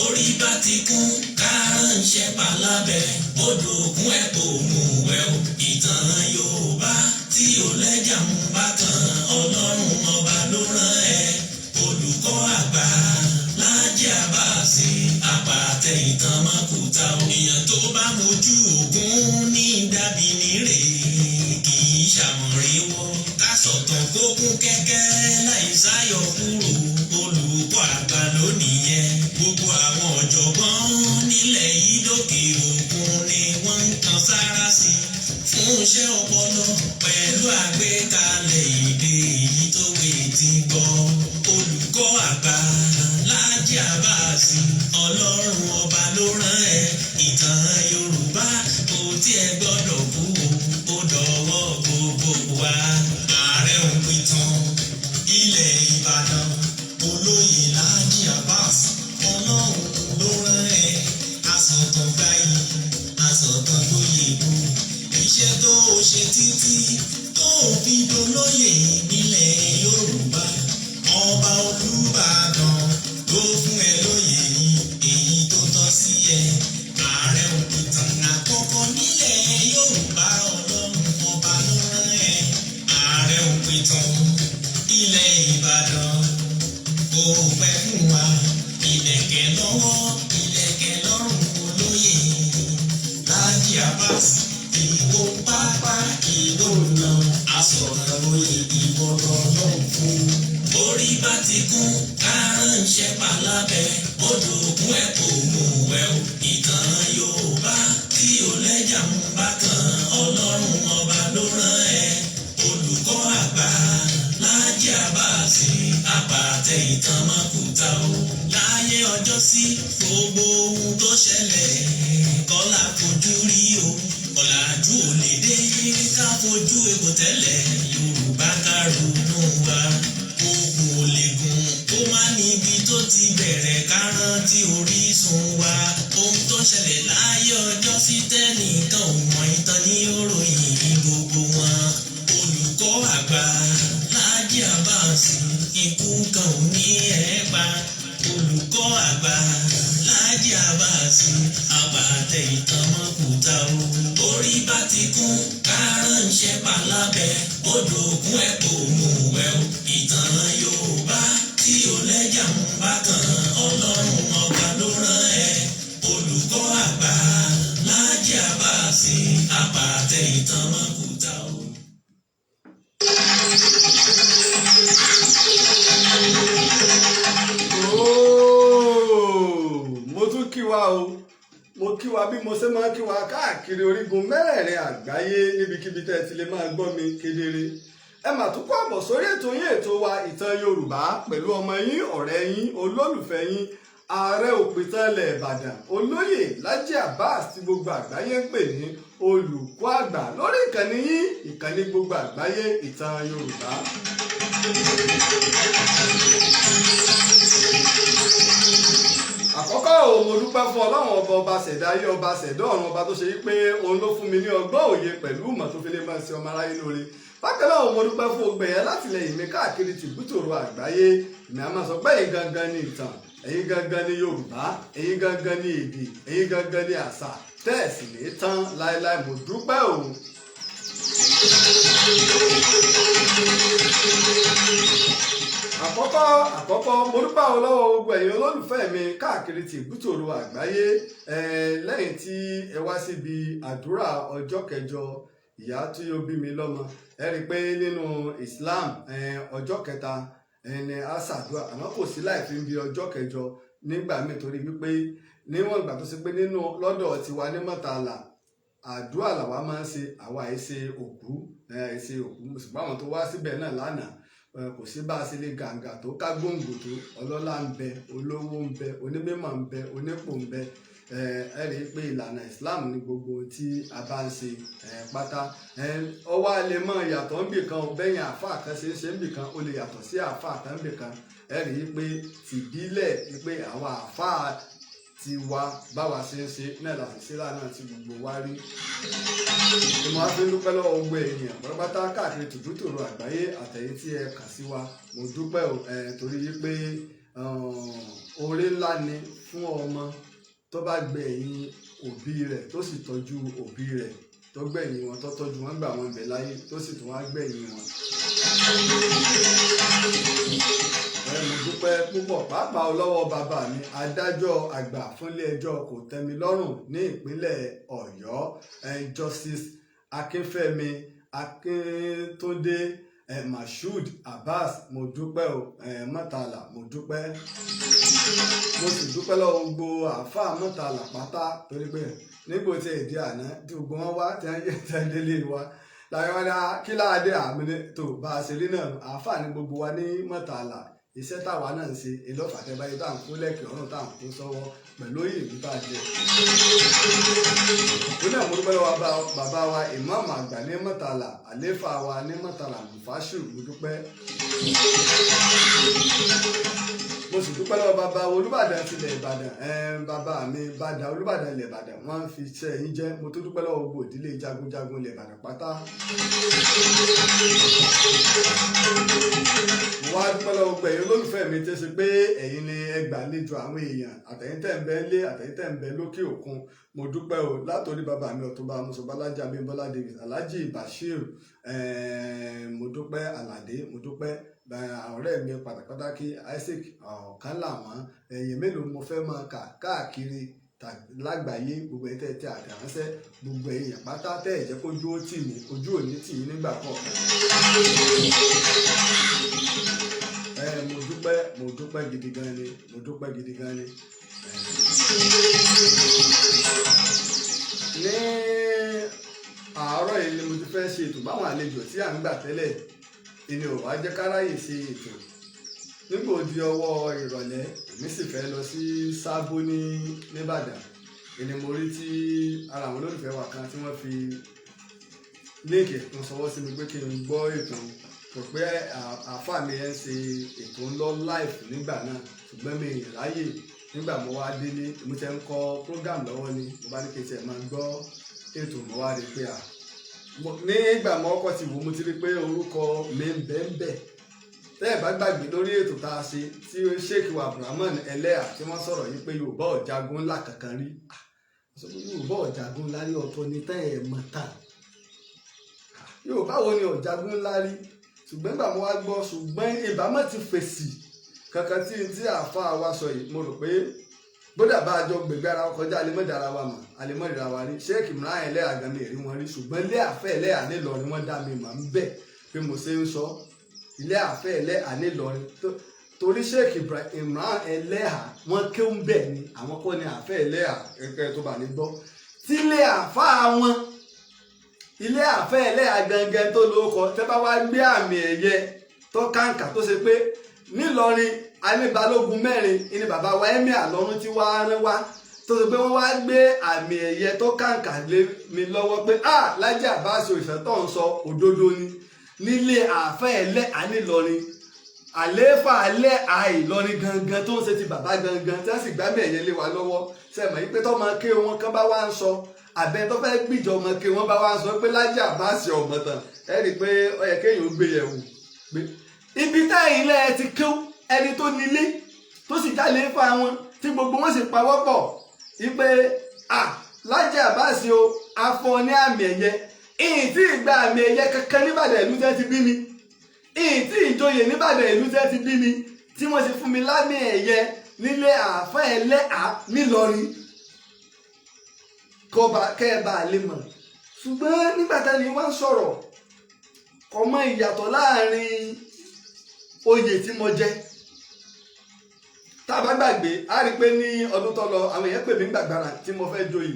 orí bá ti kún kárànṣẹ́ palábẹ́ odò òkun ẹ̀ kò mú wẹ̀ o. Ìtàn Yorùbá tí ò lẹ́jà mú bákan Ọlọ́run ọba ló rán ẹ. Olùkọ́ àgbà Laji Abbas àpàtẹ ìtàn mọ́kúta o. Èèyàn tó bá mojú Ògún ní dàbí nírè kì í ṣàmọ̀ríwọ́. Ká sọ̀tàn kó kún kẹ́kẹ́ láì sáyọ kúrò. Olùkọ́ àgbà lónìí yẹn. Gbogbo àwọn ọ̀jọ̀gbọ́n nílẹ̀ yìí lókè òkun ni wọ́n ń kan sára sí fún iṣẹ́ ọpọlọ pẹ̀lú àgbékalẹ̀ èdè èyí tó gbé ti gbọ́. Olùkọ́ àgbà Laji Abbas Ọlọ́run ọba ló rán ẹ. Ìtàn Yorùbá kò tiẹ̀ gbọ́dọ̀ kú ó dọ̀wọ́ gbogbo wa. Ààrẹ òpìtàn ilẹ̀ Ìbàdàn olóyè Laji Abbas Ọlọ́run ló rán ẹ. Asọ̀tàn gbáyì asọ̀tàn tó yẹ kú. Iṣẹ́ tó ṣe títí tó fi dolóyè nílẹ̀ Yorùbá. Ọba Olúbàdàn ló fún ẹ lóyè èyí tó tọ́ sí ẹ. Ààrẹ òpìtàn àkọ́kọ́ nílẹ̀ Yorùbá Ọlọ́run ọba ló rán ẹ. Ààrẹ òpìtàn ilẹ̀ Ìbàdàn kò pẹ́ fún wa. Ìlẹ̀kẹ̀ lọ́wọ́ ìlẹ̀kẹ̀ lọ́rùn olóyè Laji Abbas. Ìwọ pápá ìwọ nà asọ̀rọ̀ lóye ìwọ lọ́lọ́run fún. Orí bá ti kún kárànṣẹ́ palábẹ́ odò òkun ẹ̀ kò mú wẹ̀ o. Ìtàn Yorùbá tí ò lẹ́jà mú bákan Ọlọ́run ọba ló rán ẹ. Olùkọ́ àgbà Laji Abbas àpàtẹ ìtàn mọ́kúta o. Láyé ọjọ́ sí gbogbo ohun tó ṣẹlẹ̀ kọ́lá fojú rí o. Ọ̀làjú ò lè dé ká fojú egbò tẹ́lẹ̀ Yorùbá ká ronú wa. Ogun ò lè gùn ó má níbi tó ti bẹ̀rẹ̀ ká rántí orísun wa. Ohun tó ṣẹlẹ̀ láyé ọjọ́ sí tẹ́nìkan ò mọ ìtàn ní òròyìn gbogbo wọn. Olùkọ́ àgbà Laji Abbas ikú kan ò ní ẹ̀ pa. Olùkọ́ àgbà Laji Abbas àpàtẹ ìtàn mọ́kúta o. Orí bá ti kún kárànṣẹ́ palábẹ́ odò òkun ẹ̀ kò mú wẹ̀ o. Ìtàn Yorùbá tí ò lẹ́jà mú bákan Ọlọ́run ọba ló rán ẹ. Olùkọ́ àgbà Laji Abbas àpàtẹ ìtàn mọ́kúta o. Mo tún kí wa o. Mo kí wa bí mo ṣe máa kí wa káàkiri orígun mẹ́rẹ̀ẹ̀rin àgbáyé níbikíbi tẹ́ ẹ ti lè máa gbọ́ mi kedere. Ẹ mà tún kó àbọ̀ sórí ètò yín ètò wa Ìtàn Yorùbá pẹ̀lú ọmọ yín ọ̀rẹ́ yín olólùfẹ́ yín Ààrẹ òpìtàn ilẹ̀ Ìbàdàn olóyè Laji Abbas tí gbogbo àgbáyé ń pè ní olùkọ́ àgbà lórí ìkànnì yín ìkànnì gbogbo àgbáyé Ìtàn Yorùbá. Àkọ́kọ́ o mo dúpẹ́ fún Ọlọ́run ọba ṣẹ̀dá ayé ọba ṣẹ̀dá ọ̀run ọba tó ṣe wípé òun ló fún mi ní ọgbọ́n òye pẹ̀lú ìmọ̀ tó fi lè máa ṣe ọmọ aráyé lóore. Bákan náà mo dúpẹ́ fún ogbẹ̀yẹ látìlẹ́yìn mi káàkiri tìbútòrò àgbáyé. Èmi á máa sọ pé ẹ̀yin gangan ni ìtàn, ẹ̀yin gangan ni Yorùbá, ẹ̀yin gangan ni èdè, ẹ̀yin gangan ni àṣà tẹ́ẹ̀sì lè tán láéláé. Mo dúpẹ́ o. Àkọ́kọ́ mo dúpẹ́ lọ́wọ́ gbogbo ẹ̀yin olólùfẹ́ mi káàkiri tìbútòrò àgbáyé lẹ́yìn tí ẹ wá síbi àdúrà ọjọ́ kẹjọ ìyá tí ó bí mi lọ́mọ. Ẹ rí i pé nínú Islam ọjọ́ kẹta ẹni a ṣàdúrà àmọ́ kò sí láì fi ń bi ọjọ́ kẹjọ nígbà míì torí wípé níwọ̀n ìgbà tó ṣe pé nínú lọ́dọ̀ tiwa ní Mọ̀tàlá àdúrà làwa máa ń ṣe àwa àìṣe òkú ṣùgbọ́n àwọn tó wá síbẹ̀ náà lánàá kò sí bá a ṣe lè gàǹgà tó ká gbòǹgbò tó ọlọ́lá ń bẹ olówó ń bẹ onímọ̀ ń bẹ onípò ń bẹ ẹ rí i pé ìlànà Islam ní gbogbo tí a bá ń ṣe pátá ọwọ́ a lè mọ ìyàtọ̀ níbì kan bẹ́yìn àáfàá kan ṣe ń ṣe níbì kan ó lè yàtọ̀ sí àáfàá kan níbì kan ẹ rí i pé tìbílẹ̀ pé àwọn àáfàá ti wa báwa ṣe ń ṣe náà láti ṣe lánàá tí gbogbo wa rí. Mo máa fi ń dúpẹ́ lọ́wọ́ gbogbo èèyàn pátápátá káàkiri tìbútòrò àgbáyé àtẹ̀yìn tí ẹ kà sí wa mo dúpẹ́ torí pé oore ńlá ni fún ọmọ tó bá gbẹ̀yìn òbí rẹ̀ tó sì tọ́jú òbí rẹ̀ tó gbẹ̀yìn wọn tó tọ́jú wọn gbà wọn bẹ̀ láyé tó sì tún wá gbẹ̀yìn wọn. Mo dúpẹ́ púpọ̀ pàápàá lọ́wọ́ bàbá mi adájọ́ àgbà fúnlé ẹjọ́ kòtẹ́milọ́rùn ní ìpínlẹ̀ Ọ̀yọ́ Justice Akínfẹ́mi Akíntúndé Mashood Abbas, mo dúpẹ́ o Mọ́tàlá, mo dúpẹ́. Mo sì dúpẹ́ lọ́wọ́ gbogbo àáfàá Mọ́tàlá pátá torí pé nígbò tí èdè àná tí gbogbo wọn wá tí wọ́n yẹ tẹ́lẹ̀ wa láyé wọn dá kí láàdé àmì tó bá a ṣe rí náà àáfàá ní gbogbo wa ní Mọ́tàlá. Iṣẹ́ táwa náà ń ṣe ìlọ́fà tẹ́ báyìí tá à ń kó lẹ́kẹ̀ẹ́ ọ̀run tá à ń kó sọ́wọ́ pẹ̀lú ìlú tá a jẹ. Ó náà mo dúpẹ́ lọ́wọ́ bàbá wa ìmáàmù àgbà ní Mọ́tàlá àléfà wa ní Mọ́tàlá Mufashu, mo dúpẹ́. Mo sì dúpẹ́ lọ́wọ́ bàbá Olúbàdàn tilẹ̀ Ìbàdàn bàbá mi bàdà Olúbàdàn ilẹ̀ Ìbàdàn wọ́n fi iṣẹ́ yín jẹ́. Mo tó dúpẹ́ lọ́wọ́ gbogbo ìdílé jagunjagun ilẹ̀ Ìbàdàn pátá. Mo wá dúpẹ́ lọ́wọ́ gbogbo ẹ̀yin olólùfẹ́ mi tẹ́ ṣe pé ẹ̀yin ni ẹ gbàlejò àwọn èèyàn àtẹ̀yin tẹ́ ń bẹ lé àtẹ̀yin tẹ́ ń bẹ lókè òkun. Mo dúpẹ́ o látòrí bàbá mi Ọ̀túnba Mùsùlùmí Laji Abímbọ́lá David Alhaji Bashir, mo dúpẹ́ Aládé, mo dúpẹ́ ọ̀rẹ́ mi pàtàkì Isaac ọ̀kan làwọn ẹ̀yìn mélòó mo fẹ́ máa kà káàkiri lágbàáyé gbogbo ẹ̀ tẹ́ tẹ́ àtẹ̀ránṣẹ́ gbogbo èèyàn pátá tẹ́ ẹ̀ jẹ́ kójú ó tì mí ojú òní tì mí nígbà kọ̀ọ̀kan. Mo dúpẹ́ gidi gan ni, mo dúpẹ́ gidi gan ni. Ní àárọ̀ yìí ni mo ti fẹ́ ṣe ètò báwọn àlejò tí à ń gbà tẹ́lẹ̀ ìní ò wá jẹ́ káráyè ṣe ètò. Nígbà ó di ọwọ́ ìrọ̀lẹ́ èmi sì fẹ́ lọ sí Sábó ní Ìbàdàn. Ìní mo rí tí ara àwọn olólùfẹ́ wa kan tí wọ́n fi líǹkì kan sọwọ́ sí mi pé kí n gbọ́ ètò kò pé àáfàá mi ẹ̀ ń ṣe ètò ńlọ live nígbà náà ṣùgbọ́n mi ì ráyè. Nígbà mo wá délé mo ti ń kọ program lọ́wọ́ ni mo bá ní kí n tiẹ̀ máa gbọ́ ètò mo wá rí pé nígbà mo kọ́kọ́ ti wò mo ti rí pé orúkọ mi ń bẹ́ẹ̀ tẹ́ ẹ̀ bá gbàgbé lórí ètò tá a ṣe tí Sheikh Abdulrahman Eleha tí wọ́n sọ̀rọ̀ yìí pé Yorùbá ọ̀jagun ńlá kankan rí. Yorùbá ọ̀jagun ńlá rí ọ̀tọ̀ ní tẹ́ ẹ̀ mọ̀ tán. Yorùbá wo ni ọ̀jagun ńlá rí? Ṣùgbọ́n nígbà mo wá gbọ́ ṣùgbọ́n ìbámu ti fèsì kankan tí àáfàá wa sọ yìí mo rò pé bódà bá a jọ gbègbè ara kọjá alimọ̀dára wa mọ̀ alimọ̀dára wa rí Sheikh Eleha gan mi rí wọn rí ṣùgbọ́n ilé àfẹ́ Eleha nílọrin wọ́n dá mi mọ̀ ń bẹ̀ pé mo ṣe ń sọ ilé àfẹ́ Eleha nílọrin torí Sheikh Eleha wọ́n kéwú bẹ̀ ni àwọn kọ́ ni àfẹ́ Eleha ẹ̀kẹ́ tó bá ní gbọ́ tí ilé àfáà wọn ilé àfẹ́ Eleha gangan tó lóko tẹ́ bá wá gbé àmì ẹ̀yẹ tó kàǹkà tó ṣe pé nílọrin aníbalógun mẹ́rin ní bàbá wa ẹ̀mí àlọ́run tí wàá rán wá tó ṣe pé wọ́n wá gbé àmì ẹ̀yẹ tó kàǹkà lé mi lọ́wọ́ pé Laji Abbas ìfẹ́tọ̀ ń sọ òdodo ni nílé àfẹ́ Eleha nílọrin àlééfà Eleha Ìlọrin gangan tó ń ṣe ti bàbá gangan tí wọ́n sì gbámẹ̀ ẹ̀yẹ lé wa lọ́wọ́ sẹ́mọ̀ yìí pé tọ́ máa ké wọn kán bá wá ń sọ àbẹ tó fẹ́ gbìjọ ọmọ ké wọn bá wá ń sọ pé Laji Abbas ọmọ tán ẹ rí i pé ó yẹ kéèyàn ó gbé yẹ̀wò pé ibi táyìn ilẹ̀ ti kéw ẹni tó nílé tó sì jálè fún àwọn tí gbogbo wọn sì pawọ́pọ̀ wípé Laji Abbas o afọ ní àmì ẹ̀yẹ ìyìn tí ìgbà àmì ẹ̀yẹ kankan níbàdàn ìlú tẹ́ ti bí mi ìyìn tí ìjòyè níbàdàn ìlú tẹ́ ti bí mi tí wọ́n sì fún mi lámì ẹ̀yẹ nílé àáfà Eleha nílọrin kẹ́ ẹ bá a lè mọ̀ ṣùgbọ́n nígbà tá ni wọ́n sọ̀rọ̀ ọmọ ìyàtọ̀ láàrin oyè tí mo jẹ tá a bá gbàgbé a rí i pé ní ọdún tó lọ àwọn èèyàn pè mí gbàgbára tí mo fẹ́ joyè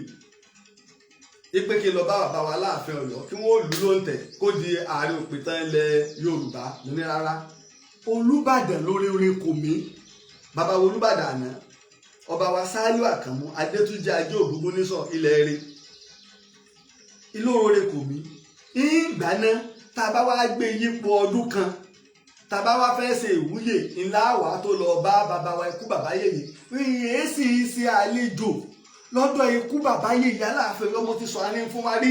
ipe kí n lọ bá bàbá wa láàfin Ọ̀yọ́ kí wọ́n lù lóǹtẹ̀ kó di Ààrẹ òpìtàn ilẹ̀ Yorùbá ní rárá Olúbàdàn lórí orin kò mí bàbá wa Olúbàdàn àná ọba wa Sálíù Àkànmú Adétúnjì Ajé Ògúngúnnísọ̀ ilẹ̀ rẹ̀ ìlóore kò mí ìgbà náà tá a bá wá gbé yípo ọdún kan tá a bá wá fẹ́ ṣe ìwúyè ńlá wà tó lọ bá bàbá wa ikú bàbá yèyé ìyẹn sì ṣe àlejò lọ́dọ̀ ikú bàbá yèyé Aláàfin ọmọ ti sọ àní fún wa rí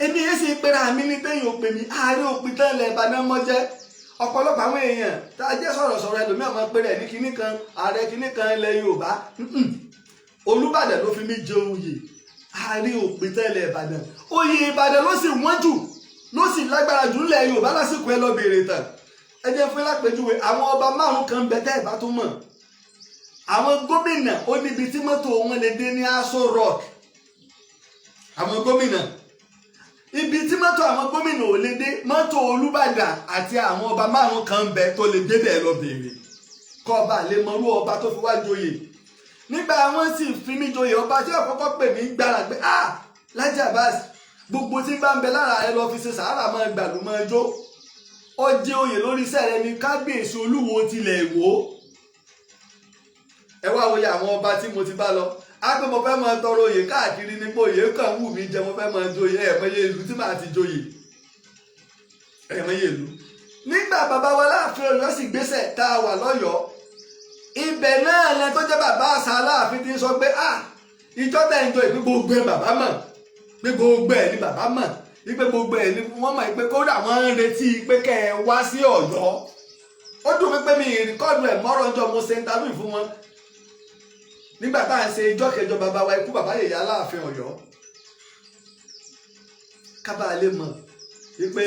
èmi yẹn sì pera mi ní tẹ́yìn òpè mi Ààrẹ òpìtàn ilẹ̀ Ìbàdàn mọ́ jẹ́ ọ̀pọ̀lọpọ̀ àwọn èèyàn tá a jẹ́ sọ̀rọ̀sọ̀rọ̀ ẹlòmíràn máa ń pè rẹ̀ ní kinní kan ààrẹ kinní kan ilẹ̀ Yorùbá. Olúbàdàn ló fi mí jẹ oyè Ààrẹ òpin tẹ́lẹ̀ Ìbàdàn. Oyè Ìbàdàn ló sì wọ́n jù ló sì lágbára jù nílẹ̀ Yorùbá lásìkò ẹ lọ bèèrè tán. Ẹ jẹ́ fún lápèjúwe àwọn ọba márùn kan bẹ tẹ́ ẹ bá tún mọ̀. Àwọn gómìnà ó níbi tí mọ́tò wọn lè dé ní Aso Rock. Àwọn gómìnà ibi tí mọ́tò àwọn gómìnà ò lè dé mọ́tò Olúbàdàn àti àwọn ọba márùn kan bẹ tó lè dé bẹ́ẹ̀ lọ bèèrè kọ́ ọba lè mọrú ọba tó fi wá joyè. Nígbà wọn sì fi mí joyè ọba tí àkọ́kọ́ pè mí gbára pé Laji Abbas gbogbo tí bá ń bẹ lára ẹ lọ fi ṣe sàárà máa gbàlú máa jó. Ó jẹ́ oyè lórí iṣẹ́ rẹ ní kábíyèsí Olúwo tilẹ̀ Èwó. Ẹ wá wòye àwọn ọba tí mo ti bá lọ á pé mo fẹ́ máa tọrọ oyè káàkiri nípò oyè kan wù mí jẹ mo fẹ́ máa joyè ẹ̀mọye ìlú tí màá ti joyè ẹ̀mọye ìlú. Nígbà bàbá wa Láàfin Ọ̀yọ́ sì gbéṣẹ̀ tá a wà lọ́yọ̀ọ́ ibẹ̀ náà lẹ tó jẹ́ bàbá àṣà Aláàfin ti sọ pé ìjọ tẹ̀ ń jọ ìpín gbogbo ẹ̀ bàbá mọ̀ pé gbogbo ẹ̀ ni bàbá mọ̀ wípé gbogbo ẹ̀ ni wọ́n mọ̀ pé kódà wọ́n ń retí pé kẹ́ ẹ wá sí Ọ̀yọ́. Ó dùn mí pé mi ìrìkọ́dù ẹ̀ mọ́rọ̀ ọjọ́ mo ṣe interview fún wọn nígbà tá à ń ṣe ìjọ kẹjọ bàbá wa ikú bàbá yèyé Aláàfin Ọ̀yọ́. Kábà lè mọ̀ wípé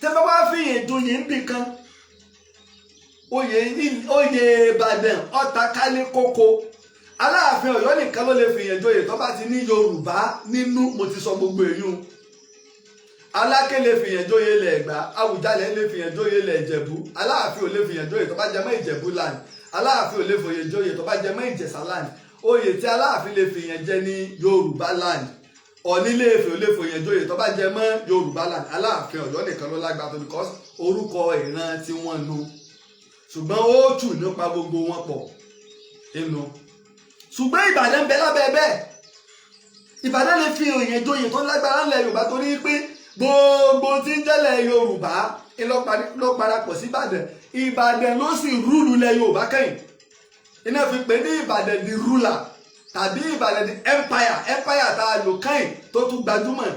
tẹ́ bá wá fi ìdòyè níbì kan oyè Ìbàdàn ọ̀tá kálé kókó Aláàfin Ọ̀yọ́ nìkan ló lè fìyàn joyè tó bá ti ní Yorùbá nínú. Mo ti sọ gbogbo èyún. Aláké lè fìyàn joyè ilẹ̀ Ẹ̀gbá, Àwùjalẹ̀ lè fìyàn joyè ilẹ̀ Ìjẹ̀bú. Aláàfin ò lè fìyàn joyè tó bá jẹ mọ́ Ìjẹ̀bú land. Aláàfin ò lè fìyàn joyè tó bá jẹ mọ́ Ìjẹ̀ṣà land. Oyè tí Aláàfin lè fìyàn jẹ ní Yorùbá land. Ọ̀ọ̀ni lè fìyàn joyè tó bá jẹ mọ́ Yorùbá land. Aláàfin Ọ̀yọ́ nìkan ló lágbára tó because orúkọ ìran tí wọ́n nu ṣùgbọ́n ó tù nípa gbogbo wọn pọ̀ inú. Ṣùgbọ́n Ìbàdàn ń bẹ lábẹ́ bẹ́ẹ̀. Ìbàdàn lè fi òyìn joyè tó lágbára ńlẹ̀ Yorùbá torí pé gbogbo tí ń jẹ́lẹ̀ Yorùbá ló parapọ̀ sí Ìbàdàn. Ìbàdàn ló sì rúlù lẹ̀ Yorùbá kẹ́yìn. Iná fi pè ní Ìbàdàn the ruler tàbí Ìbàdàn the empire tá a lò kẹ́yìn tó tún gbajúmọ̀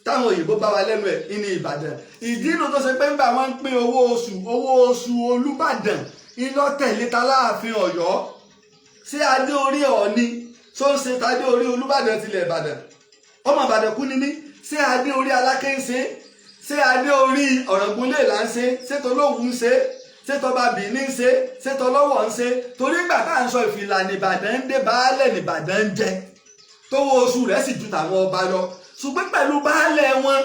táwọn òyìnbó bá wa lẹ́nu ẹ̀ ní Ìbàdàn. Ìdí inú tó ṣe pé nígbà wọn ń pín owó oṣù Olúbàdàn iná tẹ̀lé ta Láàfin Ọ̀yọ́. Ṣé adé orí Ọ̀ọ̀ni tó ń ṣe tadé orí Olúbàdàn tilẹ̀ Ìbàdàn? Ọmọ Ìbàdàn kú ni mí. Ṣé adé orí Aláké ń ṣe? Ṣé adé orí Ọ̀ràngúnlé là ń ṣe? Ṣé tolóhùn ń ṣe? Ṣé tọba Bìíní ń ṣe? Ṣé tọlọ́wọ̀ ń ṣe? Torí ìgbà tá à ń sọ ìfìlà nìbàdàn ń dé baálẹ̀ nìbàdàn ń jẹ tówó oṣù rẹ̀ sì ju tàwọn ọba lọ. Ṣùgbọ́n pẹ̀lú baálẹ̀ wọn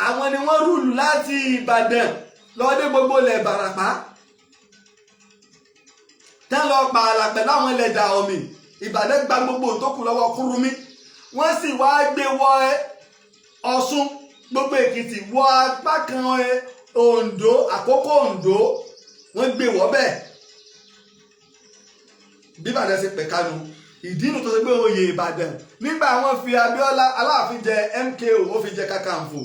àwọn ni wọ́n rúùlù láti Ìbàdàn lọ́dẹ gbogbo ilẹ̀ Ìbàràpá tẹ́ lọ pààlà pẹ̀lú àwọn ilẹ̀ Dàòmì. Ìbàdàn gba gbogbo tó kù lọ́wọ́ Kúrúmí wọ́n sì wá gbé wọ Ọ̀ṣun gbogbo Èkìtì wọ apá kan Oǹdó Àkókò Oǹdó wọ́n gbé wọ́ bẹ́ẹ̀ bí Ìbàdàn ṣe pẹ̀kánu. Ìdí inú tó ṣe pé oyè Ìbàdàn nígbà wọn fi Abíọ́lá Aláàfin jẹ MKO ó fi jẹ Kakanfò.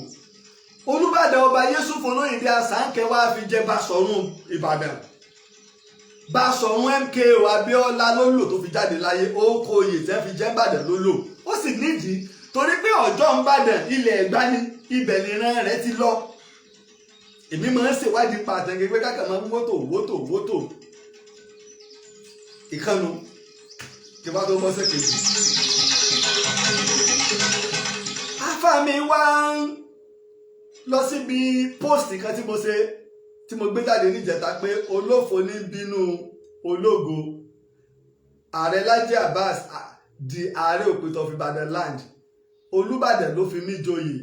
Olúbàdàn ọba Yésùfù Olóyèdè Àsáǹkẹ́ wá fi jẹ Báṣọ̀run Ìbàdàn. Báṣọ̀run MKO Abíọ́lá ló lò tó fi jáde láyé ó kó oyè tẹ́ fi jẹ́ Ìbàdàn ló lò. Ó sì nídìí torí pé ọjọ́ ń bàdàn ilẹ̀ Ẹ̀gbá ni ibẹ̀ nìran rẹ̀ ti lọ. Èmi máa ń ṣèwádìí pàtàkì pé káàkiri máa ń wótò ìkànnù kí bá tó bọ́ sẹ́kẹ̀ẹ́. Afá mi wá ń lọ síbi post kan tí mo gbé jáde níjẹta pé olófo ní bínú ológo. Ààrẹ Laji Abbas di Ààrẹ Òpìtàn of Ìbàdàn land. Olúbàdàn ló fi mí joyè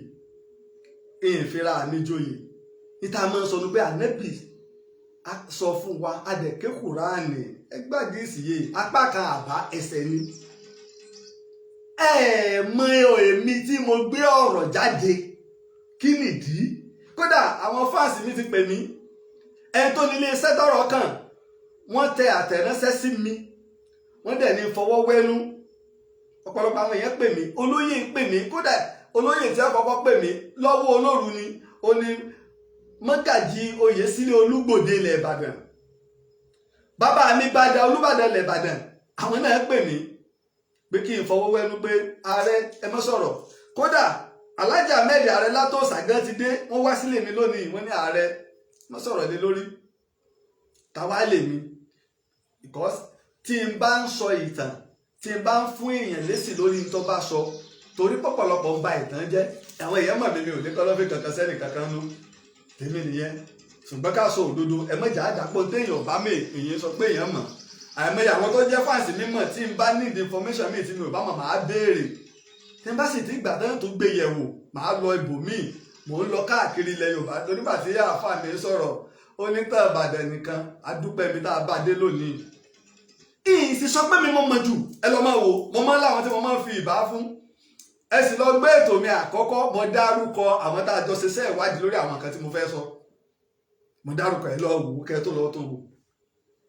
ìfira mi joyè. Ìta máa ń sọ ní pé ànẹ́bì sọ fún wa adẹ̀ké Kùránì ẹgbàdí ìsìyè apá kan àbá ẹsẹ̀ ni. Mọ èmi tí mo gbé ọ̀rọ̀ jáde kí nìdí? Kódà àwọn fáǹsì mi ti pè mí ẹni tó nílé iṣẹ́ tọ́rọ̀ kàn wọ́n tẹ àtẹ̀ránṣẹ́ sí mi wọ́n dẹ̀ ní fọwọ́ wẹ́nú. Ọ̀pọ̀lọpọ̀ àwọn èèyàn pè mí olóyè ń pè mí kódà olóyè tí àkọ́kọ́ pè mí lọ́wọ́ olóru ni ó ní Mọ́gàjí Oyèsílẹ̀ Olúgbòde ilẹ̀ Ìbàdàn. Bàbá mi Bàdà Olúbàdàn ilẹ̀ Ìbàdàn àwọn náà pè mí pé kí n fọwọ́ wẹ́nu pé ààrẹ ẹ mọ́ sọ̀rọ̀. Kódà Alájà mẹ́rin ààrẹ látòsà gan ti dé wọ́n wá sílé mi lónìí wọ́n ní ààrẹ mo sọ̀rọ̀ lé lórí táwa lè mi because tí n bá ń sọ ìtàn tí n bá ń fún èèyàn lésì lórí tó bá sọ torí pọ̀pọ̀lọpọ̀ ń ba ìtàn jẹ́ àwọn èèyàn mọ̀ mi ò ní kọ́lọ́fín kankan sẹ́nì kankan nú tèmi nìyẹn ṣùgbọ́n ká sọ òdodo ẹ̀mọ́jà àdàpọ̀ téèyàn bá mi èèyàn sọ pé èèyàn mọ̀ àìmọye àwọn tó jẹ́ fáǹsì mímọ̀ tí n bá need information mi tí mi ò bá mọ̀ máa béèrè tí n bá sì ti gbà tán tó gbé yẹ̀wò máa lọ ibòmíì mò ń lọ káàkiri ilẹ̀ Yorùbá torí nígbà tí àáfàá mi sọ̀rọ̀ ó ní tán Ìbàdàn nìkan adúpẹ́ mi tá a bá dé lónìí ìyìn sì sọ pé mi mọ̀ jù ẹ lọ́ máa wò mo máa ń láwọn tí mo máa ń fi ìbá fún ẹ sì lọ gbé ètò mi àkọ́kọ́ mo dárúkọ àwọn tá a jọ ṣiṣẹ́ ìwádìí lórí àwọn nǹkan tí mo fẹ́ sọ mo dárúkọ ẹ lọ wò kẹ tó lọ tó wò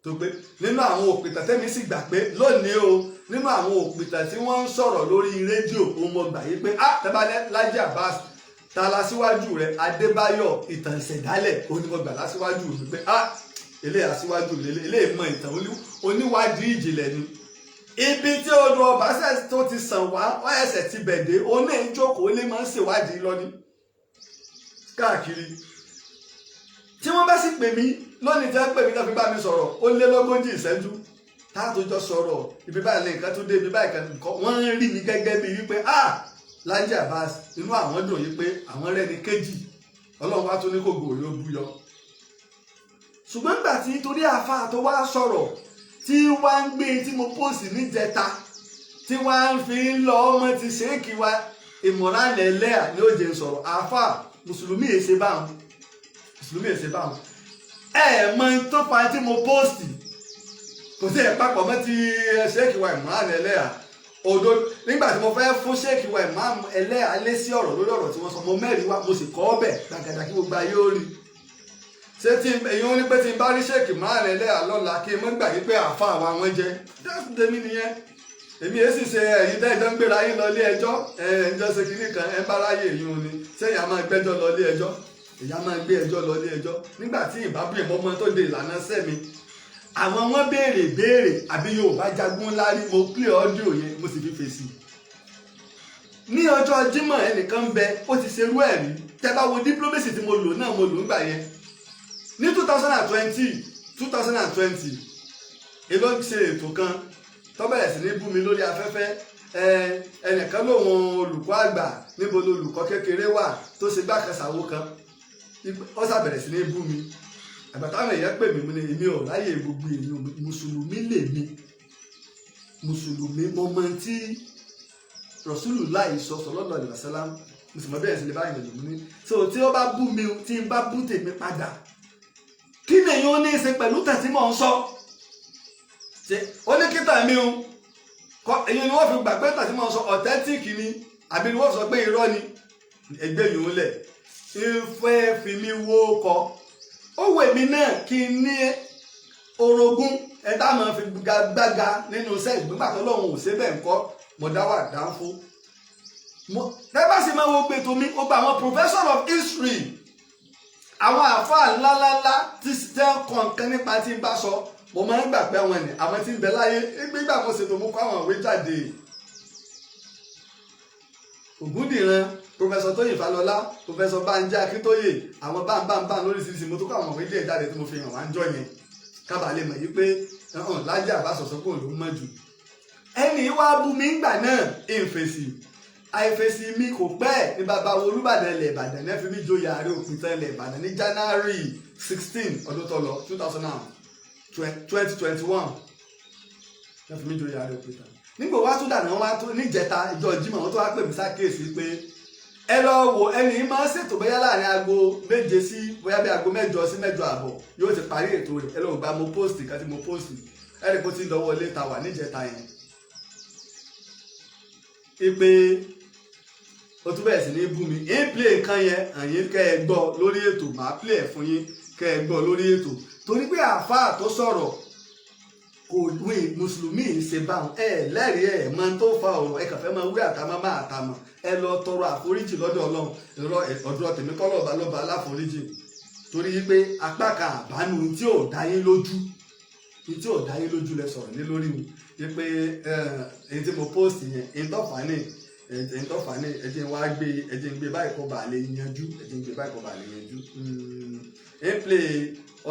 tó pé nínú àwọn òpìtàn tẹ́mi sì gbà pé lónìí o nínú àwọn òpìtàn tí wọ́n ń sọ̀rọ̀ lórí rédíò ó mọ gbà yí pé tẹ́bálẹ́ Laji Abbas ta la síwájú rẹ̀ Adébáyọ̀ ìtàn ìṣẹ̀dálẹ̀ onímọ̀gbà lásíwájú mi pé eléyà síwájú eléyìí mọ ìtàn oníwádìí ìjìnlẹ̀ ni ibi tí odò ọba tó ti sàn wá wọ́n ẹsẹ̀ ti bẹ̀dẹ̀ oní ìjókòó lè máa ń ṣèwádìí lọ ní káàkiri tí wọ́n bá sì pè mí lónìí tí wọ́n pè mí náà fi bá mi sọ̀rọ̀ ó lé lógójì ìṣẹ́jú táàtò jọ sọ̀rọ̀ ibi báyìí lè nǹkan tó dé ibi báyìí kan wọ́n ń rí mi gẹ́gẹ́ bíi wípé Laji Abbas inú àwọn dùn yí pé àwọn rẹ́ni kéjì Ọlọ́run wá tún ní kò gòrè ó búyọ ṣùgbọ́n gbà tí torí àáfàá tó wá sọ̀rọ̀ tí wọ́n ń gbé tí mo pòsì níjẹta tí wọ́n fi ń lọ ọmọ ti ṣéèkì wa ìmọ̀ràn ẹlẹ́à ní òjè ń sọ̀rọ̀ àáfàá mùsùlùmí èsè báwọn mọ tó fa tí mo pòsì kò sí ẹ̀ papọ̀ mọ́ ti ṣéèkì wa ìmọ̀ràn ẹlẹ́à òdo nígbà tí mo fẹ́ fún ṣéèkì wa ìmọ̀ràn ẹlẹ́à lé sí ọ̀rọ̀ lórí ọ̀rọ̀ tí wọ́n sọ mo mẹ́rin wá mo sì kọ́ ọ́ bẹ̀ gbàgàdà kí gbogbo ayé ó rí ṣé tí èyí ó ní pé tí n bá rí ṣéèkì ìmọ̀ràn ẹlẹ́à lọ́la kí n mọ́ gbà yí pé àfa àwa wọn jẹ́ dáàbò tèmi nìyẹn èmi èsì ṣe ẹ̀yin dẹ́jọ́ ń gbéra yín lọ ilé ẹjọ́ ẹ̀ẹ́djọ́ ṣe kiri kan ẹ̀ ń bá ráyè yín o ni sẹ́yìn a máa gbẹ́jọ́ lọ ilé ẹjọ́ èyí máa gbé ẹjọ́ lọ ilé ẹjọ́ nígbà tí ìbábí ìmọ̀mọ́ tó de ìlànà sẹ́mi àwọn wọn béèrè àbí Yorùbá jagun ńlá rí mo play audio yẹn mo sì fi fèsì ní ọjọ́ Jímọ̀ ẹnìkan ń bẹ ó ti ṣerú ẹ̀ rí tẹ́ bá wo diplomacy tí mo lò náà mo lò ń gbà yẹn ní 2020 èló ṣe ètò kan tó bẹ̀rẹ̀ sí ní bú mi lórí afẹ́fẹ́ ẹnìkan lòun olùkọ́ àgbà níbo lolùkọ́ kékeré wà tó ṣe gbàkànṣàwó kan ó ṣàbẹ̀rẹ̀ sí ní bú mi àgbàtàwọn èèyàn pè mí mo ní èmi ò ráyè gbogbo èèyàn mùsùlùmí lè mi mùsùlùmí mo mọ tí Rasulullah sallallahu alaihi wasallam mùsùlùmí bẹ̀rẹ̀ sí ní báyìí lè mú ní so tí ó bá bú mi tí n bá bú tèmi padà kí ni èèyàn ó ní í ṣe pẹ̀lú tẹ̀sí mọ̀ ń sọ ó ní kíta mi o èyí ni wọ́n fi gbà pé tẹ̀sí mọ̀ ń sọ authentic ni àbí ni wọ́n sọ pé irọ́ ni ẹgbẹ́ yòó lẹ̀ ìfẹ́ fi mi wó kọ ó wù mí náà kí n ní orogún ẹ̀dá máa fi gbága nínú iṣẹ́ ìgbìmọ̀ tó lọ́hùn ò ṣe bẹ́ẹ̀ ńkọ́ mo dá wà dáńfó lẹ́bàá sì máa wo pé tomi ó gba àwọn professor of history àwọn àáfàá ńláńlá tí tẹ́ kọ́ nǹkan nípa tí n bá sọ mo máa ń gbà pé àwọn tí ń bẹ láyé gbígbà mo ṣètò mo kọ́ àwọn ìwé jáde Ògúndìran professor Tóyìn Fálọlá professor Bánjí Akíntóyè àwọn báńbáńbáń lóríṣiríṣi mo tó kọ́ àwọn ìwé díẹ̀ jáde tí mo fi hàn wá ń jọ yẹn kábàá lè mọ̀ yí pé Laji Abbas sọ̀sọ́ pé òun ló mọ̀ jù ẹni wá bú mi ńgbà náà ìfèsì àìfèsì mi kò pẹ́ ní bàbá Olúbàdàn ilẹ̀ Ìbàdàn náà fi mí joyè Ààrẹ òpìtàn ilẹ̀ Ìbàdàn ní January 16 ọdún tó lọ 2021 náà fi mí joyè Ààrẹ òpìtàn nígbà wá tún dànù wá tó níjẹta ìjọ Jímọ̀ wọn tó wá pè mí sákèsí pé ẹ lọ wo ẹni máa ń ṣètò bóyá láàrin aago 7 sí bóyá bí aago 8 sí 8 àbọ̀ yóò ti parí ètò rẹ̀ ẹ lọ́wọ́ gba mo post kan tí mo post ẹ̀rì kó ti ń dọwọ́ ilé ta wà níjẹta yẹn ipe o tún bẹ̀rẹ̀ sí ní bú mi ń play nǹkan yẹn àyín kẹ́ ẹ gbọ́ lórí ètò màá play ẹ̀ fún yín kẹ́ ẹ gbọ́ lórí ètò torí pé àáfàá tó sọ̀rọ̀ kò wí mùsùlùmí ṣe báwọn lẹ́rìí máa ń tó fa ọ̀rọ̀ ẹ kàn fẹ́ máa wí àtàmọ́ máa àtàmọ́ ẹ lọ tọrọ àforíjì lọ́dọ̀ Ọlọ́run ọ̀dọ̀ tèmi kọ́ lọ́ba aláforíjì torí pé apá kan àbánu tí ò dá yín lójú lẹ sọ̀rọ̀ ní lórí mi wípé èyí tí mo post yẹn èyí tó fà ní ẹ̀jẹ̀ tó fà ní ẹ̀jẹ̀ wá gbé ẹ̀jẹ̀ ń gbé báyìí kó bá lè yanjú ẹ̀jẹ̀ ń gbé báyìí kó bá lè yanjú ń play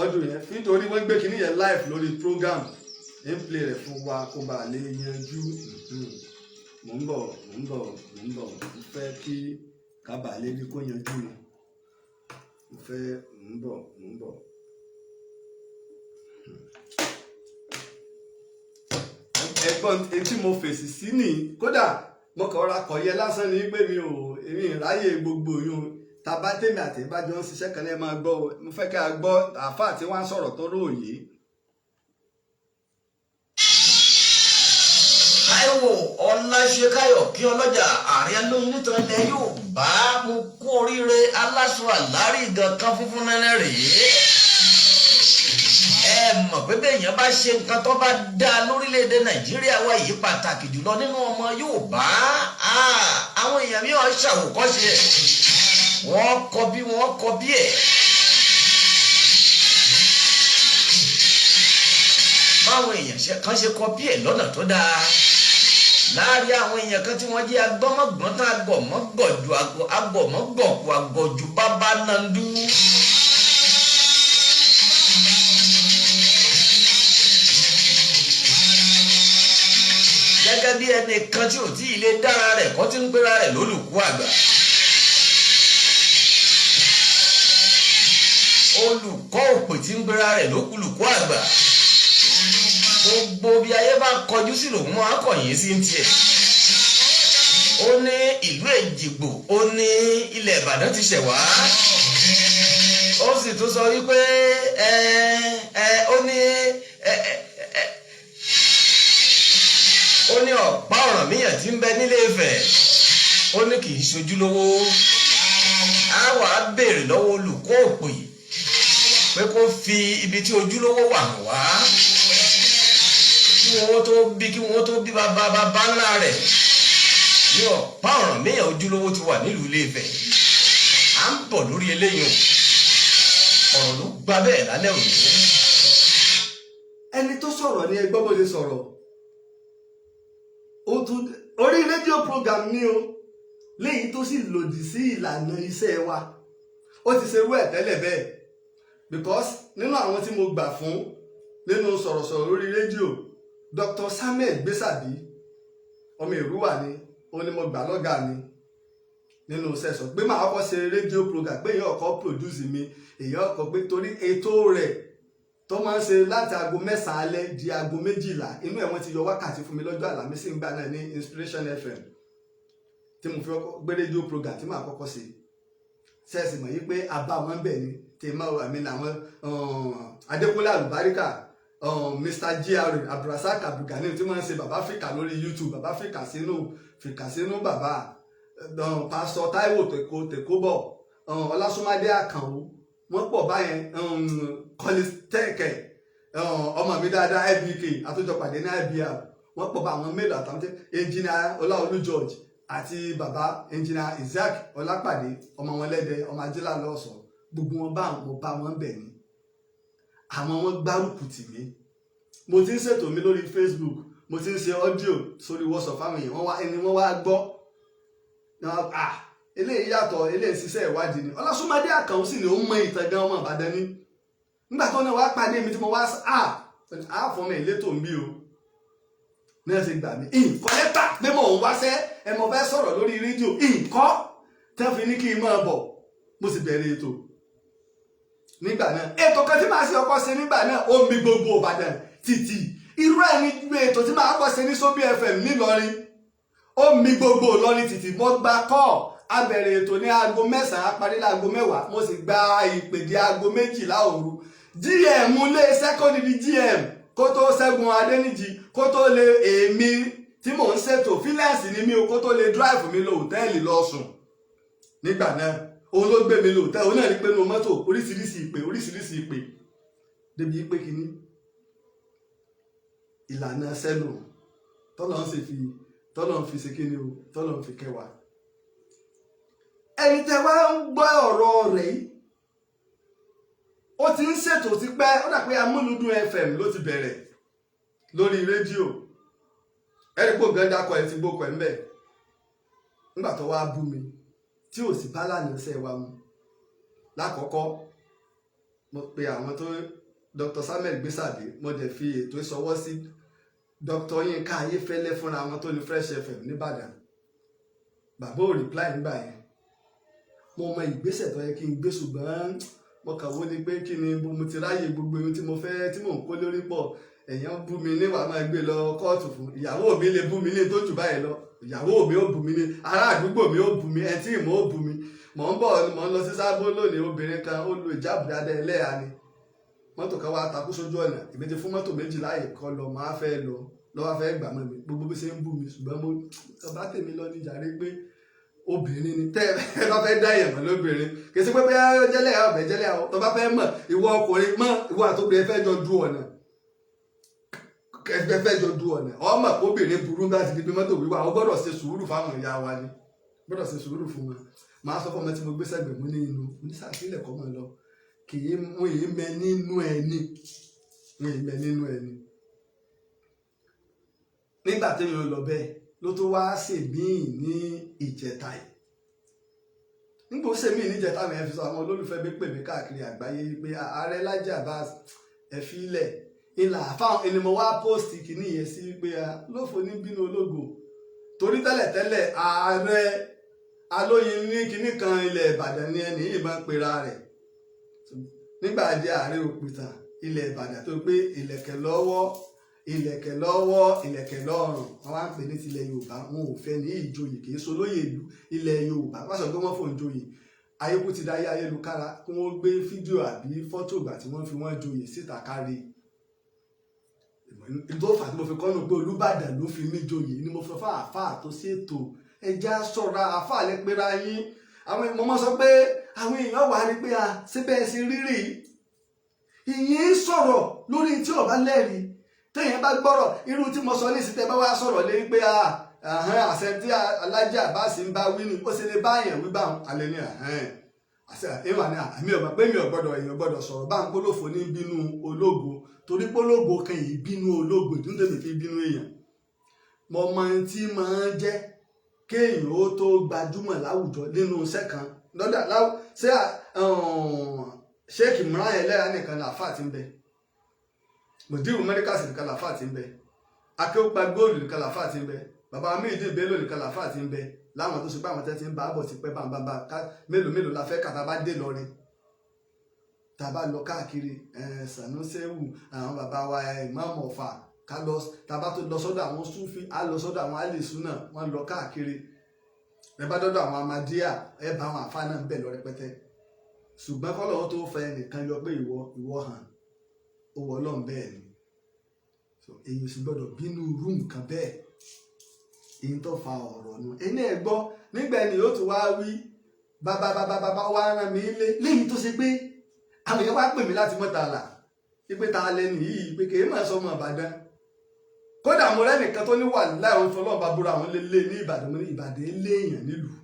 ọdún yẹn nítorí wọ́n gbé kinní yẹn live lórí program ń play rẹ̀ fún wa kó bá lè yanjú mò ń bọ̀ mo fẹ́ kí kábà lè rí kó yanjú ni mo fẹ́ mò ń bọ̀. ẹ̀gbọ́n tí mo fèsì sí ni kódà mo kàn ra kọ̀yẹ lásán ni pé èmi ìráyè gbogbo yun tàbá tèmi àti ìbájọ́ ń ṣiṣẹ́ kan lẹ́ẹ̀ máa gbọ́ mo fẹ́ kí a gbọ́ àáfàá tí wọ́n á sọ̀rọ̀ tó róòyè. Táíwò Ọláṣekáyọ̀ kí ọlọ́jà Ààrẹ lóyún nítorí ilẹ̀ Yorùbá mo kú oríire aláṣọ àlárí gan kan funfun nẹ́nẹ́ rèé. Ẹ mọ̀ pé bẹ́ẹ̀yàn bá ṣe nǹkan tó bá dá lórílẹ̀‐èdè Nàìjíríà wa yìí pàtàkì jùlọ nínú ọmọ Yorùbá àwọn èèyàn mi ò ṣàwòkọ́ṣe wọ́n kọ bí ẹ̀. báwọn èèyàn kan ṣe kọ bí ẹ̀ lọ́nà tó dáa láàrin àwọn èèyàn kan tí wọ́n jẹ́ agbọ́mọ̀gbọ́n tán agbọ̀mọ́gọ̀jù agbọ̀mọ́gọ̀kù àgọ̀jù bàbá nandu. gẹ́gẹ́ bí ẹnìkan tí ò tí ì lè dára rẹ̀ kọ́ tí ń gbéra rẹ̀ lólùkú àgbà. olùkọ́ òpè tí ń gbéra rẹ̀ lólùkú àgbà. gbogbo bí ayé bá kọjú sí lòun máa kọ̀yìn sí tiẹ̀. ó ní ìlú Èjìgbò ó ní ilẹ̀ Ìbàdàn ti ṣẹ̀ wá. ó sì tún sọ wípé ó ní ọ̀pá Ọ̀rànmíyàn tí ń bẹ nílé Ifẹ̀ ó ní kì í ṣojúlówó. á wàá béèrè lọ́wọ́ olùkọ́ òpè pé kó fi ibi tí ojúlówó wà hàn wá kí wọ́n tó bí bàbá ńlá rẹ̀ ní ọ̀pá Ọ̀rànmíyàn ojúlówó ti wà nílùú Ilé Ifẹ̀. à ń bọ̀ lórí eléyìí ọ̀rọ̀ ló gbá bẹ́ẹ̀ lálẹ́ òní. ẹni tó sọ̀rọ̀ ni ẹgbọ́n bó ṣe sọ̀rọ̀ orí rédíò program ni o léyìí tó sì lòdì sí ìlànà iṣẹ́ wa ó ti ṣerú ẹ̀ tẹ́lẹ̀ bẹ́ẹ̀ because nínú àwọn tí mo gbà fún nínú sọ̀rọ̀sọ̀rọ̀ lórí rédíò Dr. Samuel Gbèsàbí ọmọ Èrúwà ni ó ní mo gbà lọ́gàá mi nínú sẹ́sọ̀ pé màá kọ́ ṣe rédíò program pé èèyàn ọkọ̀ produce mi èèyàn ọkọ̀ pé torí ètò rẹ̀ tó máa ń ṣe láti aago 9 alẹ́ di aago 12 inú ẹ̀ wọ́n ti yọ wákàtí fún mi lọ́jọ́ Àlàmísì ń gbà náà ní Inspiration FM tí mo fi gbé rédíò program tí màá kọ́kọ́ ṣe sẹ́ẹ̀sì mọ̀ yí pé àbá wọn bẹ̀ ni tèmọ́ àmì làwọn Adékúnlé Àlùbáríkà Mr. G.R. Abdulrasaq Abdulgani tí wọ́n ń ṣe bàbá fìkà lórí YouTube bàbá fìkà sínú bàbá Pásítọ̀ Táíwò Tèkóbọ̀ Ọlásùnmádé Àkànwó wọ́n pọ̀ báyẹn kọ́lítẹ́ẹ̀kẹ́ ọmọ mi dáadáa IBK àtúnjọpàdé ní IBR wọ́n pọ̀ bá àwọn mélòó àtàwọn tẹ́ ẹnjìnìá Ọláolú George àti bàbá ẹnjìnìá Isaac Ọlápàdé ọmọ wọn lẹ́dẹ ọmọ ajílá lọ́sọ̀ọ́ gbogbo wọn bá wọn bẹ̀ ni àwọn wọn gbárùkù tì mí mo ti ń ṣètò mi lórí Facebook mo ti ń ṣe ọ́díò sórí WhatsApp fáwọn èèyàn wọ́n wá gbọ́ eléyìí yàtọ̀ eléyìí ṣiṣẹ́ ìwádìí ni Ọlásùnmádé Àkànwó sì ni ó mọ ìtàn gan ọmọ Ìbàdàn ní nígbà tó náà wá pàdé mi tí mo wá fọmọ ìlétò ń bí o ní ẹsẹ̀ gbà mí ìkọ́ lẹ́tà pé mo ń wáṣẹ́ ẹ mo fẹ́ sọ̀rọ̀ lórí rédíò ìkọ́ tẹ́ fi ní kí n máa bọ̀ mo sì bẹ̀rẹ̀ ètò nígbà náà ètò kan tí màá ṣe ọkọ ṣe nígbà náà ó mi gbogbo Ìbàdàn títì irú ẹ̀ ní ètò tí màá kọ́ ṣe ní Sóbí FM nílọrin ó mi gbogbo Ìlọrin títì mo gba kọ́ a bẹ̀rẹ̀ ètò ní aago 9 a parí láago 10 mo sì gba ìpè di aago 12 òru GM lé sẹ́kọ́ndì di GM kó tó Ṣẹ́gun Adéníjì kó tó lè èmi tí mò ń ṣètò fílẹ̀nsì ni mi o kó tó lè drive mi lọ hòtẹ́ẹ̀lì lọ sùn nígbà náà òun ló gbé mi lò tẹ́ òun náà rí pé nínú mọ́tò oríṣiríṣi ìpè débi pé kínní ìlànà sẹ́nu tọ́lọ́ ń fi ṣe kíni o tọ́lọ́ ń fi kẹwàá ẹni tẹ́ wá ń gbọ́ ọ̀rọ̀ rẹ̀ yìí ó ti ń ṣètò ti pẹ́ ó dà pé Amúlùdún FM ló ti bẹ̀rẹ̀ lórí rédíò ẹ̀rí pò gán dákọ̀ ẹ̀ ti gbókọ̀ ẹ̀ ń bẹ̀ nígbà tó wá bú mi tí ò sì bá lànà ṣe wa mu. Lákọ̀ọ́kọ́ mo pe àwọn tó Dr. Samuel Gbèsàdé, mo dẹ̀ fi ètò ìṣọwọ́ sí Dr. Yínká Ayéfẹ́lẹ́ fúnra wọn tó ní Fresh FM nìbàdàn. Bàbá ò reply nígbà yẹn. Mo mọ ìgbésẹ̀ tó yẹ kí n gbé, ṣùgbọ́n mo kàn wó ni pé kí ni mo ti ráyè gbogbo ohun tí mo fẹ́ tí mò ń kó lórí pọ̀. Èèyàn bú mi níwà máa gbé lọ kóòtù fún. Ìyàwó mi lè bú mi ní tó jù báyìí lọ. Ìyàwó mi ó bú mi ní, ará àdúgbò mi ó bú mi, ẹni tí ìmọ̀ ó bú mi. Mò ń lọ sí Sábó lónìí, obìnrin kan ó lo ìjáàbù dáadáa ẹlẹ́yà ni. Mọ́tò kan wá takú sójú ọ̀nà, èmi ti fún mọ́tò méjì láàyè kan lọ, máa fẹ́ lọ lọ́wọ́ fẹ́ gbà mọ́ mi, gbogbo bí ṣe ń bú mi, ṣùgbọ́n mo bá tèmi lọ ní jàre pé obìnrin ni tẹ́ ẹ bá fẹ́ dá èèyàn mọ́ lóbìnrin, kì í ṣe pé bí jẹ́lẹ̀ ọ̀bẹ jẹ́lẹ̀ ọ̀ tó bá fẹ́ mọ̀ ìwọ ọkùnrin mọ̀ ìwọ àtòbìnrin fẹ́ jọ du ọ̀nà, ẹgbẹ́ fẹ́ jọ du ọ̀nà, ọmọ obìnrin burú láti di pé mọ́tò wíwá ọ gbọ́dọ̀ ṣe sùúrù fáwọn ìyá wa ni, gbọ́dọ̀ ṣe sùúrù fún wọn. Màá sọ fún ọmọ tí mo gbé sẹ́gbẹ̀ẹ́ mú ní inú oníṣàkílẹ̀ kọ́ mọ́ lọ, kì í mú ìmẹ nínú ẹni, mú ìmẹ nínú ẹni. Nígbà tí mo lọ bẹ́ẹ̀ ló tó wá ṣèmíì ní ìjẹta yìí. Nígbà ó ṣèmíì ní ìjẹta mi ẹ fi sọ àwọn olólùfẹ́ mi pè mí káàkiri àgbáyé pé Aare Laji Abbas ẹ fi ilẹ̀ ìlà fáwọn ènìyàn wá póòsì kìíní yẹn sí pé lófo ní bínú ológo, torí tẹ́lẹ̀tẹ́lẹ̀ Ààrẹ alóyin ní kinní kan ilẹ̀ Ìbàdàn ni ẹni yìí máa ń pera rẹ̀. Nígbà jẹ́ Ààrẹ òpìtàn ilẹ̀ Ìbàdàn tó pé ìlẹ̀kẹ̀ lọ́wọ́ ìlẹ̀kẹ̀ lọ́wọ́ ìlẹ̀kẹ̀ lọ́rùn, wọ́n wá ń pè ní tilẹ̀ Yorùbá, wọn ò fẹ́ ní ìjòyè, kì í so lóye ìlú ilẹ̀ Yorùbá. Wọ́n sọ pé wọ́n fò ń joyè, ayéku ti dá ayélujára kí wọ́n gbé fídíò àbí fọ́tò ìgbà tí wọ́n fi wọ́n joyè síta kárí. Ìtò fà tí mo fi kọ́nù pé Olúbàdàn ló fi mí joyè ni mo fi fà àfáà tó ṣètò ẹja sọ̀rọ̀ àfáà lẹ pera yín. Àwọn ìmọ̀mọ́ sọ pé àwọn èèyàn wà ní pé síbẹ̀ sí rírì ìyẹn sọ̀rọ̀ lórí tí ó bá lẹ́rìí, téèyàn bá gbọ́rọ̀ irú tí mo sọ ní ìsìtẹ́ bá wá sọ̀rọ̀ lé pé àṣẹ tí Laji Abbas ń bá wí ni ó ṣe lè bá èèyàn wí báwọn alẹ́ ní àṣẹ ìwà ní àmì ọ̀gbà pé mi ò gbọ́dọ̀ sọ̀rọ̀ bá ń polófo ní bínú ológo, torí pológo kan yìí bínú ológo ìdúndé mi fi bínú èèyàn. Mo mọ ohun tí máa ń jẹ́ kéèyàn ó tó gbajúmọ̀ láwùjọ nínú iṣẹ́ kan lọ́dà ṣé Sheikh Imran ẹlẹ́yà nìkan làáfà ti ń bẹ, mùdírù mẹ́ríkàsì nìkan làáfà ti ń bẹ, akéwòpá góòlù nìkan làáfà ti ń bẹ, bàbá méjì bélò nìkan làáfà ti ń bẹ, láwọn tó ṣe pé àwọn tẹ́ ti ń bá bọ̀ ti pẹ́ bàbá mélòó la fẹ́ kàtà bá dé lọrin, tá a bá lọ káàkiri Sanusewu àwọn bàbá wa Imam Ọ̀fà ká lọ, tá a bá tó lọ sọ́dọ̀ àwọn Súfì á lọ sọ́dọ̀ àwọn alẹ́sùnà wọ́n lọ káàkiri, ẹ bá dọ́dọ̀ àwọn Amadíyà ẹ bá àwọn àfáà náà ń bẹ̀ lọ rẹpẹtẹ. Ṣùgbọ́n kọ́lọ́wọ́ tó fẹ́ nìkan yọ pé ìwọ hàn ó wọ Ọlọ́run bẹ́ẹ̀ ni, èyí sì gbọ́dọ̀ bínú irú nǹkan bẹ́ẹ̀, èyí tó fa ọ̀rọ̀ nù. Ẹni ẹ̀ gbọ́ nígbà ẹni yóò tún wá wí bàbá wá rán mi lé léyìí tó ṣe pé àwọn èèyàn wá pè mí láti Mọ́tàlá pé ta lẹni yìí pé kì í máa sọ ọmọ Ìbàdàn. Kódà mo rẹ́nìkan tó ní wà láwọn fọlọ́ọ̀ bá búra àwọn lé ní Ìbàdàn, mo ní Ìbàdàn léèyàn nílùú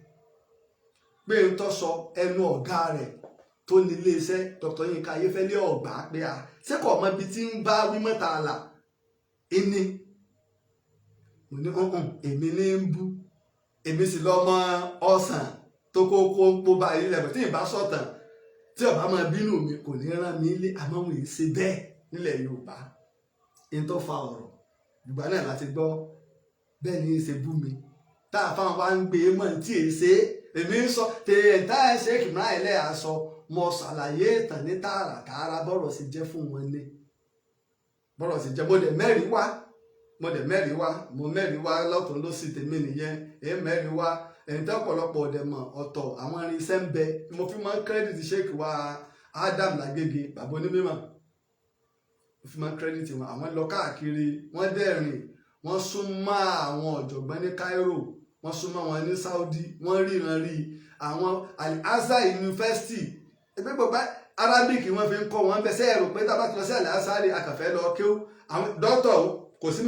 pé n tó sọ ẹnu ọ̀gá rẹ̀ tó ní iléeṣẹ́ Dr. Yínká Ayéfẹ́lẹ́ ọ̀gbá pé ṣé kò mọ ibi tí ń bá wí Mọ́tàlá ẹni. Mo ní èmi ní ń bú, èmi sì lọ́mọ ọ̀sán tó kó bá ilé rẹ̀ tí ì bá sọ̀tàn tí ọba máa bínú mi kò ní rán mi lé, àmọ́ wọn yìí ṣe bẹ́ẹ̀ nílẹ̀ Yorùbá. Ẹni tó fa ọ̀rọ̀ ìgbà náà láti gbọ́ bẹ́ẹ̀ ni ṣe bú mi tá a fáwọn wá ń gbé mọ̀ tí èyí ṣe èmi ń sọ tèèntà Sheikh Imran ẹlẹ́yà sọ mo ṣàlàyé ìtàn ní tààràtààrà bọ́rọ̀ sì jẹ́ fún wọn ní bọ́rọ̀ sì jẹ́. Mo dẹ̀ mẹ́rin wá lọ́tún ló sì tèmi nìyẹn, mẹ́rin wá ẹ̀yìn tó ọ̀pọ̀lọpọ̀ ọ̀dẹ̀ mọ̀ ọ̀tọ̀ àwọn irinṣẹ́ ń bẹ mo fi máa ń kírẹ́dìtì Sheikh wa Adam Lágége bàbá onímọ̀, mo fi máa ń kírẹ́dìtì wọn. Àwọn lọ káàkiri wọ́n dẹ̀rìn, wọ́n súnmọ́ àwọn ọ̀jọ̀gbọ́n ní Cairo, wọ́n súnmọ́ wọn ní Saudi, wọ́n ríran rí àwọn Al-Azhar University ẹgbẹ́ gbogbo Arabic wọ́n fi ń kọ́ wọn bẹ́ẹ̀ sẹ́ẹ̀rù pé tá a bá ti lọ sí Al-Azhar akàfẹ́ lọ kí ó àwọn dọ́tọ̀ kò sí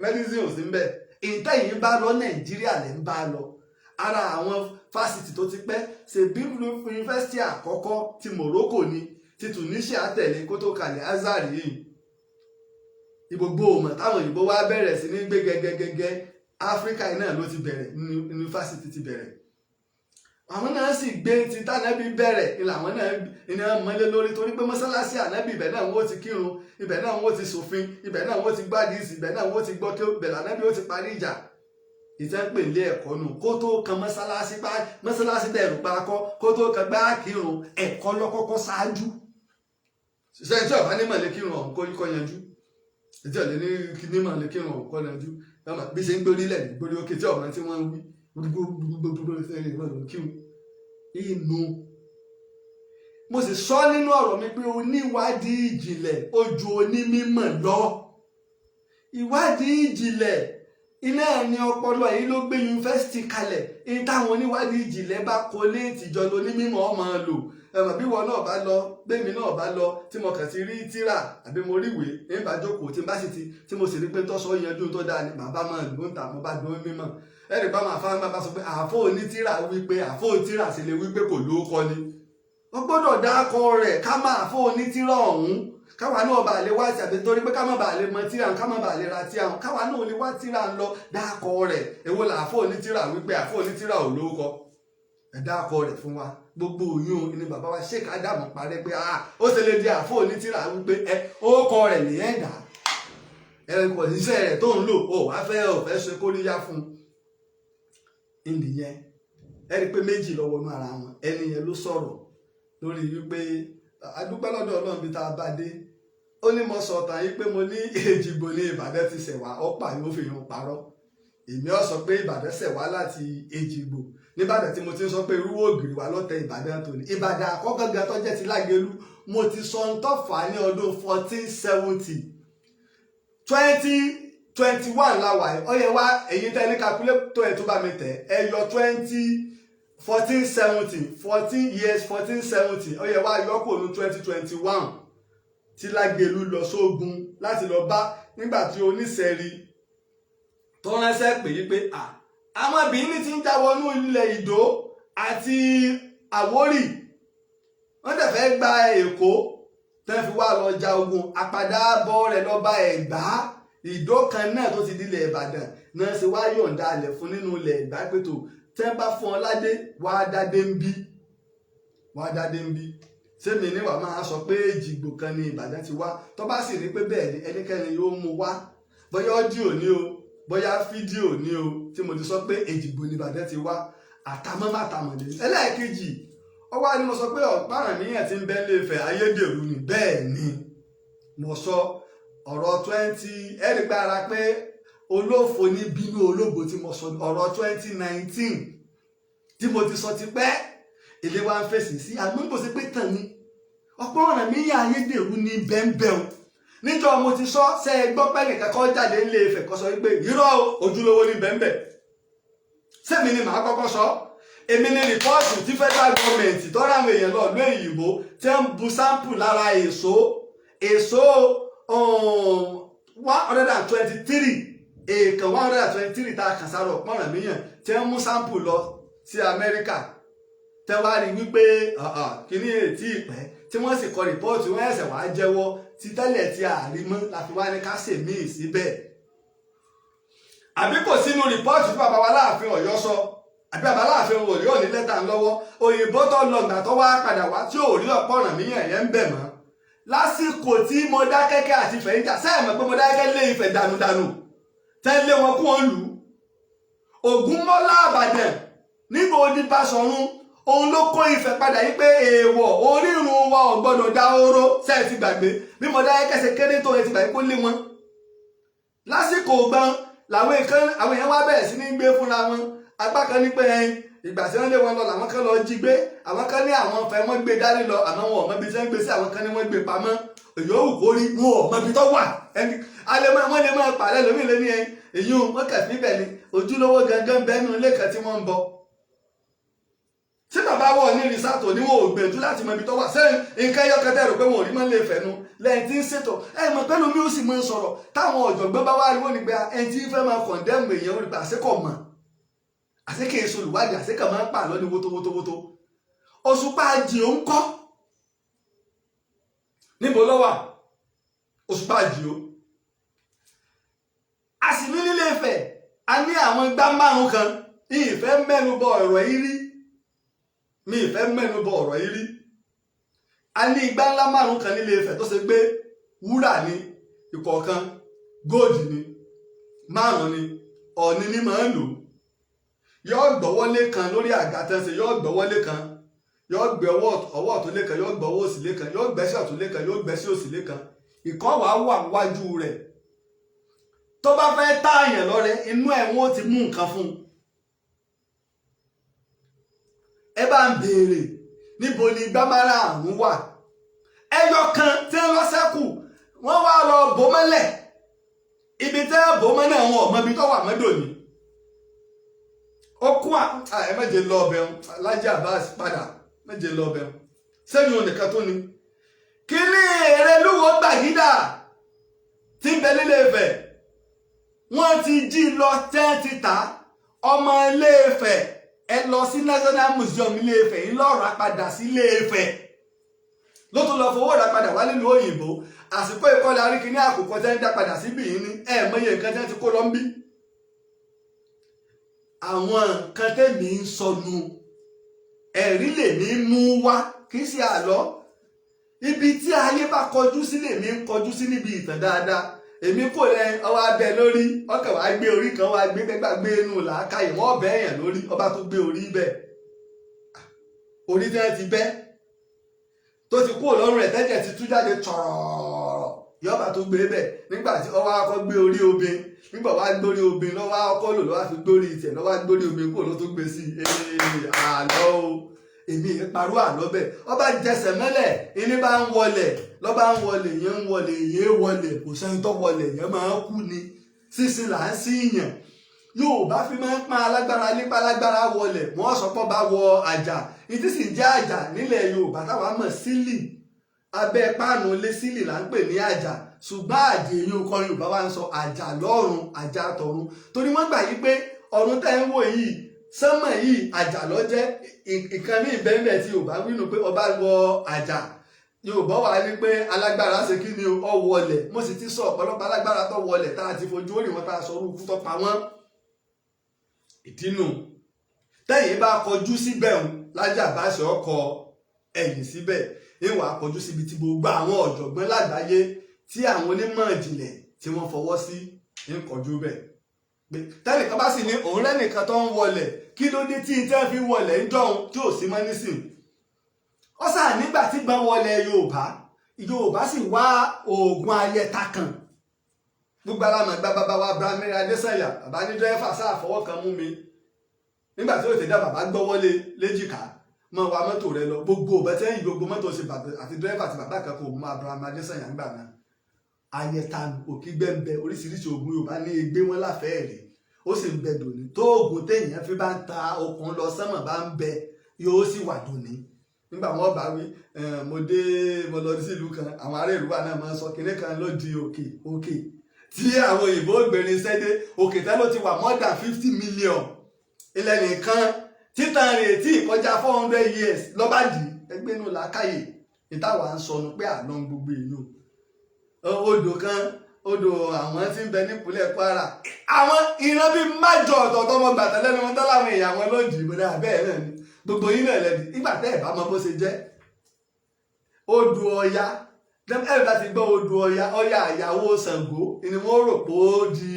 medicine ò sí ń bẹ̀. Ìtẹ̀yìn bá lọ Nàìjíríà lẹ́ ń bá lọ, ara àwọn fásitì tó ti pẹ́ ṣe bíbélù yunifásitì àkọ́kọ́ ti Morocco ni, ti Tunisia tẹ̀lé kó tó kalẹ̀ Azhar yìí. Ìgbogbo òmò táwọn òyìnbó wá bẹ̀rẹ̀ sí ní gbé gẹ́gẹ́gẹ́gẹ́ Áfíríkà náà ló ti bẹ̀rẹ̀, yunifásitì ti bẹ̀rẹ̀. Àwọn náà sì gbé ti tánàbí bẹ̀rẹ̀ ìlànà náà iná mọ́lé lórí, torí pé mọ́sálásí ànábì ibẹ̀ náà wọ́n ti kírun, ibẹ̀ náà wọ́n ti ṣòfin, ibẹ̀ náà wọ́n ti gbádìísì, ibẹ̀ náà wọ́n ti gbọ́ kí bẹ̀rẹ̀ ànábì ó ti parí ìjà. Ìtẹ́pè ilé ẹ̀kọ́ nù, kó tó kan mọ́sálásí dẹ̀rù pa akọ́, kó tó kan gbá kírun, ẹ̀kọ́ lọ́kọ́kọ́ ṣáájú. Ṣiṣẹ́ tí ọ̀bá ní mọ̀lẹ́ kírun ọ̀hún kọ́ yanjú, ìdí ọ̀lẹ́ ní mọ̀lẹ́ kírun ọ̀hún kọ́ yanjú, bí ṣe ń gbórílẹ̀ gbórí òkè tí ọ̀mọ tí wọ́n ń wí gbogbo kírun inú. Mo sì sọ nínú ọ̀rọ̀ mi pé oníwádìí ìjìnlẹ̀ ó ju onímímọ̀ lọ. Ìwádìí ìjìnlẹ̀ iná ni ọpọlọ yìí ló gbé yunifásitì kalẹ̀, ní táwọn oníwádìí ìjìnlẹ̀ bá kó lé ìtìjọ lónímímọ̀ ọmọ lò. Bí wọn náà bá lọ, gbẹ̀mí náà bá lọ, tí mo kàn ti rí tírà àbí mo rí ìwé ní ìbájókòó tí n bá sì tí mo sì rí pé tọ́sọ́ yanjú tó dáa ni bàbá máa lò ń tà mo bá dún mímọ̀. Ẹ̀rì bá máa fáwọn bá sọ pé àfọ́ onítírà wípé àfọ́ onítírà sì lè wípé kò lóókọ ni. Wọ́n gbọ́dọ̀ dákọ rẹ̀ ká máa àfọ́ onítírà ọ̀hún, káwa náà bá lè wá sí àbí torí pé ká má bàa lè mọ tírà ká má bàa lè ra tírà káwa náà lè wá tírà ń lọ dákọ rẹ̀. Èwo là àfọ́ onítírà wípé àfọ́ onítírà ò lóókọ. Ẹ dákọ rẹ̀ fún wa. Gbogbo oyún ni bàbá wa Sheikh Adamu parẹ́ pé ó ṣe lè di àfọ́ onítírà wípé orúkọ rẹ̀ nìyẹn dà. Ẹ̀kọ́ iṣẹ́ rẹ̀ tó ń lò ó wá fẹ́ ṣe kóríyá fún un. Ìyẹn ẹ rí i pé méjì lọ wọnú ara wọn. Ẹni yẹn ló sọ̀rọ̀ lórí wípé adúpẹ́ lọ́dọ̀ Ọlọ́run bí tá a bá dé. Ó ní mo sọ tàn yín pé mo ní Èjìgbò ní Ìbàdàn ti ṣẹ̀ wá, ọ̀pá yóò fi hàn parọ́. Èmi ó sọ pé Ìbàdàn ṣẹ̀ wá láti Èjìgbò. Níbàdàn tí mo ti ń sọ pé irú ògiri wa lọ́tẹ̀ Ìbàdàn tó ní. Ìbàdàn àkọ́kọ́ gan tó jẹ́ ti Lágelú, mo ti sọ ń tọ́fà ní ọdún 1470. 2021 láwà ẹ̀ ọyẹ wá èyí tẹ́ ní calculator ẹ̀ tó bá mi tẹ̀ ẹ yọ 14 years 1470 ọyẹ wá yọkù ní 2021 tí Lágelú lọ sógun láti lọ bá nígbà tí oníṣẹ́rí tó ránṣẹ́ pè yí pé àwọn Benin ti ń já wọnú ilẹ̀ Ìdó àti Àwórì wọ́n dẹ̀ fẹ́ gba Èkó tẹ́ fi wá lọ ja ogun àpàdá bọ́ rẹ̀ lọ bá Ẹ̀gbá Ìdó kan náà tó ti dilẹ̀ Ìbàdàn náà ṣe wá yọ̀ǹda alẹ̀ fún nínú ilẹ̀ Ẹ̀gbá pẹ̀tò tẹ́ bá fún ọ ládé wàá dádé ń bí sẹ́mi ní wàá máa sọ pé Èjìgbò kan ní Ìbàdàn ti wá tó bá sì rí pé bẹ́ẹ̀ ni ẹnikẹ́ni yóò mú wá bóyá ọ́díò ní o bóyá fídíò ní o tí mo ti sọ pé Èjìgbò ní Ìbàdàn ti wá àtàmọ́mátàmọ́dé. Ẹlẹ́ẹ̀kejì ọwọ́ ni mo sọ pé Ọ̀párànmíyàn ti ń bẹ́ lé Ifẹ̀ ayédèrú ni bẹ́ẹ̀ ni mo sọ ọ̀rọ̀ 20 ẹ̀rí gbára pé olófo ní bínú ológo tí mo sọ ọ̀rọ̀ 2019 tí mo ti sọ ti pẹ́ ilé wa ń fèsì sí àgbọ̀ngbò sí pé tàn ní Ọ̀párànmíyàn ayédèrú ní bẹ́ẹ̀bẹ́ẹ̀ níjọ́ mo ti sọ ṣe é gbọ́ pé nìkan kan jáde ńlé Ifẹ̀ kó sọ wípé irọ́ ojúlówó ní bẹ́ẹ̀bẹ́ẹ̀ sẹ́mi ni màá kọ́kọ́ sọ èmi ní rìpọ́ọ̀tù tí federal government tọ́ra àwọn èèyàn lọ lóyè ìbò tí ń bu sample lára èso 123 èèkàn 123 tá a kàn sára Ọ̀párànmíyàn tí ń mú sample lọ sí Amẹ́ríkà tẹ́ wá rí wípé kíní ètí ìpẹ́ tí wọ́n sì kọ rìpọ́ọ̀tù wọ́n ẹ̀sẹ̀ wá jẹ́wọ́ ti tẹ́lẹ̀ tí àárí mọ́ láti wá ní ká ṣèmíì síbẹ̀. Àbí kò sínú rìpọ́ọ̀tù tí bàbá wa láàfin Ọ̀yọ́ sọ àbí bàbá láàfin Ọ̀yọ́ ò ní lẹ́tà ńlọ́wọ́ òyìnbó tó lọ gbà tó wá padà wá tí ò rí Ọ̀párànmíyàn yẹn ń bẹ̀ mọ́ lásìkò tí Mọdákẹ́kẹ́ àti Ifẹ̀ ń jà sẹ́yìn mọ̀ pé Mọdákẹ́kẹ́ lé Ifẹ̀ dànùdànù tẹ́lẹ̀ wọn kú wọn lù ú Ògúnmọ́lá Ìbàdàn nígbà odi Báṣọ̀run òun ló kó Ifẹ̀ padà yí pé èèwọ̀ orírun wa ò gbọdọ̀ dá oró sẹ́ẹ̀ ti gbàgbé bí Mọdákẹ́kẹ́ ṣe kéré tó ẹ ti gbàgbé kó lé wọn lásìkò gbọ́n làwọn èèyàn wá bẹ̀rẹ̀ sí ní gbé fúnra wọn apá kan ní pé ìgbà tí wọ́n lé wọn lọ làwọn kan lọ jí gbé àwọn kan ní àwọn fẹ́ wọ́n gbé dání lọ àmọ́ wọn ò mọ ibi tí wọ́n gbé sí àwọn kan ní wọ́n gbé pamọ́ yòówù kó rí wọn ò mọ ibi tó wà wọ́n lè máa pàlẹ́ lómi lé ní èyí wọn kà fi bẹ̀ ni ojúlówó gangan bẹ́nu ilé kan tí wọ́n ń bọ tí bàbá wọ̀ ní rìsátò ní wọn ò gbìyànjú láti mọ ibi tó wà sẹ́yìn nǹkan ẹyọ kẹtẹ rò pé wọn ò rí mọ́ lè fẹ̀nu lẹ́yìn tí ń ṣètò mọ̀ pẹ́lú mi ó sì máa ń sọ̀rọ̀ táwọn ọ̀jọ̀gbọ́n bá wá rí wọn ní pé ẹni tí ń fẹ́ máa kọ̀ndẹ́mù èèyàn rí pé àṣekọ̀ mọ̀ àṣekè èso olùwádìí àṣekà máa ń pà lọ ní wótówótówótó Òṣùpá Àjìó ń kọ́ níbo ló wà Òṣùpá Àjìó a sì ní nílé Ifẹ̀ a ní àwọn igbá márùn kan ìfẹ́ mẹ́nubọ ọ̀rọ̀ yìí rí mi ìfẹ́ mẹ́nubọ ọ̀rọ̀ yìí rí a ní igbá ńlá márùn kan nílé Ifẹ̀ tó ṣe pé wúrà ní ìkọ̀ọ̀kan góòdì ní márùn ní Ọ̀ọ̀ni ní máa ń lò yóò gbọ́wọ́lé kan lórí àga tẹ́sẹ̀ yóò gbọ́wọ́lé kan yóò gbé ọwọ́ ọ̀tún lé kan yóò gbọ́wọ́ òsì lé kan yóò gbẹ́sẹ̀ ọ̀tún lé kan yóò gbẹ́sẹ̀ òsì lé kan ìkọ́ wàá wà wájú rẹ̀ tó bá fẹ́ táàyàn lọ́rẹ inú ẹ̀ wọ́n ti mú nǹkan fún un ẹ bá ń béèrè níbo ni igbá márààrún wà ẹyọ kan tí ń lọ sẹ́kù wọ́n wá lọ bò mọ́lẹ̀ ibi tẹ́ bò mọ́ náà wọn ò mọ ibi tó wà mọ́dọ̀ ni ó kún ẹ méje lọ ọbẹ̀ Laji Abbas padà méje lọ ọbẹ̀ sẹ́yìn onìkan tó ni kí ní Èrèlúwò Gbàgídà tí ń bẹ nílé Ifẹ̀ wọ́n ti jí lọ tẹ́ ti tà ọmọ Ilé Ifẹ̀ ẹ lọ sí National Museum Ilé Ifẹ̀ yìí lọ́ọ́ rà padà sí Ilé Ifẹ̀ ló tún lọ fowó rà padà wá nílùú òyìnbó àsìkò ìkọlẹ̀ aríkíní àkókò tẹ́ ń dá padà síbí yìí ní mọye nǹkan tẹ́ ti kó lọ ń bí àwọn nǹkan tẹ́mi ń sọnù ẹ̀rí lèmi mú wá kì í ṣe àlọ́ ibi tí ayé bá kọjú sí lèmi ń kọjú sí níbi ìtàn dáadáa èmi kò lẹ ọwọ́ abẹ lórí ọkàn wàá gbé orí kan wàá gbé gbẹgbà gbé inú làákàyè wọ́n bẹ́ èèyàn lórí ọba tó gbé orí bẹ́ẹ̀ orí tí wọ́n ti bẹ́ tó ti kúrò lọ́rùn rẹ̀ tẹ́jẹ̀ ti tú jáde tọ̀rọ̀ yọba tó gbé bẹ́ẹ̀ nígbà tí ọwọ́ akọ gbé orí obìn nígbà wàá gbórí obìn lọ́wọ́ akọ lò lọ́wọ́ fi gbórí ìtẹ̀ lọ́wọ́ gbórí obìn kúrò ló tó gbé sí àlọ́ o èmi ìparú àlọ́ bẹ́ẹ̀ ọba jẹsẹ̀ mẹ́lẹ̀ iní bá ń wọlẹ̀ lọ́ba ń wọlẹ̀ yẹn ń wọlẹ̀ yẹn wọlẹ̀ kò sẹ́ni tó wọlẹ̀ yẹn máa ń kú ni sísìn là ń sí yàn Yorùbá fi máa ń pán alágbára nípa alágbára wọlẹ̀ wọ́n sọ pé bá wọ àjà ìdí sì jẹ́ àjà nílẹ̀ Yorùbá táwa mọ̀ sílì abẹ́ páànù lé sílì là ń pè ní àjà ṣùgbọ́n àjè yìí ọkọ Yorùbá wa ń sọ àjà lọ́run àjà tọ̀run torí wọ́n gbà yí pé ọ̀run tẹ́ ń wò yìí sánmọ̀ yìí àjà ló jẹ́ ìkan ní ìbẹ́ẹ̀bẹ̀ tí Yorùbá wínú pé ọba wọ àjà Yorùbá wà ní pé alágbára ṣe kí ni ó wọlẹ̀ mo sì ti sọ ọ̀pọ̀lọpọ̀ alágbára tó wọlẹ̀ tá a ti fojú orí wọn tá a sọ orúkú tó pa wọ́n ìdínú tẹ́yìn bá kọjú síbẹ̀ ń Laji Abbas ọkọ̀ ẹ̀yìn síbẹ̀ ìwà kọjú síbi tí gbogbo àwọn ọ̀jọ̀gbọ́n lágbàáyé tí àwọn onímọ̀ ìjìnlẹ̀ tí wọ́n fọwọ́ sí ń kọjú bẹ̀ tẹ́nìkan bá sì ní òun lẹ́nìkan tó ń wọlẹ̀ kí ló dé tí tẹ́ fi wọlẹ̀ ń jọun tí ò sí mọ́ nísìn ó sà nígbà tí gbọ́n wọlẹ̀ Yorùbá sì wá oògùn ayẹta kan gbogbo alámọ̀ gba bàbá wa Abraham Adésànyà bàbá ní dírẹ́fà sáà fọwọ́ kan mú mi nígbà tí ó ti dá bàbá gbọ́wọ́lé léjìká mọ́ wa mọ́tò rẹ lọ gbogbo bẹ́tẹ́ gbogbo mọ́tò ṣe àti dírẹ́fà àti bàbá kan kò mú Abraham Adésànyà ńgbà náà ayẹta òkígbẹ́ ń bẹ oríṣiríṣi oògùn Yorùbá ní egbé wọn láfẹ́ẹ̀ rè ó sì ń bẹ dòní tó oògùn téèyàn fi bá ń ta okùn lọ sánmọ̀ bá ń bẹ yóò sì wà dòní nígbà wọn bá wí mo lọ sí ìlú kan àwọn ará ìlú wa náà máa ń sọ kinní kan ló di òkè tí àwọn òyìnbó gbèrè sẹ́dé òkè tẹ́ ló ti wà more than 50 million ilẹ̀ nìkan títàn rẹ̀ tí ìkọjá 400 years lọ́ba dì ẹgbẹ́ inú làákàyè ìtawà ń sọnù pé àlọ́ gbogbo ìlú odò kan odò àwọn tí ń bẹ nípínlẹ̀ Kwara àwọn ìran bíi májọ ọ̀tọ̀ọ̀tọ̀ ọmọ gbàtà lẹ́nu wọn tán láwọn èèyàn wọn lódì ìbòdà bẹ́ẹ̀ náà ni gbogbo yín náà lẹ́dí nígbà tẹ́ ẹ̀ bá mọ bó ṣe jẹ́ odò Ọya ẹ̀rọ láti gbọ́ odò Ọya àyàwó Ṣàngó ni wọ́n rò pé ó di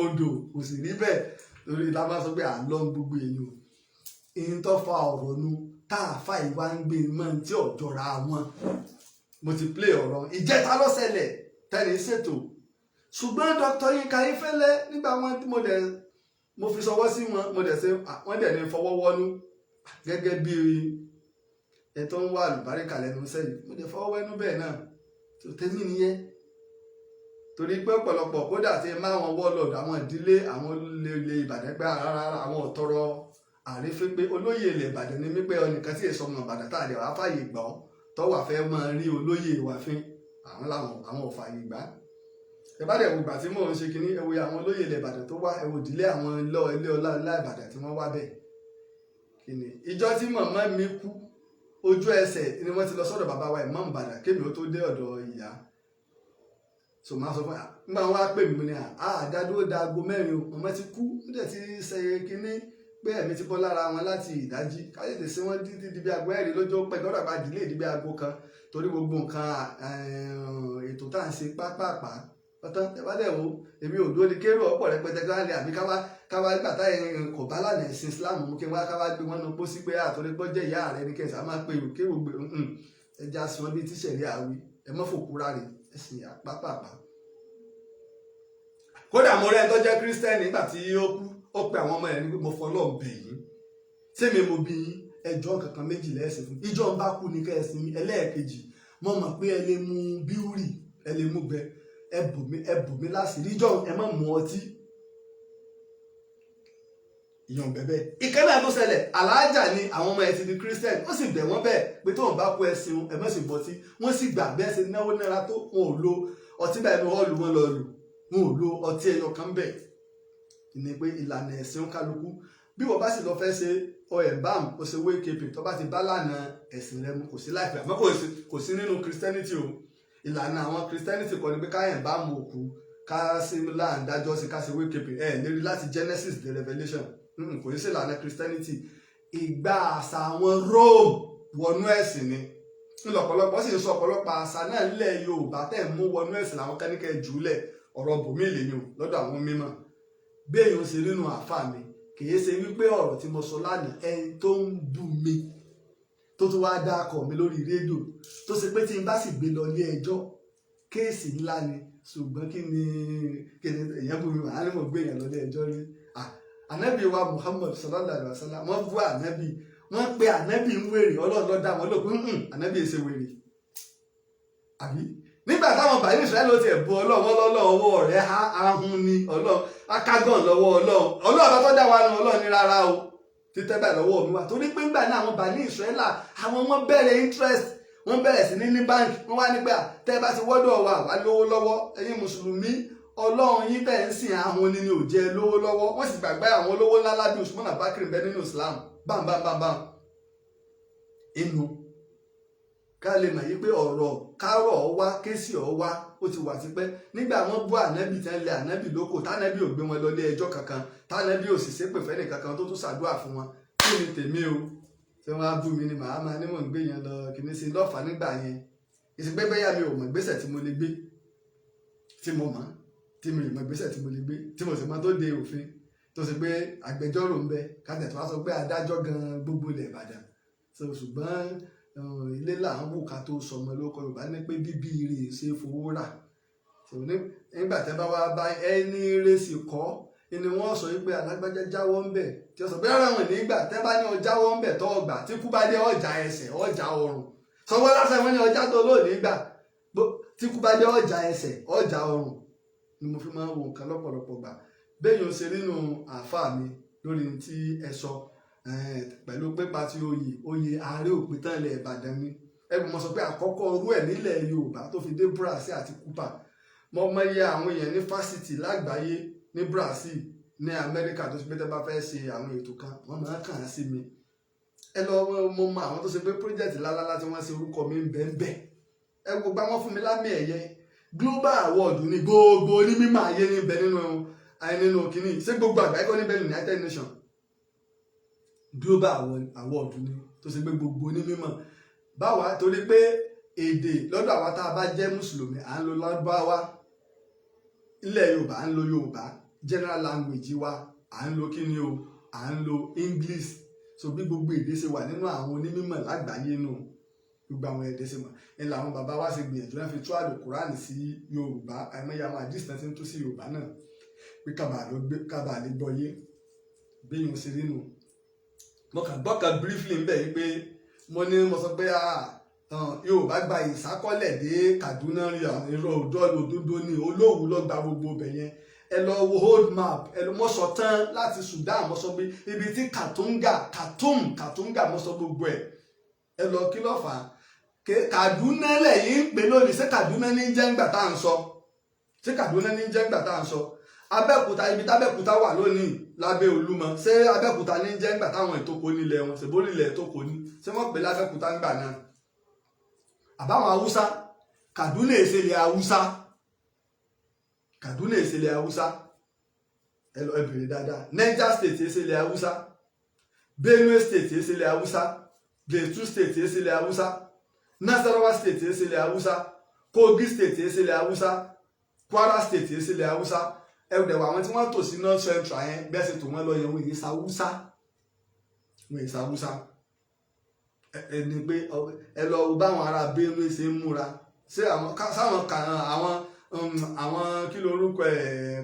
odò kò sì rí bẹ́ẹ̀ lórí ìta máa sọ pé àlọ́ gbogbo èèyàn ìyẹn tó fa ọ̀rọ̀ nu tá a fa ìwà ń gbé mọ́ tí ọ̀jọ̀ra wọn mo ti play ọ̀rọ̀ ìjẹta lọ́sẹ̀lẹ̀ tẹ́lẹ̀ ṣètò ṣùgbọ́n Dr. Yinka Ayéfẹ́lẹ́ nígbà wọn tí mo fi sọwọ́ sí wọn mo dẹ̀ ṣe wọ́n dẹ̀ ní fọwọ́ wọ́nú gẹ́gẹ́ bí ẹ tó ń wá àlùbáríkà lẹ́nu sẹ́yìn mo dẹ̀ fọwọ́ wẹ́nú bẹ́ẹ̀ náà tó tẹ́mí nìyẹn torí pé ọ̀pọ̀lọpọ̀ kódà tí máa wọn wọ́lọ̀dù àwọn ìdílé àwọn olè Ìbàdàn pé rárá àwọn ọ̀tọ́rọ̀ àrífín pé olóyè ilẹ̀ Ìbàdàn ní mípẹ́ ọnìkan tí èso ọmọ Ìbàdàn tá a lè wá fàyè gbọ́ tọ́wà fẹ́ máa rí olóyè wa fín àwọn ò fàyè gbà ìbàdàn ìwògbà tí mò ń ṣe kínní ẹwò àwọn olóyè ilẹ̀ Ìbàdàn tó wá ẹwò ìdílé àwọn ilé ọlá ńlá Ìbàdàn tí wọ́n wá bẹ́ẹ̀ kínní ìjọ tí màmá mi kú ojú ẹsẹ̀ ni wọ́n ti lọ sọ́dọ̀ bàbá wa Ìmáàmù Ìbàdàn kémi ó tó dé ọ̀dọ̀ ìyá so máa sọ fún yà nígbà wọn wá pè mí ní àdádúró da aago 4 o ọmọ ti kú ó dẹ̀ ti ṣe kínní pé ẹ̀mí ti bọ́ lára wọn láti ìdájí káyọ̀dé sí wọn dídí di bí aago 4 lọ́jọ́ pẹ́ gbọ́dọ̀ bá dìlé di bí aago 1 torí gbogbo nǹkan ètò tá à ń ṣe pápápá pátá ẹ̀bádẹ́ wo èmi ò dúró ní kérò ọ̀pọ̀ rẹpẹtẹ káwálé àbí káwá gbàtà kò bá lànà ẹ̀sìn Islam mú kí wọ́n káwá gbé wọn lọ sí pé àtọ́lé pọ́ jẹ́ ìyá rẹ ní kẹsà máa pe kéwò gbé ẹja sí wọn bí tíṣẹ̀rí àwí ẹ mọ́ fòkúra rè ẹ̀sìn pápápá. kódà mo rẹ́ ń tọ́jẹ́ kírísítẹ́nì nígbà tí ó kú ó pe àwọn ọmọ ẹ̀ ní pé mo fọlọ́ bẹ̀ yín sẹ́mi mo bí ẹjọ́ kankan méjì lẹ́sìn fún ìjọ ń bá kú ní kẹ́sìn ẹlẹ́ẹ̀kejì mo mọ̀ pé ẹ lè mú bíúrì ẹ lè mú gbẹ ẹ bù mí láṣìírí ìjọ ẹ má mú ọtí ìyàn bẹ́bẹ́ ìkẹ́lẹ́ tó ṣẹlẹ̀ aláàjà ni àwọn ọmọ ẹ ti di kírísítẹ́nì ó sì bẹ̀ wọ́n bẹ́ẹ̀ pé tóun bá kú ẹsìn ẹ má sì bọ́tí wọ́n sì gbà bẹ́ẹ̀ ṣe náwó náírà tó wọn ò lo ọtí báyìí ní họ́ọ̀lù wọn lọ lò wọn ò lo ọtí ẹyọ kan bẹ́ẹ̀ ni pé ìlànà ẹ̀sìn kálukú bí wọ́n bá sì lọ fẹ́ ṣe ọ̀ẹ̀bám ó ṣe wékèpè tó bá ti bá lànà ẹ̀sìn rẹ mu kò sí láìpẹ́ àmọ́ kò sí nínú christianity o ìlànà àwọn christianity kọ́ ni pé ká ẹ̀bám òkú ká sí láàdájọ́ sí ká ṣe wékèpè lérí láti Genesis the Revelation kò ní sí ìlànà christianity ìgbà àṣà àwọn Rome wọnú ẹ̀sìn ni ńlọ́pọ̀lọpọ̀ sì ń sọ ọ̀pọ̀lọpọ̀ àṣà náà nílẹ̀ Yorùbá tẹ̀ mú wọnú ẹ̀sìn làwọn kẹ́níkẹ́ jùlẹ̀ ọ̀rọ̀ bòmí lèyìn lọ́dọ̀ àwọn mímọ́ béèyàn ṣe nínú àáfàá mi kìí ṣe wípé ọ̀rọ̀ tí mo sọ lánàá ẹni tó ń bú mi tó tún wá dá akọ mi lórí rédíò tó ṣe pé tí n bá sì gbé lọ ilé ẹjọ́ kéèsì ńlá ni ṣùgbọ́n kí ni èèyàn bú mi màá ní mo gbé èèyàn lọ ilé ẹjọ́ rí ànábì wa Muhammad sallallahu alaihi wasallam wọ́n bú ànábì wọ́n pe ànábì ń wèrè Ọlọ́run ló dá wọn lókun ànábì ṣe wèrè àbí nígbà táwọn bàálù Ísírẹ́lì ló ti ẹ̀bù Ọlọ́run ọwọ́ rẹ̀ ahun ni Ọlọ́run akágàn lọ́wọ́ Ọlọ́run bá tó dá wa nu Ọlọ́run ní rárá o títẹ́ báyìí lọ́wọ́ mi wà torí pé nígbà náà àwọn bàálù Ísírẹ́lì àwọn wọn bẹ̀rẹ̀ interest wọ́n bẹ̀rẹ̀ sí ní báńkì wọ́n wá nígbà tẹ́ bá ti wọ́dọ̀ wà wá lówó lọ́wọ́ ẹ̀yin mùsùlùmí Ọlọ́run yín tẹ̀ ń sìn ahun ni ò jẹ́ lówó lọ́wọ́ wọ́n sì gbàgbé àwọn olówó ńlá lábí Usman Abakiri bẹ nínú Islam bámbámbámbám inú ká lè mọ̀ yí pé ọ̀rọ̀ kárọ̀ wá késì ọ̀ wá ó ti wà tipẹ́ nígbà wọ́n bú ànábì tán lé ànábì lóko tánábì ò gbé wọn lọ lé ẹjọ́ kankan tánábì ò sì ṣépè fẹ́ni kankan tó tún ṣàdúrà fún wọn kí ni tèmi o tí wọ́n á bú mi ni màá máa ní mò ń gbé yẹn lọ kìíní sí lọ́fà nígbà yẹn ìsìgbẹ́gbẹ́ yà mi ò mọ̀ ìgbésẹ̀ tí mo lè gbé tí mo mọ̀ tí mi ò mọ̀ ìgbésẹ̀ tí mo lè gbé tí mo sì mọ̀ tó de òfin tó sì pé agbẹjọ́rò ń bẹ kájẹ̀ tó wá sọ pé adájọ́ gan gbogbo ilẹ̀ Ìbàdàn ṣùgbọ́n ilé là ń wò ká tó sọmọ lóko Yorùbá ní pé bíbí ire ṣe fowó rà nígbà tẹ́ bá wá bá ẹni rèsì kọ́ ni wọ́n sọ wípé alágbájá jáwọ́ ń bẹ̀ tí wọ́n sọ pé rárá wọn nígbà tẹ́ bá ní ọjáwọ́ ń bẹ̀ tọ́ ọgbà tí kú bá dé ọjà ẹsẹ̀ ọjà ọrùn sọwọ́ lásán wọn ní ọjà tó lónìí gbà tí kú bá dé ọjà ẹsẹ̀ ọjà ọrùn ni mo fi máa ń wo nǹkan lọ́pọ̀lọpọ̀ gbà bẹ́ẹ̀ yóò ṣe nínú àáfàá mi lórí tí ẹ sọ pẹ̀lú pépà tí oyè Aare òpìtàn ilẹ̀ Ìbàdàn ni ẹgbẹ́ mo sọ pé àkọ́kọ́ orú ẹ̀ nílẹ̀ Yorùbá tó fi dé Brazil àti Cuba mo mọyì àwọn èèyàn ní fásitì lágbàáyé ní Brazil ní Amẹ́ríkà tó ṣe pé tẹ́ bá fẹ́ ṣe àwọn ètò kan wọ́n máa kàn án sí mi ẹ lọ mo mọ àwọn tó ṣe pé project lálálá tí wọ́n ṣe orúkọ mi ń bẹ́ẹ̀ ẹ gbogbo àwọn fún mi lámì ẹ̀yẹ global award ní gbogbo onímọ̀ ayé níbẹ̀ nínú kínní ṣé gbogbo àgbáyé kọ́ níbẹ̀ United Nations global award ni tó ṣe pé gbogbo onímọ̀ báwa torí pé èdè lọ́dọ̀ àwa tá a bá jẹ́ mùsùlùmí à ń lo Lárúbáwá ilẹ̀ Yorùbá à ń lo Yorùbá general language wa à ń lo kíni o à ń lo English so bí gbogbo èdè ṣe wà nínú àwọn onímọ̀ lágbàáyé nù gbogbo àwọn èdè ṣe mọ̀ ẹ làwọn bàbá wa ṣe gbìyànjú láti fi tú àlùkùránì sí Yorùbá àìmọye àwọn àdìsí tí ń tú sí Yorùbá náà pé kábàá lè gbọ́ yé bí yóò ṣe rí nù mo kàn gbọ́ kan briefly ń bẹ̀ yí pé mo sọ pé Yorùbá gba ìsákọ́lẹ̀ dé Kaduna rí àwọn irọ́ òdodo ní Olówu ló gba gbogbo bẹ̀ yẹn ẹ lọ wo old map ẹ lọ mọ́ sọ tán láti Sudan mo sọ pé ibi tí Katunga mo sọ gbogbo ẹ lọ kí ló fà á Kaduna lẹ́yìn ń pè lónìí ṣé Kaduna ní jẹ́ ńgbà tá à ń sọ ṣé Kaduna ní jẹ́ ńgbà tá à ń sọ Abẹ́òkúta ibi tábẹ́òkúta wà lónìí lábẹ́ Olúmọ ṣé Abẹ́òkúta ní jẹ́ ńgbà táwọn ètò kò nílẹ̀ wọn ṣèbó nílẹ̀ ètò kò ní ṣé wọ́n pè lábẹ́òkúta ńgbà náà àbáwọn Haúsá Kaduna èsèlè Haúsá Kaduna ìṣẹ̀lẹ̀ Haúsá ẹ lọ bèrè dáadáa. Niger state ìṣẹ̀lẹ̀ Haúsá, Benue state ìṣẹ̀lẹ̀ Haúsá, Plateau state ìṣẹ̀lẹ̀ Haúsá, Nasarawa state ìṣẹ̀lẹ̀ Haúsá, Kogi state ìṣẹ̀lẹ̀ Haúsá, Kwara state ìṣẹ̀lẹ̀ Haúsá. Ẹ̀wùdẹ̀wò àwọn tí wọ́n tò sí North Central yẹn bẹ́ẹ̀ sì tò wọ́n lọ yẹn wọ́n èyí Haúsá, wọ́n èyí Haúsá. Ẹni pé ẹ lọ báwọn ará Benue ṣe ń múra ṣé àwọn kí ló orúkọ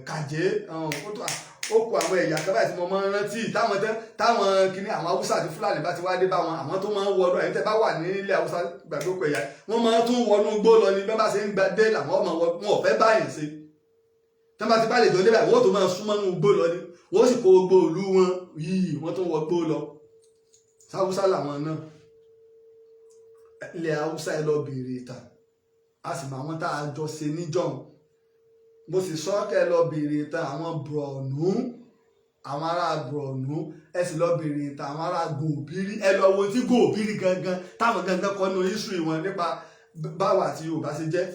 kàjé ó kó àwọn ẹ̀yà kan báyìí tí mo máa ń rántí táwọn kìíní àwọn Haúsá àti Fúlàní bá ti wá dé bá wọn àwọn tó máa ń wọnú ẹ̀yìn tẹ́ bá wà nílé Haúsá gbàgbé ó kọ ẹ̀yà wọ́n máa tún wọnú gbó lọ ní bẹ́ẹ̀ bá ṣe ń gba dé làwọn ọmọ wọn ò fẹ́ báyìí ṣe tẹ́ bá ti bá lè jọ débà wọ́n tó máa súnmọ́ nínú gbó lọ ní wọ́n sì kó gbogbo ìlú wọn yìí wọ́n tó wọ gbó lọ Haúsá làwọn náà ilẹ̀ Haúsá ẹ lọ bèèrè ìtàn a sì mọ àwọn tá a jọ ṣe níjọ́un mo sì sọ kẹ́ lọ bèèrè ìtàn àwọn Borno àwọn ará Borno ẹ sì lọ bèèrè ìtàn àwọn ará Gòbírí ẹ lọ wo tí Gòbírí gangan táwọn gangan kọ nínú history wọn nípa báwo àti Yorùbá ṣe jẹ́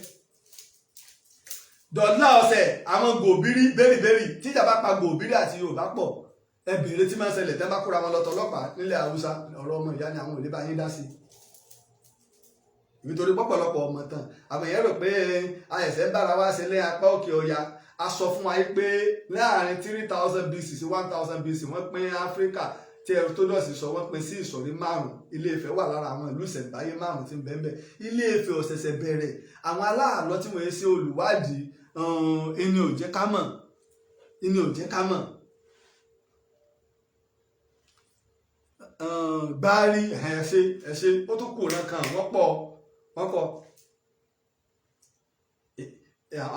dọ̀là ọ̀sẹ̀ àwọn Gòbírí bẹ́rìbẹ́rì tíjà bá pa Gòbírí àti Yorùbá pọ̀ ẹ bèèrè tí máa ń ṣẹlẹ̀ tẹ́ bá kóra wọn lọ tọlọ́pàá nílẹ̀ Haúsá ọ̀rọ̀ ọmọ ìyá ni àwọn ò lè bá yín dá sí nítorí pọ̀pọ̀lọpọ̀ ọmọ tán àwọn èèyàn rò pé àìsẹ̀ bára wá ṣe lé apá òkè ọya a sọ fún wa pé láàrin 3000 BC sí 1000 BC wọ́n pín Áfíríkà tí Herodotus sọ wọ́n pín sí ìsọ̀rí 5 Ilé-Ifẹ̀ wà lára àwọn ìlú ìṣẹ̀ǹbáyé 5 tí ń bẹ́ẹ̀ Ilé-Ifẹ̀ ò ṣẹ̀ṣẹ̀ bẹ̀rẹ̀ àwọn aláàlọ́ tí wọ́n ṣe olùwádìí ẹni ò jẹ́ ká mọ̀ gbárí ẹ̀ṣẹ̀ ó tún kù náà kan wọ́n pọ̀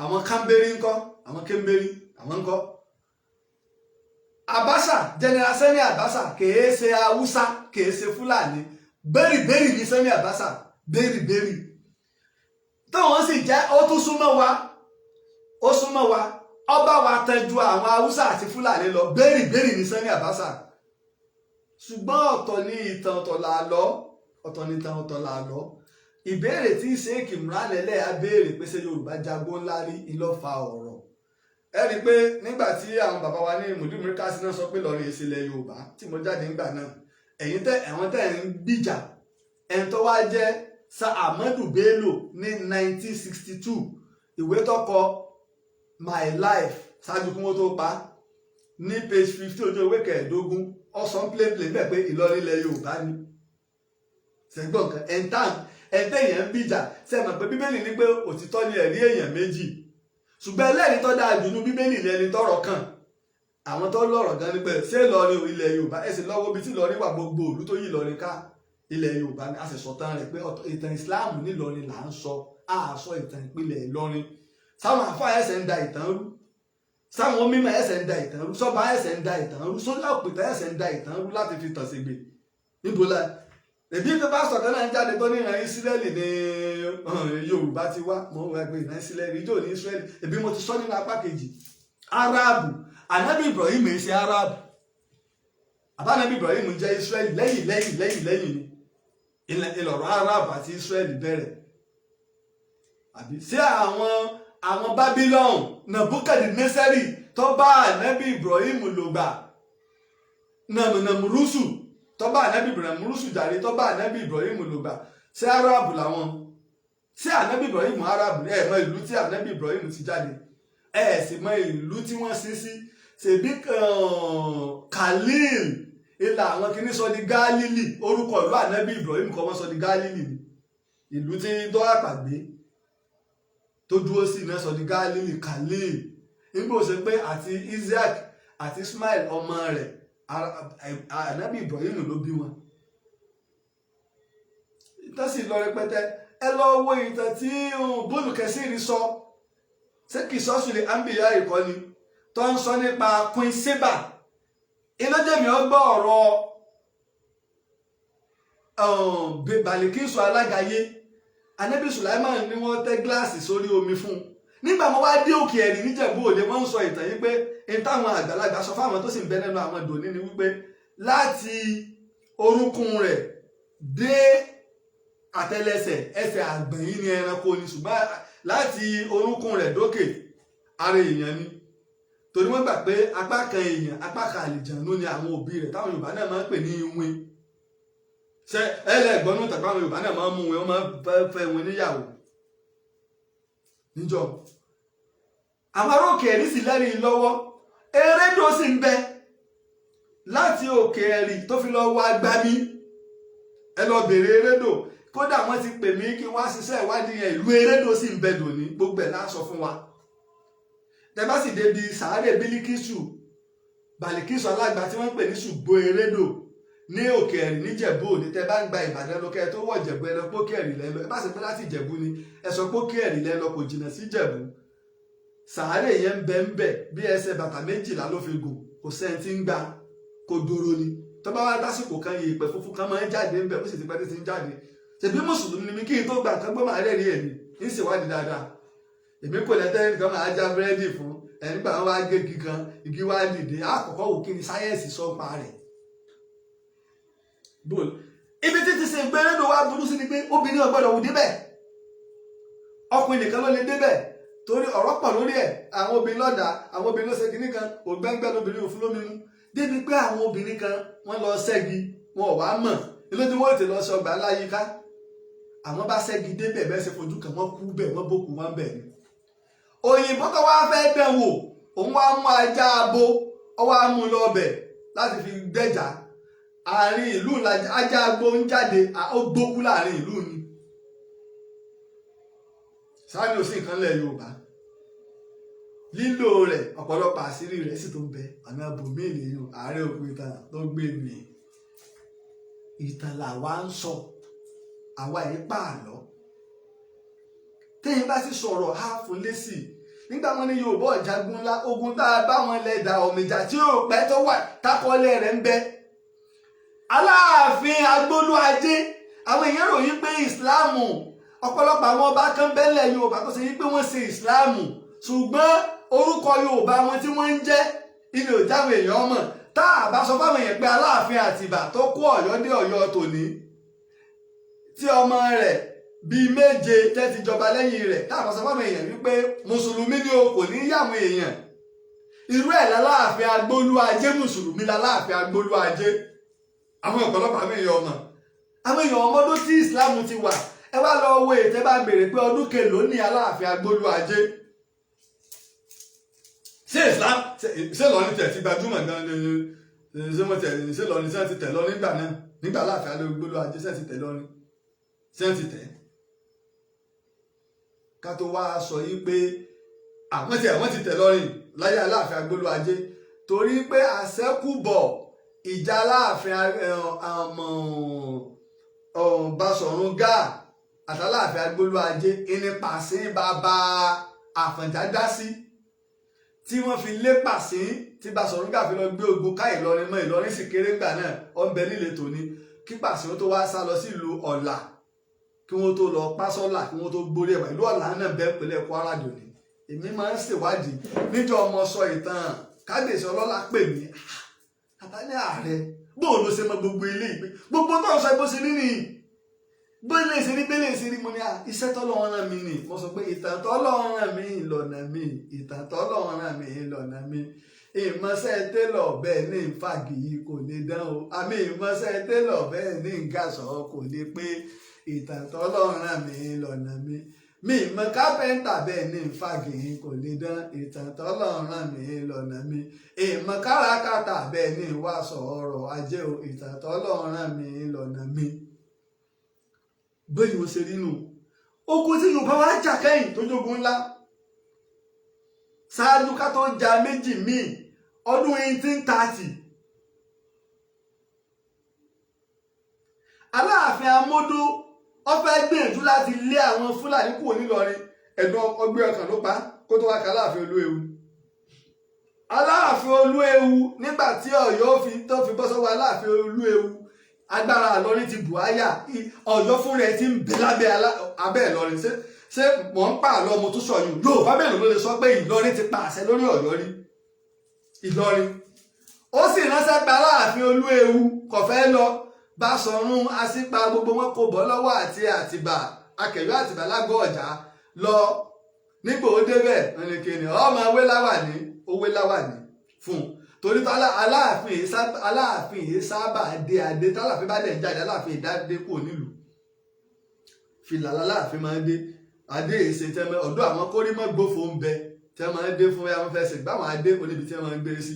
àwọn kámbérí ńkọ́ àwọn kémbérí àwọn ńkọ́ Abbasa General Sani Abbasa kèé ṣe Haúsá kèé ṣe Fúlàní bẹ́rìbẹ́rì ní Sani Abbasa bẹ́rìbẹ́rì táwọn sì jẹ́ ó tún súnmọ́ wa ọba wa tẹ́jú àwọn Haúsá àti Fúlàní lọ bẹ́rìbẹ́rì ní Sani Abbasa ṣùgbọ́n ọ̀tọ̀ ní ìtàn ọ̀tọ̀ làálọ́ ìbéèrè tí Sheikh Imran Eleha béèrè pé ṣé Yorùbá jagun ńlá rí ìlọ́fà ọ̀rọ̀ ẹ rí i pé nígbà tí àwọn bàbá wa ní mùdúmùrí kásí náà sọ pé lọ́rin ìṣẹ̀lẹ̀ Yorùbá tí mo jáde nígbà náà ẹ̀wọ̀n tẹ̀ ń gbìjà ẹni tó wá jẹ́ Sir Ahmadu Bello ní 1962 ìwé tó kọ My Life ṣáájú kí wọ́n tó pa ní page 50 ojú ewé kẹẹ̀ẹ́dógún ọ̀sán plẹ́plẹ́ bẹ́ẹ̀ pé Ìlọrin ilẹ̀ Yorùbá ni ṣẹ̀gbọ́n kan ẹ̀ńtẹ́ èèyàn ń bìjà sẹ́mọ̀ pé Bíbélì ní pé òtítọ́ ni ẹ̀rí èèyàn méjì ṣùgbọ́n ẹlẹ́rìí tó dáa jù ní Bíbélì lẹ́ni tọ́rọ̀ kàn àwọn tó lọ́rọ̀ gan ni pé ṣé Ìlọrin ilẹ̀ Yorùbá ẹ sì lọ́wọ́ bí tí Ìlọrin wà gbogbo òlú tó yí Ìlọrin ká ilẹ̀ Yorùbá ni a sì sọ̀tàn rẹ̀ pé ìtàn Ìsìláàmù nílọrin là ń sọ àásọ ìtàn ìpínlẹ̀ Ìlọrin sáwọn àfáà ẹsẹ̀ ń da ìtàn rú sáwọn mímọ́ ẹsẹ̀ ń da ìtàn rú sọ́ba ẹsẹ̀ ń da ìtàn rú sójà òpìtàn ẹsẹ̀ ń da ìtàn rú láti fi tàn ṣègbè níbo la ẹbí tó bá sọ̀tàn náà ń jáde tó ní ìran Ísírẹ́lì ní Yorùbá ti wá mo wá pé ìran Ísírẹ́lì ìjọ ní Ísírẹ́lì ẹbí mo ti sọ nínú apá kejì Árábù Ànábì Ibrahim ṣe Árábù àbánábì Ibrahim jẹ́ Ísírẹ́lì lẹ́yìn ni ìlọ̀rọ̀ Árábù àti Ísírẹ́lì bẹ̀rẹ̀ àbí sí àwọn Babylon Nebukadnesari tó bá Ànábì Ibrahim lò gbà Nàmúrúsù tó bá Ànábì Nàmúrúsù jàre tó bá Ànábì Ibrahim lò gbà sí Árábù làwọn sí Ànábì Ibrahim Árábù ẹ mọ ìlú tí Ànábì Ibrahim ti jáde ẹ sì mọ ìlú tí wọ́n sin sí ṣèbí Khalil ilà àwọn kìíní sọ di Gálílì orúkọ ìlú Ànábì Ibrahim kọ́ wọ́n sọ di Gálílì ìlú tí dọ́rà pàgbé tó dúró sí iná sọ di Gálílì Khalil nígbà ó ṣe pé àti Isaac àti Ismail ọmọ rẹ̀ Ànábì Ibrahim ló bí wọn. ìtàn sì lọ rẹpẹtẹ ẹ lọ wo ìtàn tí Bólú Kẹsìrì sọ ṣé kì í sọ́sùn lè ámbìyá ìkọ́ni tó ń sọ nípa Queen Seba ìlọ́jẹ̀mí ọgbọ́ ọ̀rọ̀ Bàlíkísù alágayé Ànábì Sùláímánì ni wọ́n tẹ́ gíláàsì sórí omi fún un nígbà mo wá dé òkè ẹ̀rí níjẹ̀bú òde wọ́n ń sọ ìtàn yìí pé n táwọn àgbàlagbà sọ fáwọn tó sì ń bẹ nínú àwọn dòní ni wípé láti orúnkún rẹ̀ dé àtẹ́lẹsẹ̀ ẹsẹ̀ àgbọ̀n yìí ni ẹranko ni ṣùgbọ́n láti orúnkún rẹ̀ dókè ara èèyàn ni torí wọ́n gbà pé apá kan èèyàn apá kan àlìjànú ni àwọn òbí rẹ̀ táwọn Yorùbá náà máa ń pè ní iwin ṣe ẹlẹ́gbọ́nú tàbí àwọn Yorùbá náà máa ń mú wọn máa ń fẹ́ wọn níyàwó níjọ àwọn ará òkè ẹ̀rí sì lẹ́rìí lọ́wọ́ erédò sì ń bẹ láti òkè ẹ̀rí tó fi lọ wá gbábí ẹ lọ bèrè erédò kódà wọ́n ti pè mí kí wọ́n á ṣiṣẹ́ ìwádìí yẹn ìlú erédò sì ń bẹ dòní gbogbo ẹ̀ láṣọ fún wa tẹ́bá sì débi sàárè bílíkísù bàlíkísù alágbà tí wọ́n ń pè ní ṣùgbọ́n erédò ní òkè ẹ̀rí níjẹ̀bú òní tẹ́ bá ń gba Ìbàdàn lọ kẹ́ ẹ tó wọ̀ Ìjẹ̀bú ẹ lọ pókè ẹ̀rí lẹ́lọ ẹ bá sì pé láti Ìjẹ̀bú ni ẹ sọ pókè ẹ̀rí lẹ́lọ kò jìnnà sí Ìjẹ̀bú sàárè yẹn ń bẹ bí ẹsẹ̀ bàtà 12 ló fi gùn kò sẹ́ni tí ń gba kò dòrò ni tó bá wá lásìkò kan yìí pẹ̀ funfun kan máa ń jáde ń bẹ ó sì ti pẹ́ tí ti ń jáde ṣèbí mùsùlùmí ni mi kí n tó gbà kan gbọ́ máa rẹ́rìí ẹ̀mí ń ṣèwádìí dáadáa èmi kò lẹ́tẹ́ nǹkan máa já búrẹ́dì fún ẹni gbà wọn wá gé igi kan igi wá dìde àkọ́kọ́ wò kí ni sáyẹ́ǹsì sọ pa rẹ̀ bóòlù ibi títí ṣe ìgbẹ́rẹ́dò wa burú sí ni pé obìnrin ò gbọ́dọ̀ wù débẹ̀ ọkùnrin nìkan ló lè débẹ̀ torí ọ̀rọ̀ pọ̀ lórí ẹ̀ àwọn obìnrin lọ́dà àwọn obìnrin ló ṣe kinní kan ògbẹ́ngbẹ́ lóbìnrin òfin lómi mú débi pé àwọn obìnrin kan wọ́n lọ ṣẹ́gi wọn ò wá mọ̀ ilé tí wọ́n ti lọ ṣọgbà láyìíká àwọn bá ṣẹ́gi débẹ̀ bẹ́ẹ̀ ṣe fojú kan wọ́n kú bẹ́ẹ̀ wọ́n bókù wọn bẹ́ẹ̀ ni òyìnbó tó wá fẹ́ dán wò òun wá mú ajá abo ó wá mú lọ bẹ̀ láti fi gbẹ́jà àárín ìlú ajá abo ń jáde ó gbókú láàrin ìlú ni sáà ní òsì nǹkan lẹ̀ Yorùbá lílò rẹ̀ ọ̀pọ̀lọpọ̀ àṣírí rẹ̀ sì tó ń bẹ ọ̀nà bòmí ènìyàn Ààrẹ òkú ìtàn tó gbé mi ìtàn làwa ń sọ àwa ẹ̀ pààlọ́ téyìn bá sì sọ̀rọ̀ á fún lésì nígbà wọn ní Yorùbá ọ̀jagun ńlá ogun tá a bá wọn lẹ́dà ọ̀mìjà tí yóò pẹ́ tó wà tákọ́lẹ̀ rẹ̀ ń bẹ Aláàfin Agbólú Ajé àwọn èèyàn ròyìn pé ìsìláàmù ọ̀pọ̀lọpọ̀ àwọn ọba kan bẹ́lẹ̀ Yorùbá tó ṣe yí pé wọ́n ṣe ìsìláàmù ṣùgbọ́n orúkọ Yorùbá wọn tí wọ́n ń jẹ́ ilé òjáwé èèyàn mọ̀ tá a bá sọ fáwọn èèyàn pé Aláàfin Àtìbà tó kó Ọ̀yọ́ dé Ọ̀yọ́ tòní tí ọmọ rẹ̀ bíi 7 tẹ́ ti jọba lẹ́yìn rẹ̀ tá a bá sọ fáwọn èèyàn wípé mùsùlùmí ni o kò ní yàwọn èèyàn irú ẹ̀ l'Aláàfin Agbólú Ajé mùsùlùmí l'Aláàfin Agbólú Ajé àwọn ọ̀pọ̀lọpọ̀ àwọn èèyàn ọmọ ọdún tí Ìsìláàmù ti wà ẹ wá lọ wo ètè bá béèrè pé ọdún kelòó ní Aláàfin Agbólú Ajé ṣé Islam ṣé lọ ní tẹ̀ ti gbajúmọ̀ gan ni ṣé wọ́n tẹ̀ ṣé lọ ní ṣé ti tẹ̀ lọ nígbà náà nígbà Aláàfin Agbólú Ajé ṣé ti tẹ̀ lọ ní ṣé ti tẹ̀ ká tó wá sọ yí pé àwọn ti tẹ̀ lọ rìn láyé Aláàfin Agbólú Ajé torí pé àṣẹ́kùbọ̀ ìjà Aláàfin Basọ̀run Gáà àtàláàfin Agbólú Ajé ìnípasẹ̀ bàbá Àfọ̀njá dá sí tí wọ́n fi lépa sí tí Basọ̀run Gáà fi lọ gbé ogun ká Ìlọrin mọ́ Ìlọrin sì kéré gbà náà ọ̀nbẹ nílé tòní kí Pàṣẹ tó wá sá lọ sílùú Ọ̀là kí wọ́n tó lọ pásọ́là kí wọ́n tó gbórí ẹ̀wà ìlú Ọ̀là náà bẹ́ẹ̀ pẹ̀lẹ́ Kwara dòní èmi máa ń ṣèwádìí níjọ́ ọmọ sọ ìtàn kábíyèsí ọlọ́lá pè mí àtàlẹ́ Ààrẹ bóun ló ṣe mọ gbogbo ilé ìpín gbogbo tó ń sọ bó ṣe rí nìyí bẹ́lẹ̀ ṣe rí bẹ́lẹ̀ ṣe rí mo ní iṣẹ́ tọ́lọ́run rán mi nì mo sọ pé ìtàn tọ́lọ́run rán mi lọ́nà mi ìtàn tọ́lọ́run rán mi lọ́nà mi ìmọ̀ṣẹ́ télọ̀ bẹ́ẹ̀ ní ìfàgì yìí kò lè dán o àmì ìmọ̀ṣẹ́ télọ̀ bẹ́ẹ̀ ní ìgàsọ̀ kò lè pé ìtàn tọ́lọ́run rán mi lọ́nà mi mi ìmọ̀ kápẹ́ńtà bẹ́ẹ̀ ní ìfàgì yìí kò lè dán ìtàn tọ́lọ́run rán mi lọ́nà mi ìmọ̀ káràkátà bẹ́ẹ̀ ní ìwàsọ̀ ọrọ̀ ajé o ìtàn tọ́lọ́run rán mi lọ́nà mi bẹ́ẹ̀ ni mo ṣe rí nù ogun tí Yorùbá wá jà kẹ́yìn tó jogun ńlá ṣáájú ká tó ja méjì míì ọdún 1830 Aláàfin Amódó ó fẹ́ gbìyànjú láti lé àwọn Fúlàní kúrò nílọrin ẹ̀dùn ọgbẹ́ ọkàn ló pa kó tó wá ká Aláàfin Olúewu Aláàfin Olúewu nígbà tí Ọ̀yọ́ tó fi bọ́ sọ́wọ́ Aláàfin Olúewu agbára Ìlọrin ti bù áyà Ọ̀yọ́ fún rẹ̀ ti ń bẹ lábẹ́ abẹ́ Ìlọrin ṣé mọ̀ ń pa àlọ́ mo tún sọ yìí Yorùbá mélòó ló lè sọ pé Ìlọrin ti pa àṣẹ lórí Ọ̀yọ́ rí Ìlọrin ó sì ránṣẹ́ pé Aláàfin Olúewu kò fẹ́ lọ Basọ̀run Asípa gbogbo wọn kò bọ́ lọ́wọ́ àti Àtìbà Akẹ̀yọ́ Àtìbà lágọ̀ọ́ Ọ̀jà lọ nígbà ó débẹ̀ ẹnikẹ́ni ọmọ ewé láwàní owó láwàní fún un torí tó aláàfin yìí sábà dé adé tálàfin bá dẹ̀ ń jáde aláàfin ìdádé kò nílùú fìlà aláàfin máa ń dé adé èsè tẹ́mẹ́ ọ̀dọ́ àwọn kórìmọ́ gbófo ń bẹ tẹ́ máa ń dé fún ya wọ́n fẹ́ sè gbáwọn adé kò níbi tí wọ́n máa ń gbé sí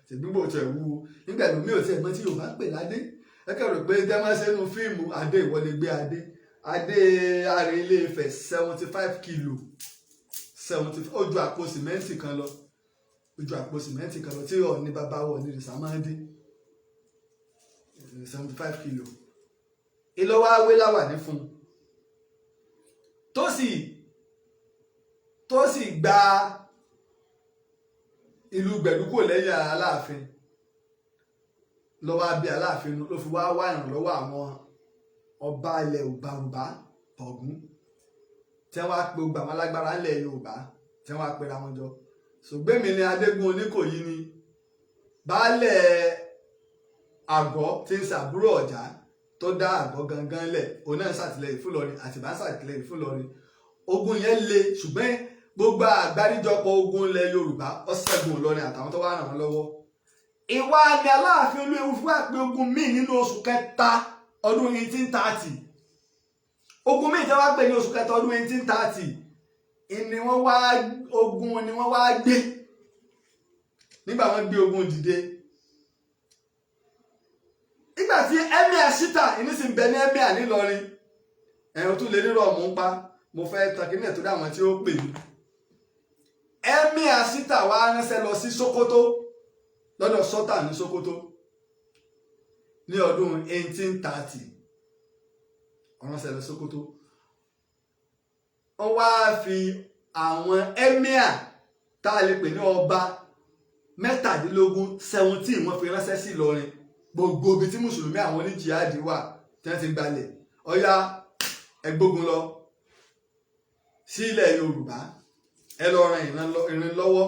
ṣègbígbò tẹ̀ wúwo nígbà tó mi ò tiẹ̀ mọ̀ tí Yorùbá ń pè ládé ẹ kẹ́rù pé tẹ́ máa ń ṣe nu fíìmù adé ìwọlé gbé adé Aare Ilé Ifẹ̀ 75 kilo 70 ó ju àpò sìmẹ́ǹtì kan lọ tí Ọọ̀ni bàbá wọ̀ ní ìrìsà máa ń dé 75 kilo ìlọ́wọ́ awé láwà ní fún un tó sì gba ìlú gbẹ̀dúkò lẹ́yìn Aláàfin lọ́wọ́ abẹ́ Aláàfin ló fi wá ìrànlọ́wọ́ àwọn ọba ilẹ̀ Yorùbá Ọ̀gún tí wọ́n á pe gbogbo àwọn alágbára ilẹ̀ Yorùbá tí wọ́n á pera wọn jọ ṣùgbẹ́mi ni Adégún Oníkòyí ni baálẹ̀ Àgọ́ tí ń ṣàbúrò Ọ̀já tó dá Àgọ́ gangan lẹ̀ òun náà ṣàtìlẹ́yìn fún Ìlọrin Àtìbà ṣàtìlẹ́yìn fún Ìlọrin ogun yẹn le ṣùgbọ́n gbogbo àgbáríjọpọ̀ ogun ilẹ̀ Yorùbá ó ṣẹ́gun Ìlọrin àtàwọn tó wá ràn wọ́n lọ́wọ́ ìwà ni Aláàfin Olúewu fún àpè ogun míì nínú oṣù kẹta ọdún 1830 ogun míì tẹ́ wá pè ní oṣù kẹta ọdún 1830 ni wọ́n wá gbé nígbà wọ́n gbé ogun dìde nígbà tí emir Shita ìnísìn bẹ ní emir nílọrin ẹ̀rùn tún lè rírọ̀ mú pa mo fẹ́ takínẹ̀ tó dáwọn tí ó pè mí emir Shita wá ránṣẹ́ lọ sí Sokoto lọ́dọ̀ sọ́tà ní Sokoto ní ọdún 1830 ránṣẹ́ lọ Sokoto wọ́n wá fi àwọn emir tá a lè pè ní ọba 17 wọ́n fi ránṣẹ́ sí Ìlọrin gbogbo ibi tí mùsùlùmí àwọn oníjìhádì wà tí wọ́n ti gbalẹ̀ ọ̀yá ẹgbógun lọ sí ilẹ̀ Yorùbá ẹ lọ ran ìrìn lọ́wọ́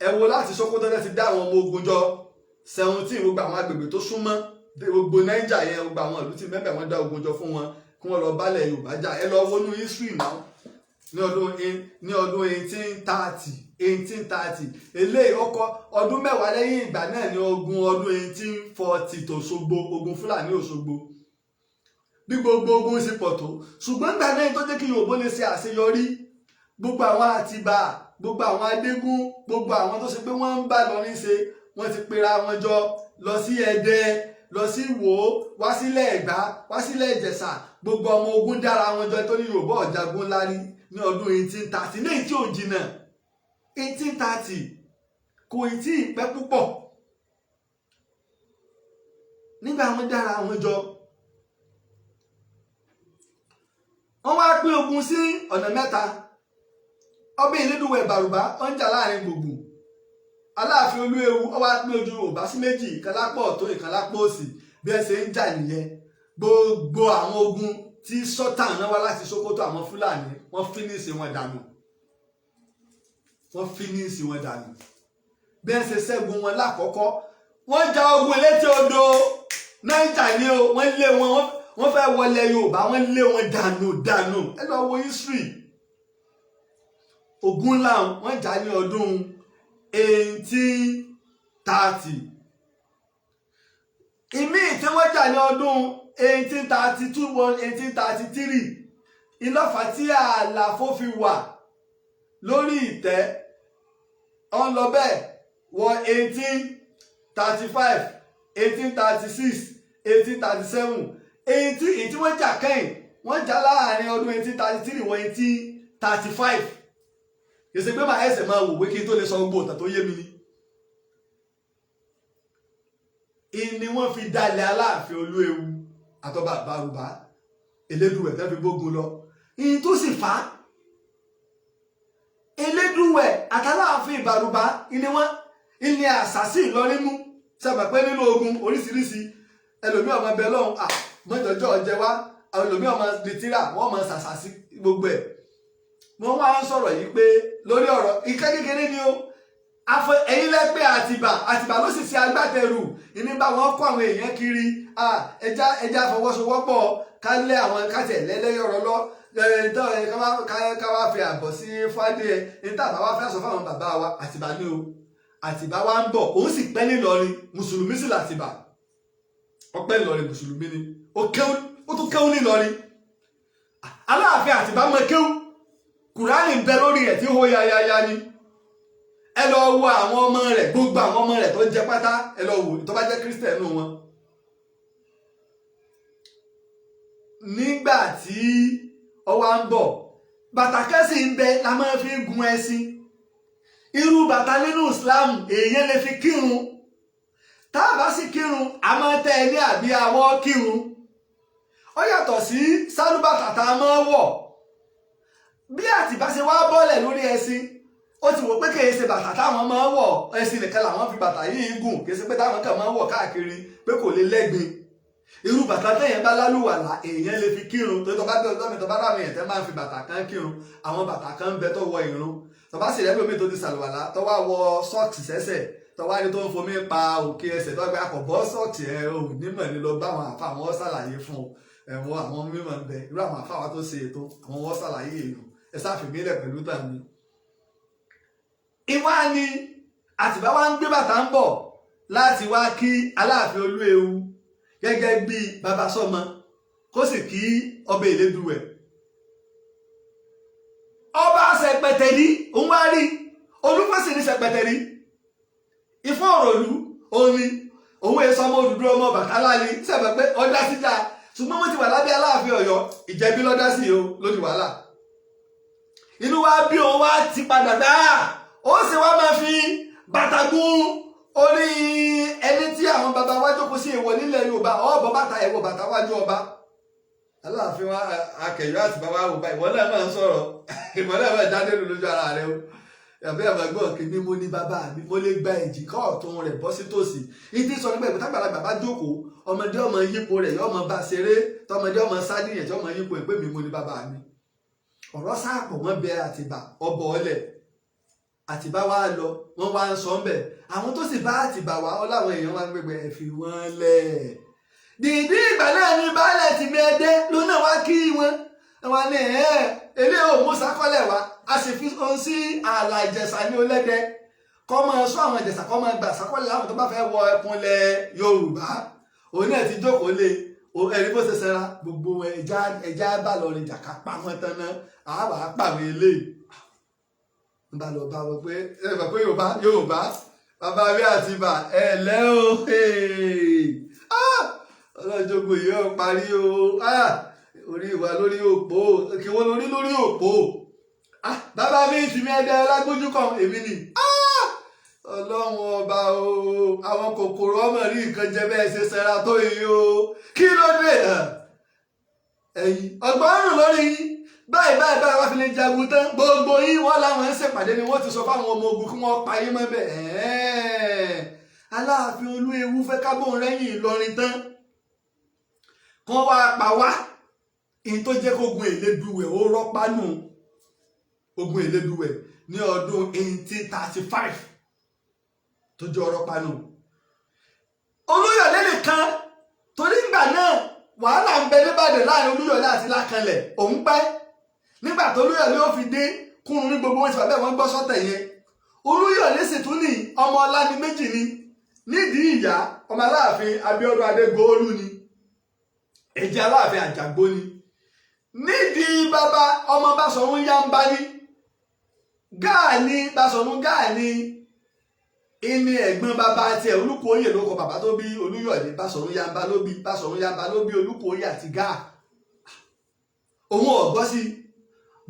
ẹ wo láti Sókótó ti dá àwọn ọmọ ogun jọ 17 gbogbo àwọn agbègbè tó súnmọ́ gbogbo Niger yẹn gbogbo àwọn ìlú tí mẹ́bẹ̀ wọ́n dá ogun jọ fún wọn kí wọ́n lọ bálẹ̀ Yorùbá jà ẹ lọ wọnú history náà ní ọdún 1830 eléyìí ọdún mẹ́wàá lẹ́yìn ìgbà náà ní ogun ọdún 1840 tó Òṣogbo ogun Fúlàní Òṣogbo bí gbogbo ogun sì pọ̀ tó ṣùgbọ́n ìgbà náà tó jẹ́ kí Yorùbá lè ṣe àṣeyọrí gbogbo àwọn Àtìbà gbogbo àwọn Adégún gbogbo àwọn tó ṣe pé wọ́n ń bá Ìlọrin ṣe wọ́n ti pera wọn jọ lọ sí Ẹdẹ lọ sí Ìwó wá sílẹ̀ Ẹ̀gbá wá sílẹ̀ Ìjẹ̀ṣà gbogbo ọmọ ogun dára wọn jọ tó ní Yorùbá ọ̀jagun lárí ní ọdún 1830 lẹ́yìn tí ò jìnnà 1830 kò tí ì pẹ́ púpọ̀ nígbà wọn dára wọn jọ wọ́n wá pín ogun sí ọ̀nà mẹ́ta ọba Ìlédùwẹ̀ Ìbàrùbá ó ń jà láàrin gbùngbùn Aláàfin Olúewu ó wá pín ojú Yorùbá sí méjì ìkan lápá ọ̀tún ìkan lápá òsì bí ẹ ṣe ń jà nìyẹn gbogbo àwọn ogun tí sọ́tà náà wá láti Sókótó àwọn Fúlàní wọ́n fínísì wọn dànù bí ẹ ṣe ṣẹ́gun wọn lákọ̀ọ́kọ́ wọ́n ja ogun létí odò Niger ní o wọ́n lé wọ́n fẹ́ wọlé Yorùbá wọ́n lé wọn dànù ẹ lọ wo history Ogun Nla wọ́n jà ní ọdún 1830 ìmíì tí wọ́n jà ní ọdún 1832 1833 ìlọ́fà tí àlàfo fi wà lórí ìtẹ́ ọ̀n lọ bẹ́ẹ̀ wọ 1835 1836 1837 èyí tí wọ́n jà kẹ́yìn wọ́n jà láàrin ọdún 1833 wọ 1835 kìí ṣe pé màá ẹsẹ̀ máa wò wé kí n tó lè sọ gbogbo òtàn tó yé mi ni. ìní wọ́n fi dalẹ̀ Aláàfin Olúewu àtọba Ìbàrùbá Elédùwẹ̀ fẹ́ fi gbógun lọ ìyìn tó sì fà á Elédùwẹ̀ àtàláàfin Ìbàrùbá ilé àṣàsí Ìlọrin mú sábà pé nínú ogun oríṣiríṣi ẹlòmíì ọmọ ẹbẹ lọ́hùn mọ́jọ́jọ́ ọjẹ́ wá àwọn ẹlòmíì ọmọ lìtírà wọ́n mọ ṣàṣàsí gbogbo ẹ̀ wọ́n wá ń sọ̀rọ̀ yìí pé lórí ọ̀rọ̀ ìkẹ́ kékeré ni ó ẹ̀yin lẹ́pẹ́ Àtìbà ló sì ṣe agbátẹrù ìníbà wọn kọ́ àwọn èèyàn kiri ẹja fọwọ́sowọ́pọ̀ ká lé àwọn kátẹ̀ lẹ́lẹ́yọ̀rọ̀ lọ ká wá fi àbọ̀ sí fádé ẹ níta àbá wá fẹ́ sọ fáwọn bàbá wa Àtìbà ní o Àtìbà wa ń bọ̀ òun sì pẹ́ nílọrin mùsùlùmí sì l'Àtìbà ọpẹ́ nílọrin mùsùlùmí ni ó tún kéwú nílọrin Aláàfin Àtìbà mọ kéwú Kùránì ń bẹ lórí ẹ̀ tí ó yáyáyá ni ẹ lọ wo àwọn ọmọ rẹ̀ gbogbo àwọn ọmọ rẹ̀ tó jẹ pátá ẹ lọ wò tó bá jẹ́ kírísítẹ̀nù wọn. Nígbà tí ọwọ́ ń bọ̀ bàtà kẹ́sì ń bẹ la máa fi gun ẹṣin irú bàtà nínú Islam èèyàn lè fi kírun tá a bá sì kírun a máa tẹ ẹ ní àbí awọ kírun ó yàtọ̀ sí sálúbàtà tá a máa wọ̀ bí Àtìbà ṣe wá bọ́lẹ̀ lórí ẹṣin ó ti wò pé kìí ṣe bàtà táwọn máa wọ̀ ẹṣin nìkan làwọn fi bàtà yìí gùn kìí ṣe pé táwọn kàn máa wọ̀ káàkiri pé kò lè lẹ́gbin irú bàtà téèyàn bá lálùwàlà èèyàn lè fi kírun tó tó bá bẹ ọjọ́ mi tó bá láwọn èèyàn tẹ́ máa ń fi bàtà kan kírun àwọn bàtà kan ń bẹ tó wọ ìrun tó bá sì rẹ́ lómi tó ti sàlùwàlà tó wá wọ sọ́ọ̀kì sẹ́sẹ̀ tó wá ní tó ń fomi pa òkè ẹsẹ̀ tó gbé akọ̀bọ́ sọ́ọ̀kì ẹ̀ ò nímọ̀ ní lọ bá àwọn àfa àwọn ṣàlàyé fún ẹ̀wọ̀n àwọn mímọ̀ ń bẹ irú àwọn àfa wa tó ṣe ètò àwọn wọ́n ṣàlàyé èlò ẹ sáfìmílẹ̀ pẹ̀lú tàmí. Ìwá ni Àtìbà wa ń gbé bàtà ń bọ̀ láti wá kí Aláàfin Olúewu gẹ́gẹ́ bí bàbá sọ́mọ kó sì kí ọba Elédùwẹ̀. Ọba Ṣẹ̀pẹ̀tẹ̀rí òun wá rí Olúfẹ́sì ní Ṣẹ̀pẹ̀tẹ̀rí Ifọ̀ Òròlú omi òun èso ọmọ Odùduwà ọmọ Ọbàtálá ni sẹ́pẹ̀ pé ọdá síta ṣùgbọ́n wọ́n ti wà lábẹ́ Aláàfin Ọ̀yọ́ Ìjẹ̀bí lọ́dá sí o lójú wàhálà. Inú wa bí òun wá ti padà dáa ó sì wá máa fi bàtà gún orí ẹni tí àwọn bàbá wa jókòó sí èèwọ̀ nílẹ̀ Yorùbá ọ̀bọ bàtà ẹ̀wọ̀ bàtà wájú ọba Aláàfin wa Akẹ̀yọ́ Àtìbà wa wò báyìí ìwọ náà máa ń sọ̀rọ̀ ìwọ náà máa jáde lójú ara rẹ o ẹ̀bẹ́ ẹ̀gbọ́n kìíní mo ní bàbá mi mo lè gba èjìká ọ̀tún rẹ̀ bọ́ sí tòsí ìdí sọ nígbà ìbùtá gbàlagbà bá jókòó ọmọdé ọmọ yípo rẹ̀ yọ ọmọ bá ṣeré tọmọdé ọmọ sádìyàn tí ọmọ yípo ìpè mi mo ní bàbá mi ọ̀rọ̀ sáàpọ̀ wọ́n bẹ Àtìbà ọbọ̀ ọlẹ̀ Àtìbà wa lọ wọ́n wá ń sọ ń bẹ̀ àwọn tó sì bá Àtìbà wá ọ láwọn èèyàn wá ń gbẹgbẹ ẹ fi wọ́n lẹ̀ dìdí ìgbà náà ní baálẹ̀ tì mí ẹdẹ lónà wá kí wọn ní ilé òmù sákọ́lẹ̀ wa a sì fi hàn sí ààlà Ìjẹ̀ṣà ní Ọlẹ́dẹ kọ́ máa sọ àwọn Ìjẹ̀ṣà kọ́ máa gbà sákọ́lẹ̀ láwọn tó bá fẹ́ wọ ẹkùnlẹ̀ Yorùbá òun náà ti jókòó lé ẹni bó ṣe ṣẹra gbogbo ẹja bá lọ rìn jàkà pa wọn tán náà àwa pàwé eléyìí ń bá lọ bá wọn pé Yorùbá bàbá rí Àtìbà ẹ lẹ́ o ọlọ́jọ́gbò yìí ó parí o orí ìwà lórí òpó kí wọ́n lórí òpó bàbá mi ti mi ẹdẹ lágbójú kan èmi ni Ọlọ́run ọba o àwọn kòkòrò ọmọ rí nǹkan jẹ bẹ́ẹ̀ ṣe ṣẹra tó yìí o kí ló dé ẹ̀yìn ọgbọ́n rùn lórí yín báyìí wá fi lè jagun tán gbogbo yín wọ́n láwọn ń ṣèpàdé ni wọ́n ti sọ fáwọn ọmọ ogun kí wọ́n pa yín mọ́ bẹ́ẹ̀ Aláàfin Olúewu fẹ́ kábòun rẹ́yìn Ìlọrin tán kán wá pa wá in tó jẹ́ kó Ogun Elédùwẹ̀ ó rọ́pá nù Ogun Elédùwẹ̀ ní ọdún 1835 tó jẹ́ ọrọ́pá nù Olúyọ̀lé nìkan torí ìgbà náà wàhálà ń bẹ níbàdàn láàrin Olúyọ̀lé àti Lákanlẹ̀ òun pẹ́ nígbà tó Olúyọ̀lé ó fi dé kúrun ní gbogbo wọn ti bàbá wọn gbọ́ sọ́tẹ̀ yẹn Olúyọ̀lé sì tún ní ọmọ ọláni méjì ni nídìí ìyá ọmọ Aláàfin Abíọ́dún Adégoolú ni èjì Aláàfin Àjàgbó ni nídìí bàbá ọmọ Báṣọ̀run Yámbá ní Gáàní Báṣọ̀run Gáàní ìní ẹ̀gbọ́n bàbá tiẹ̀ Olúkòóyè ló kọ bàbá tó bí Olúyọ̀lé Báṣọ̀run Yámbá ló bí Báṣọ̀run Yámbá ló bí Olúkòóyè àti Gáà òun ọ̀gbọ́ sí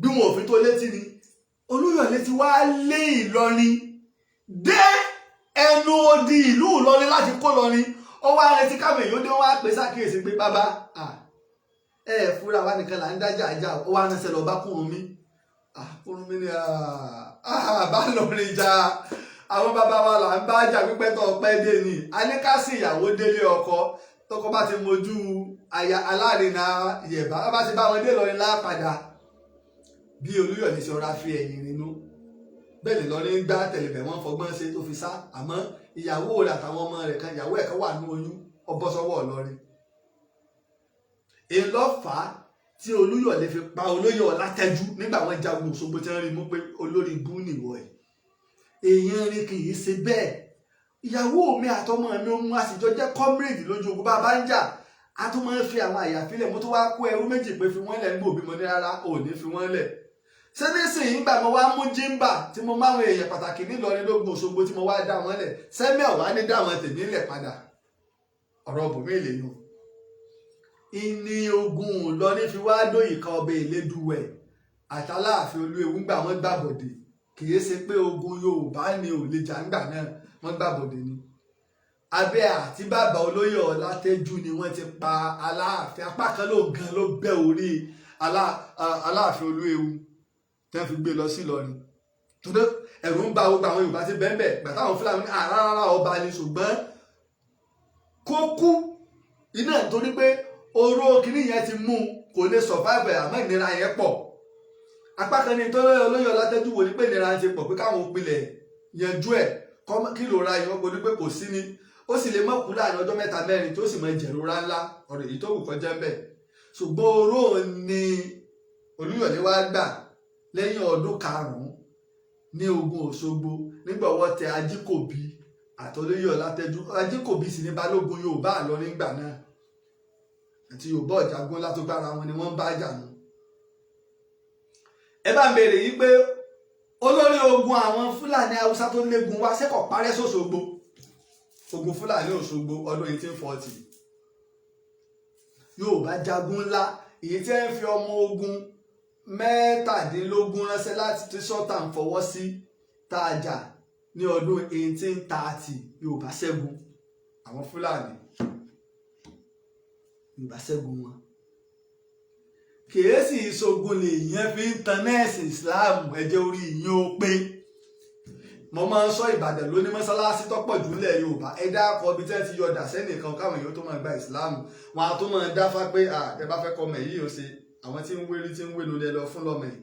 bí wọn ò fi tó létí ni Olúyọ̀lé ti wá lé Ìlọrin dé ẹnu odi ìlú Ìlọrin láti kó lọrin ó wá retí káwọn èèyàn dé wọn á pè sákìyèsí pé bàbá fúra wa nìkan là ń dájà ajá ó wá ránṣẹ́ lọ bá Kúrúnmí Kúrúnmí ni bá lọrin jà àwọn bàbá wa là ń bá jà pípẹ́ tó ọpẹ́ dé ni a ní ká sí ìyàwó délé ọkọ tọkọ bá ti mojú aya alárinà Ìyẹ̀bá bá ti bá wọn dé lọrin lápadà bí Olúyọ̀lé ṣe ọ̀rá fi ẹ̀yìn rinú bẹ́ẹ̀ ni lọrin gbá tẹ̀lẹ̀bẹ̀ wọn fọgbọ́n ṣe tó fi sá àmọ́ ìyàwó rẹ̀ àtàwọn ọmọ rẹ̀ kan ìyàwó ẹ̀ kan wà ní oyún ọbọ̀ sọ́wọ́ Ìlọrin ìlọ́fà tí Olúyọ̀lé fi pa olóyè Ọlátẹ́jú nígbà wọ́n jagun Òṣogbo tí wọ́n rí mú pé olórí ibú nìwọ ẹ̀. Èèyàn ni kì í ṣe bẹ́ẹ̀. Ìyàwó mi àtọmọ mi ó mú àsìjọ jẹ́ comrade lójú ogun bá bá ń jà a tún máa ń fi àwọn àyàfílẹ̀ mo tún wá kó ẹrú méjì pé fi wọ́n lẹ̀ ń gbòbí mo ní rárá ò ní fi wọ́n lẹ̀. Ṣé nísìnyí gbà mo wá mú jímbà tí mo máwọn èèyàn pàtàkì nílọrin lógun Òṣogbo tí mo wá dá wọn lẹ̀ sẹ́mi ọ̀wá ní dá wọn tèmi lẹ̀ padà ọ̀rọ̀ bòmí ìlẹ́nu. Ìní ogun Ìlọrin fi wá dóyè kan ọbẹ̀ Ìlédùwẹ̀ àtàláàfin Olúewu gbà wọ́n gbàbọ̀dè kì í ṣe pé ogun Yorùbá ni ò lè jà ńgbà náà wọ́n gbàbọ̀dè ni. Abẹ́ àti bàbá olóyè Ọlátẹ́jú ni wọ́n ti pa Aláàfin apá kan ló gan ló bẹ́ orí Aláàfin Olúewu tí wọ́n fi gbé lọ sí Ìlọrin. Torí ẹ̀rù ń ba gbogbo àwọn Yorùbá ti bẹ́ẹ̀ bẹ́ẹ̀ gbà táwọn Fúlàní ní àrárá ọba ni ṣùgbọ́n kó kú iná nítorí pé oró kìíní yẹn ti mú kò lè survive àmọ́ ìnira yẹn pọ̀. Apá kan ní tó olóyè Ọlátẹ́jú wò ní pé ìnira ti pọ̀ pé káwọn òpilẹ̀ yanjú ẹ̀ kí ló ra ìwọ́n gbọdọ̀ pé kò sí ni ó sì lè mọ̀ kú láàrin ọjọ́ mẹ́ta mẹ́rin tó sì mọ ìjẹ̀rora ńlá ọ̀rọ̀ èyí tó wù kọjá bẹ́ẹ̀. Ṣùgbọ́n oró ni Olúyọ̀lé wá gbà lẹ́yìn ọdún karùn-ún ní ogun Òṣogbo nígbà ọwọ́ tẹ Ajíkòbí àtolóyè Ọlátẹ́jú. Ajíkòbí sì ní balógun Yorùbá àlọ́ nígbà náà àti Yorùbá ọ̀jágun ńlá tó gbára wọn ni wọ́n bá jà nù. Ẹ bá ń béèrè yìí pé olórí ogun àwọn Fúlàní Haúsá tó légun wá sẹ́kọ̀ parẹ́ sóṣogbo ogun Fúlàní Òṣogbo ọdún 1840 Yorùbá jagun ńlá èyí tí ń fi ọmọ ogun 17 ránṣẹ́ láti tí Sultan fọwọ́ sí tààjà ní ọdún 1830 Yorùbá ṣẹ́gun àwọn Fúlàní Yorùbá ṣẹ́gun wọn. Kèésì ìṣogun lèèyàn fi ń tan nẹ́ẹ̀sì Islam ẹ̀jẹ̀ orí ìyẹn ó pé mo máa ń sọ Ìbàdàn lóní mọ́sálásí tọ́pọ̀ jù nílẹ̀ Yorùbá ẹ dákọ̀ ibi tí wọ́n ti yọ̀dà sẹ́nìkan káwọn èèyàn tó máa gba Islam wọn á tó máa dáfá pé ẹ bá fẹ́ kọ́ ọmọ yìí ó ṣe àwọn tí ń wérí tí ń wénu lẹ lọ fún lọ́mọ yìí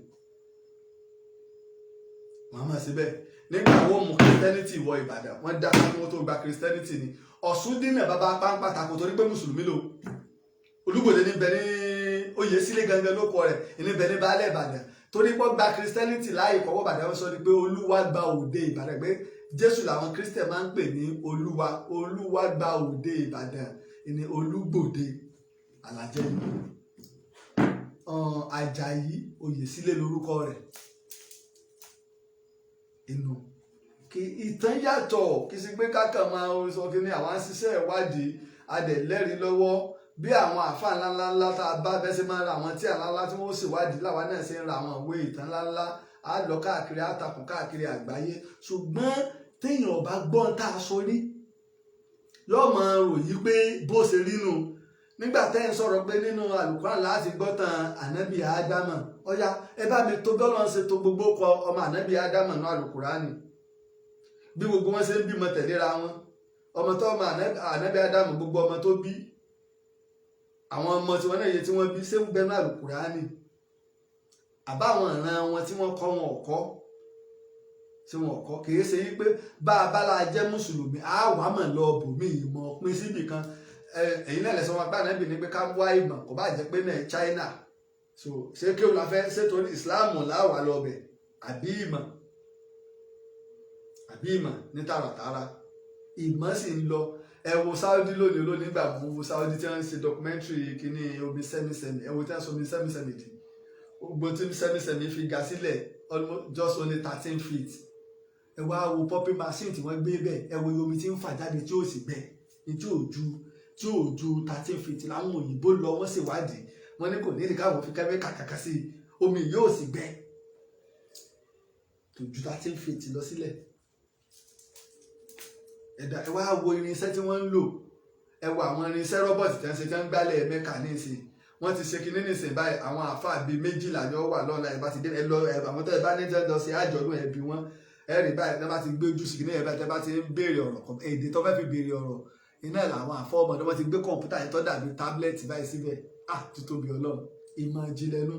wọ́n á máa ṣe bẹ́ẹ̀. Nígbà wo mú Christianity wọ Ìbàdàn wọ́n dá kí wọ́n tó gba Christianity ni Ọ̀ṣun dínà bàbá pápátakò torí pé mùsùlùmí lò Olúgbòde níbẹ̀ ní oyè sílé gangan ló kọ rẹ̀ níbẹ̀ ní baálẹ̀ Ìbàdàn torí pé gba Christianity láàyè kọ́wọ́ Ìbàdàn sọ ni pé Olúwa gba òde Ìbàdàn pé Jésù làwọn Christian máa ń pè ní Olúwa gba òde Ìbàdàn ní Olúgbòde Àlàjẹ Àjàyí oyè sílé lórúkọ rẹ̀ inú kí ìtàn yàtọ̀ kí sí pé kákan máa sọ kí ni àwọn ṣiṣẹ́ ìwádìí adẹ̀lẹ́rìí lọ́wọ́ bí àwọn àfáà ńláńlá tá a bá bẹ́sẹ̀ máa ń ra àwọn tí àńláńlá tí wọ́n ṣèwádìí láwa náà ṣe ń ra àwọn ìwé ìtàn ńláńlá á lọ káàkiri àtàkùn káàkiri àgbáyé ṣùgbọ́n téèyàn ọba gbọ́n tá a sọ rí yóò máa ròyìn pé bó ṣe rí nù nígbà tẹ́ ń sọ̀rọ̀ pé nínú àlùkùránì láti gbọ́ tàn ànábì ádámà ọ̀yá ẹ bá mi tó bọ́lọ́ ṣe tó gbogbo kọ ọmọ ànábì ádámà náà àlùkùránì bí gbogbo wọn ṣe ń bímọ tẹ̀léra wọn ọmọ tó ọmọ ànábì ádámà gbogbo ọmọ tó bí àwọn ọmọ tí wọn náà yẹ tí wọn bí ṣé ń bẹ náà àlùkùránì àbáwọn ìran wọn tí wọn kọ́ wọn ọ̀kọ́ tí wọn ọ̀kọ́ kìí ṣe wípé bá a bá la jẹ́ mùsùlùmí á wà mọ̀ lọ bòmí ìmọ̀ pín síbì kan ẹ̀yin náà lẹ́sọ̀ wọn gbà náà bì ní pé ká wá ìmọ̀ kò bá jẹ́ pé náà China so ṣé kí o la fẹ́ ṣé torí Islam láwà lọ bẹ̀ àbí ìmọ̀ ní tààràtààrà ìmọ̀ sì ń lọ ẹ wo Saudi lónìí nígbà mo wo Saudi tí wọ́n ń ṣe documentary kìíní omi sẹ́mísẹ́mì ẹ wo tí wọ́n sọ omi sẹ́mísẹ́mì dì gbogbo tí sẹ́mísẹ́mì fi ga sílẹ̀ almost just only 13 feet ẹ wá wo pumping machine tí wọ́n gbé bẹ́ẹ̀ ẹ wo omi tí ń fà jáde tí ó sì gbẹ ní tí ò ju 13 feet láwọn òyìnbó lọ wọ́n ṣèwádìí wọ́n ní kò ní káwọn fi kẹ́míkà kàkà sí omi yóò sì gbẹ tó ju 13 feet lọ sílẹ̀ ẹ wá wo irinṣẹ́ tí wọ́n ń lò ẹ wo àwọn irinṣẹ́ rọ́bọ̀tì tí wọ́n ṣe tí wọ́n ń gbálẹ̀ mẹ́ka ní ìsìn wọ́n ti ṣe kinní ní ìsìn báyìí àwọn àáfàá bíi 12 yóò wà lọ́la ẹ̀ bá ti dé ẹ lọ àwọn tó ẹ bá ní jẹ́ lọ sí àjọ̀dún ẹ̀ bí wọ́n ẹ rí báyìí tẹ́ bá ti gbé ojú sí kinní ẹ̀ báyìí tẹ́ bá ti ń béèrè ọ̀rọ̀ kan èdè tó fẹ́ fi béèrè ọ̀rọ̀ iná làwọn àfọ́ọ̀mọdé wọ́n ti gbé kọ̀ǹpútà yẹn tó dàbí tábìlẹ̀tì báyìí síbẹ̀ títóbi Ọlọ́run ìmọ̀ ìjìnlẹ̀ nú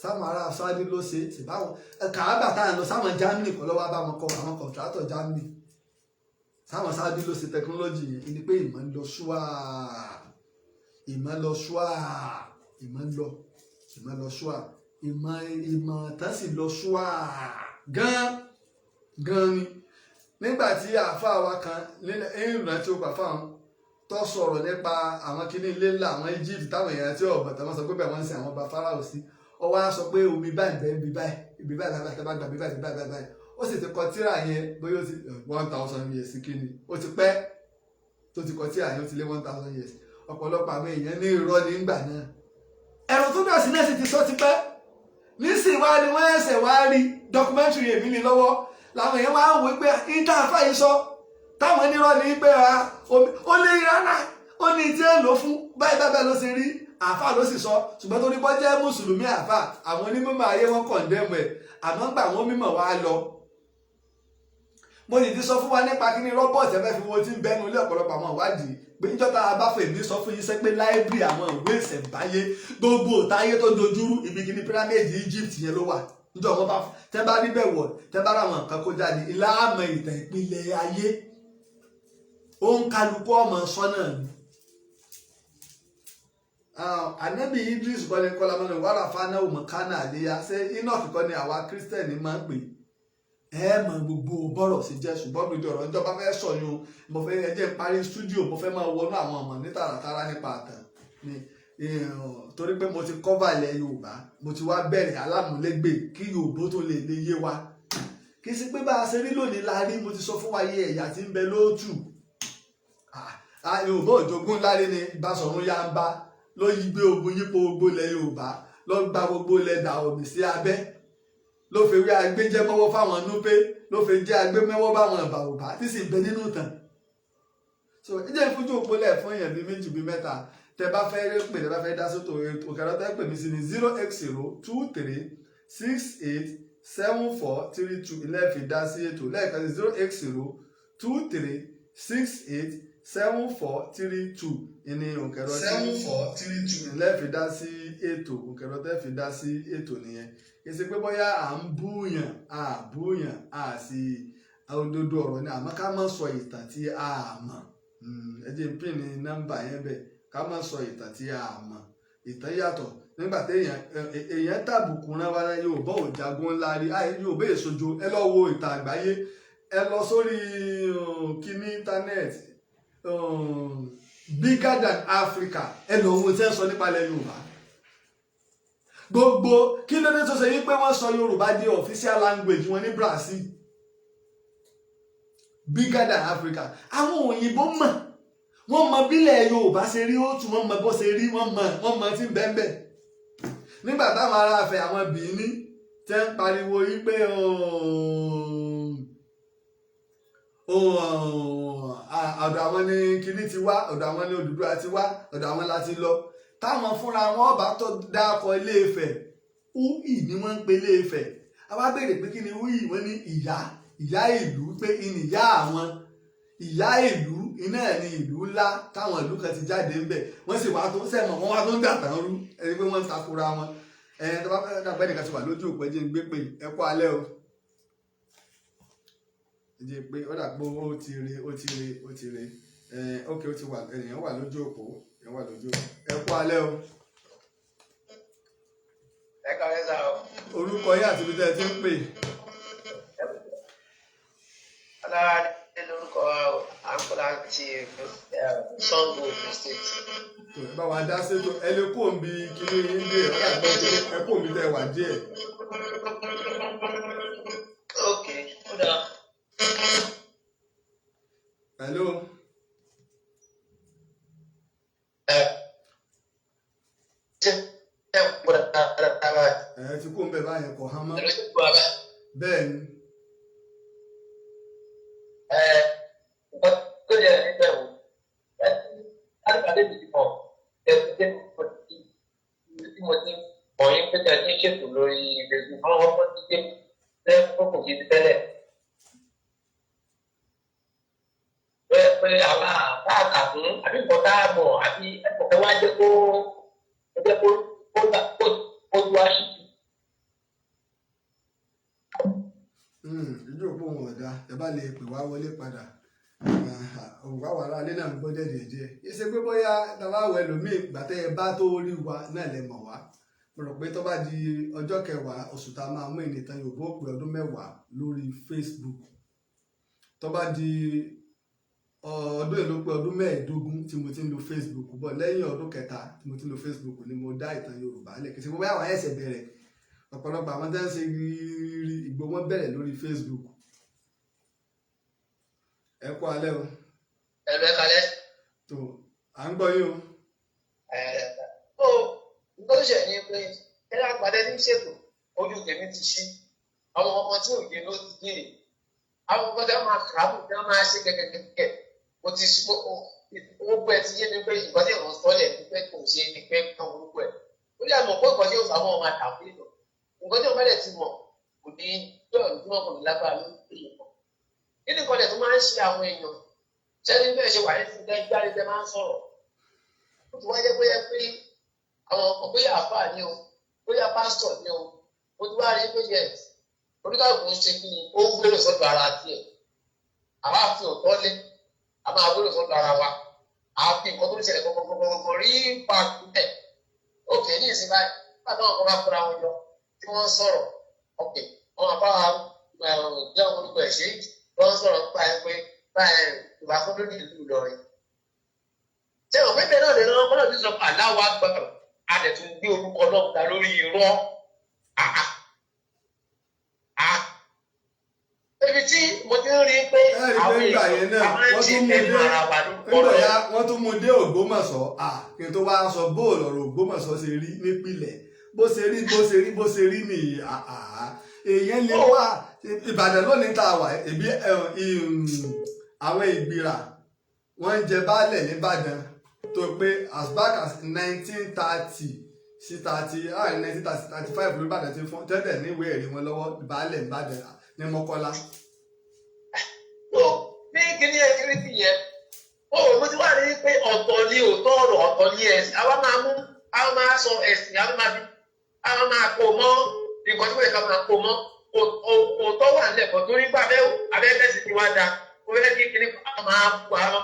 sáwọn ará Saudi ló ṣe ṣèbáwọn kàábà táà ń lọ sáwọn Germany kọ́ lọ́wọ́ bá wọn kọ àwọn kọ̀ǹtrátọ̀ Germany sáwọn Saudi ló ṣe tẹkinọ́lọ́jì yẹn ni pé ìmọ̀ ń lọ ṣúà ìmọ̀ ń lọ. ìmọ̀ lọ ṣúà ìmọ̀ tán sì lọ ṣúà gan ni. Nígbà tí àáfàá wa kan ìrántí ó pàfà tó sọ̀rọ̀ nípa àwọn kíní ilé ńlá àwọn Egypt táwọn èèyàn tí ọ̀bọ̀ tàwọn sọ pé bẹ́ẹ̀ wọ́n ń sin àwọn ọba Fáráò sí, ó wá sọ pé omi báyìí bẹ́ẹ̀ ibi báyìí tẹ́ bá gbà bí báyìí ó sì ti kọ tírà yẹn bóyá ó ti 1000 years kíni ó ti pẹ́ tó ti kọ tírà yẹn ó ti lé 1000 years. Ọ̀pọ̀lọpọ̀ àwọn èèyàn ní irọ́ nígbà náà ẹ̀rọ tó bẹ̀rẹ̀ sí náà sì ti sọ ti pẹ́ nísìnyí wá ni wọ́n ẹ̀sẹ̀ wá rí documentary èmi ní lọ́wọ́ làwọn èèyàn wá ń wò pé ìta àfáà yìí sọ táwọn onírọ́ ní pé ó lé rárá ó ní tí ẹ lò fún báyìí ló ṣe rí àfáà ló sì sọ ṣùgbọ́n torí bọ́ jẹ́ mùsùlùmí àfáà àwọn onímọ̀ ayé wọn kọ̀ndẹ́mù ẹ̀ àmọ́ gbà wọ́n mímọ̀ wá lọ. Mo sì ti sọ fún wa nípa kíní rọ́bọ̀tì ẹ̀fẹ́ fi wo tí ń bẹnu ilé ọ̀pọ̀lọpọ̀ àwọn ìwádìí pé níjọ́ta abáfẹ́ mi sọ fún yín sẹ́ pé láìbírì àwọn ìwé ìṣẹ̀ǹbáyé gbogbo òtáyé tó dojúrú ibi kíní pírámìdì Egypt yẹn ló wà. Níjọ́ wọn bá tẹ́ bá rí bẹ̀ wọ̀ tẹ́ bá ráwọn nǹkan kó jáde ilá àmọ́ ìtàn ìpínlẹ̀ ayé ó ń kálukú ọmọ sọ́nà ni. Ànábì Idris kọ́ni kọ́lá mọ́ni wàrà fáná òmùkánà àléyá ṣé Enoch kọ́ ni àwa kírísítẹ̀nì máa ń pè ẹ mọ gbogbo bọ́rọ̀ sí jẹ́ ṣùgbọ́n lójú ọ̀rọ̀ ìjọba fẹ́ sọ̀yún mo fẹ́ ẹjẹ́ parí stúdíò mo fẹ́ máa wọnú àwọn ọmọ ní tààràtàrà nípa àtàn ni torí pé mo ti kọ́va ilẹ̀ Yorùbá mo ti wá bẹ̀rẹ̀ alámúlégbè kí Yorùbá tó lè yé wa kì í sí pé bá a ṣe rí lónìí la rí mo ti sọ fún wa yé ẹ̀yà tí ń bẹ lóòtù Yorùbá òjogún láre ni Ìbáṣọ̀run Yánbá ló yí gbé ogun yípo gbogbo ilẹ̀ Yorùbá ló gba gbogbo ilẹ̀ Dàòmì sí abẹ́ ló fi wí agbẹjẹ mọ́wọ́ fáwọn núpé ló fi jẹ́ agbẹmẹ́wọ́ báwọn Bàòbá tí sì bẹ nínú ìtàn. So ẹ jẹ́ ìfojú òpólẹ̀ fún èèyàn bíi méjì bíi mẹ́ta tẹ bá fẹ́ pè tẹ bá fẹ́ dá sótò òkèrè tẹ́ pè mí sí ni 08023687432 ilé fi dá sí ètò lẹ́ẹ̀kan sí 08023687432 ìní òkèrè 7432 ilé fi dá sí ètò òkèrè tẹ́ fi dá sí ètò nìyẹn. Èsì pé bóyá à ń búyàn sì òdodo ọ̀rọ̀ ni àmọ́ ká má sọ ìtàn tí a mọ̀ ẹ jẹ́ n pín ní nọ́mbà yẹn bẹ́ẹ̀ ká má sọ ìtàn tí a mọ̀ ìtàn yàtọ̀ nígbà tí èèyàn tàbùkù rán wa Yorùbá ò jagun ńlá rí Yorùbá èsojo ẹ lọ wo ìtàn àgbáyé ẹ lọ sórí kíní íńtánẹ́ẹ̀tì bigger than Africa ẹ lọ wo tí ẹ sọ nípa ilẹ̀ Yorùbá gbogbo kí ló dé tó ṣe wípé wọ́n sọ Yorùbá di official language wọn ní Brazil bigger than Africa àwọn òyìnbó wọ́n mọ bílẹ̀ Yorùbá ṣe rí ó tún wọ́n mọ bó ṣe rí wọ́n mọ tí ń bẹ́ẹ̀ nígbà táwọn ará afẹ́ àwọn Bìíní tẹ́ ń pariwo wípé ọ̀dọ̀ àwọn ní kíní ti wá ọ̀dọ̀ àwọn ní Odùduwà ti wá ọ̀dọ̀ àwọn láti lọ táwọn fúnra wọn ọba tó dákọ Ilé-Ifẹ̀ Uyi ni wọ́n ń pe Ilé-Ifẹ̀ àwa béèrè pé kí ni Uyi wọ́n ní ìyá ìlú pé ìní ìyá àwọn ìyá ìlú iná ẹ̀ ní ìlú ńlá táwọn ìlú kan ti jáde ńbẹ̀ wọ́n sì wá tó sẹ́mọ̀ wọ́n wá tó ń dàtàn rú ẹni pé wọ́n ń takora wọn tó bá fẹ́ dàgbẹ́ nìkan ti wà lójú òpó ẹjẹ́ ń gbé pé ẹ kú alẹ́ o ẹjẹ́ pé ó dà pé ó ti re ókè ó ti wà ènìyàn wà lójú òpó ẹ kú alẹ́ o. Ẹ kàwé sá o. Orúkọ yín àti ibi tẹ́ ẹ ti ń pè. Alára ní lórúkọ à ń kọ́ láti Sango State. Bá wa dá sétò ẹ lè kó òǹbí kíní yín dé ọ̀gá àgbẹ̀ ẹ kó òǹbí tẹ́ wà díẹ̀. Ok, ó dáa. Hello. Ẹ ti kó ń bẹ báyẹn kọ̀ hán mọ́. Bẹ́ẹ̀ ni. Tó yẹ níbẹ̀ wò alùpàdé mi ti mọ̀ tí mo ti mọ̀ yín pé tẹ̀sí ṣètò lórí ìgbésùn àwọn ọmọ ti dé lẹ́kọ̀ọ́ kò yé tẹ́lẹ̀. Bẹ́ẹ̀ pé àwọn àtàkà fún àbí nǹkan tá a mọ̀ àbí ẹ̀kọ́ wá jẹ́ kó lu àṣìṣe. Ìjọ òpó wọn ọ̀dà ẹ bá lè pè wá wọlé padà òwúwá wà láàlé náà ń gbọ́ dẹ̀dẹ̀ díẹ̀ ṣe pé bóyá tàbá wọ ẹlòmíì gbàtẹ́ ẹ bá tó rí wa náà lẹ mọ̀ wá mo rò pé tó bá di ọjọ́ 10 oṣù tá a máa mú Ìtàn Yorùbá ó pé ọdún 10 lórí Facebook. Tó bá di ọdún èlò pé ọdún 15 tí mo ti ń lo Facebook bọ̀, lẹ́yìn ọdún 3 tí mo ti ń lo Facebook ni mo dá Ìtàn Yorùbá lẹ̀. Kì í ṣe pé àwọn ẹ̀sẹ̀ bẹ̀rẹ̀, ọ̀pọ̀lọpọ̀ àwọn tó ń ṣe rírí ìgbó wọn bẹ̀rẹ̀ lórí Facebook. Ẹ kú alẹ́ o. Ẹ bẹ kalẹ́. tó à ń gbọ́ yín o. Nǹkan tó ṣe ní pé ẹ lágbàdé ní ṣètò ojú tèmi ti ṣí àwọn ọmọ tí òye ló ti dé àwọn ọmọ tí wọn máa kà á bù tí wọn máa ṣe kẹkẹkẹkẹ mo ti ṣe gbogbo ẹ ti yé mi pé ìgbà tí wọn sọlẹ ní pé kò ṣe ní pé kàn gbogbo ẹ ó yà mọ pé ìgbà tí yóò fàwọn ọmọ àtàwọn èèyàn nǹkan tí wọn bá dẹ ti mọ kò ní yọọ ní wọn kò ní lágbára ló ń pè é pọ nínú nǹkan dẹ tó máa ń ṣe àwọn èèyàn ṣẹni bẹ́ẹ̀ ṣe wà ní ti dájú tẹ máa ń sọ̀rọ̀ ó ti wáyé pé àwọn ọkọ bóyá àfáà ni o bóyá pásítọ̀ ni o mo ti wá rí pé yẹ oníkàlùkù ń ṣe kí ni ó gbèrò sọ́dọ̀ ara tiẹ̀ àwa fi òótọ́ lé a máa gbèrò sọ́dọ̀ ara wa àfi nǹkan tó ń ṣẹlẹ̀ kọ̀ọ̀kan rí pàtó ẹ̀ òkè ní ìsìn báyìí bàtà wọn kọ́ bá kóra wọn jọ tí wọ́n ń sọ̀rọ̀ òkè wọn àbá jẹ́ wọn olùkọ́ ẹ̀ ṣe wọ́n ń sọ̀rọ̀ nípa ẹ pé báyìí ìwà fún lórí ìlú Ìlọrin ṣé wọn pépè náà lè lọ́wọ́ kọ́nà tí sọ aláwa gbọ́dọ̀ a lè tún gbé orúkọ náà ta lórí irọ́ ibi tí mo ti ń rí pé àwọn èèyàn máa ń ṣe ẹnu ara wa lórúkọ náà. wọ́n tún mú dé Ògbómọ̀ṣọ́ kí n tó wá sọ bóòlù ọ̀rọ̀ Ògbómọ̀ṣọ́ ṣe rí nípìnlẹ̀ bó ṣe rí nìyí èèyàn lè wá Ìbàdàn lónìí tá a wà ẹbí àwọn Ìgbìrà wọ́n ń jẹ baálẹ̀ nìbàdàn tó pé as back as 1930 sí 1935 ló Ìbàdàn ti fún tẹ́lẹ̀ níwèé ẹ̀rí wọn lọ́wọ́ baálẹ̀ nìbàdàn ní Mọ́kọ́lá. bí kíní ẹ kiri ti yẹ mo ti wá rí pé ọ̀tọ̀ ni òótọ́ ọ̀rọ̀ ọ̀tọ̀ ni ẹ̀sìn àwọn máa sọ ẹ̀sìn àwọn máa kó mọ́ nǹkan tí wọ́n yẹ ká máa kó mọ́ òótọ́ wà nílẹ̀kọ́ tó rí pàbẹ́ abẹ́fẹ́ sì ti wá da ó fẹ́ kí kíní àwọn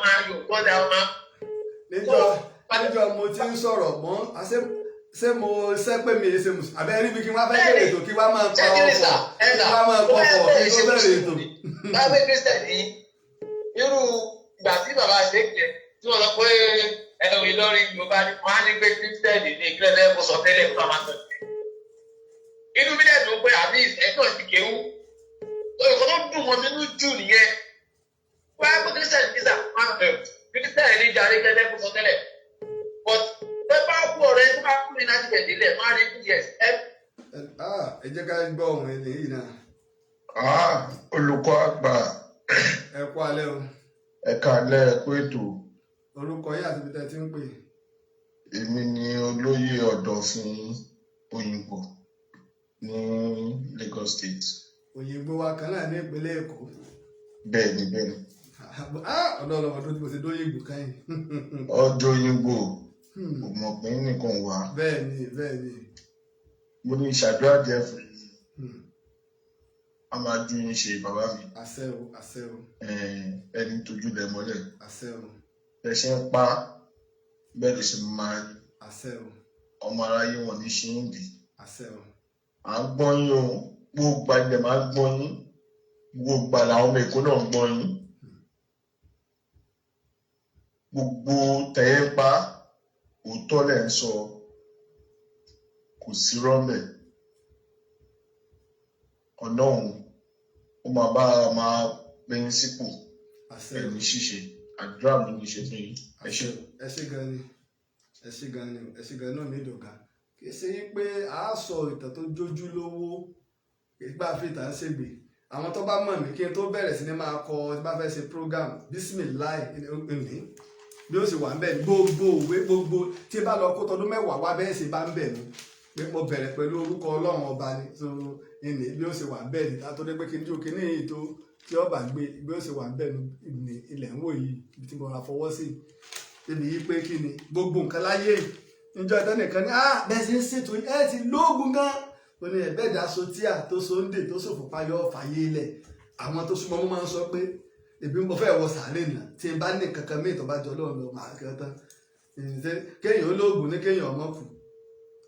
máa yọ òótọ́ da àwọn máa. níjọ́ mo ti ń sọ̀rọ̀ mọ́ ṣé mo ṣe pé mi ṣe mùsùlùmí àbẹ́ rí bí kí wọ́n fẹ́ bẹ̀rẹ̀ ètò kí wọ́n máa pa ọkọ̀ kí wọ́n máa pọ̀ kí wọ́n bẹ̀rẹ̀ ètò. báwo kírísítẹ̀nì irú ìgbà tí bàbá àṣekè tí wọ́n sọ pé Ìlọrin Yorùbá ni wọ́n á ní pé kírísítẹ̀nì ní ìpínlẹ̀ lẹ́kọ̀ọ́ sọ tẹ́lẹ̀ fún àwọn àtọ̀. inú mi dẹ̀ dùn pé àbí ẹ̀tọ́ ti kéwú olùkọ́ tó dùn wọn nínú jù nìyẹn wọ́n á pé kírísítẹ̀nì ní jàre lẹ́kọ̀ọ́ sọ tẹ́lẹ̀ but bá kú ọ̀rẹ́ tó bá kú ní láti bẹ̀rẹ̀ nílẹ̀ máa rí yes. ẹ jẹ́ ká gbọ́ ohun ẹni yìí náà. Olùkọ́ àgbà. Ẹ kú alẹ́ o. Ẹ káalẹ́ ẹ kú ètò. Orúkọ yín àti ibi tẹ́ ti ń pè. Èmi ni olóyè Ọ̀dọ̀fin Òyìnbó ní Lagos State. Òyìnbó wa kan náà ní ìpínlẹ̀ Èkó. Bẹ́ẹ̀ni. Ọ̀dọ́ ọlọ́mọdún tí mo ti dóyè ìgbò káyìn. Ọjọ́ Òyìnbó ọmọpin nìkan wà. Bẹ́ẹ̀ni. Mo ní ìṣàdúrà jẹ́ fún yín. A máa ju yín ṣe bàbá mi. Àṣẹ o. Ẹni tójú lẹ mọ́lẹ̀. Àṣẹ o. Ẹ ṣe ń pa bẹ́ẹ̀ lè ṣe máa rí. Àṣẹ o. Ọmọ aráyé wọn ní ṣe ń dì. Àṣẹ o. À ń gbọ́ yín o. Gbogbo ilẹ̀ máa ń gbọ́ yín. Gbogbo làwọn ọmọ Èkó náà ń gbọ́ yín. Gbogbo tẹ̀yẹ́ ń pa òótọ́ lẹ̀ ń sọ kò sí rọ́mẹ̀. Ọlọ́run ó máa bá a máa pín sípò ẹ̀mí ṣíṣe àdúrà mi ní ṣe fún yín. Ẹ ṣé gan ni náà mi dọ̀gá kì í ṣe pé a sọ ìtàn tó jójú lówó ìgbà fìtà ń ṣègbè àwọn tó bá mọ̀ mí kí n tó bẹ̀rẹ̀ sí ni máa kọ tí bá fẹ́ ṣe program bisimilayi ní bí ó sì wà ń bẹ̀ ní gbogbo òwe gbogbo tí bá lọ kó tọdún 10 wá bẹ́ẹ̀ sì bá ń bẹ̀ ní pé mo bẹ̀rẹ̀ pẹ̀lú orúkọ Ọlọ́run ọba ni so ìní bí ó sì wà ń bẹ̀ ní látọ́dé pé kí n jó kí ní èyí tó tí ọba gbé bí ó sì wà ń bẹ̀ ní ilẹ̀ ń wò yìí ibi tí mo ra fọwọ́ sí ibi yìí pé kí ni gbogbo nǹkan láyé níjọ́ ìtẹ́nìkan ní bẹ́ẹ̀ sì ń ṣètò ẹ̀ ti lóògùn gan ó ní ẹ̀bẹ́ẹ̀dá sotíà tó sóńdè tó sòfòpá yọ fàyè ilẹ̀ àwọn tó súnmọ́ mọ́ máa ń sọ pé èbí mo fẹ́ wọ sàárè nà tí n bá ní kankan míì tó bá jọ lọ́wọ́ lọ màá kí ọ tán kéèyàn olóògùn ní kéèyàn ọmọ kù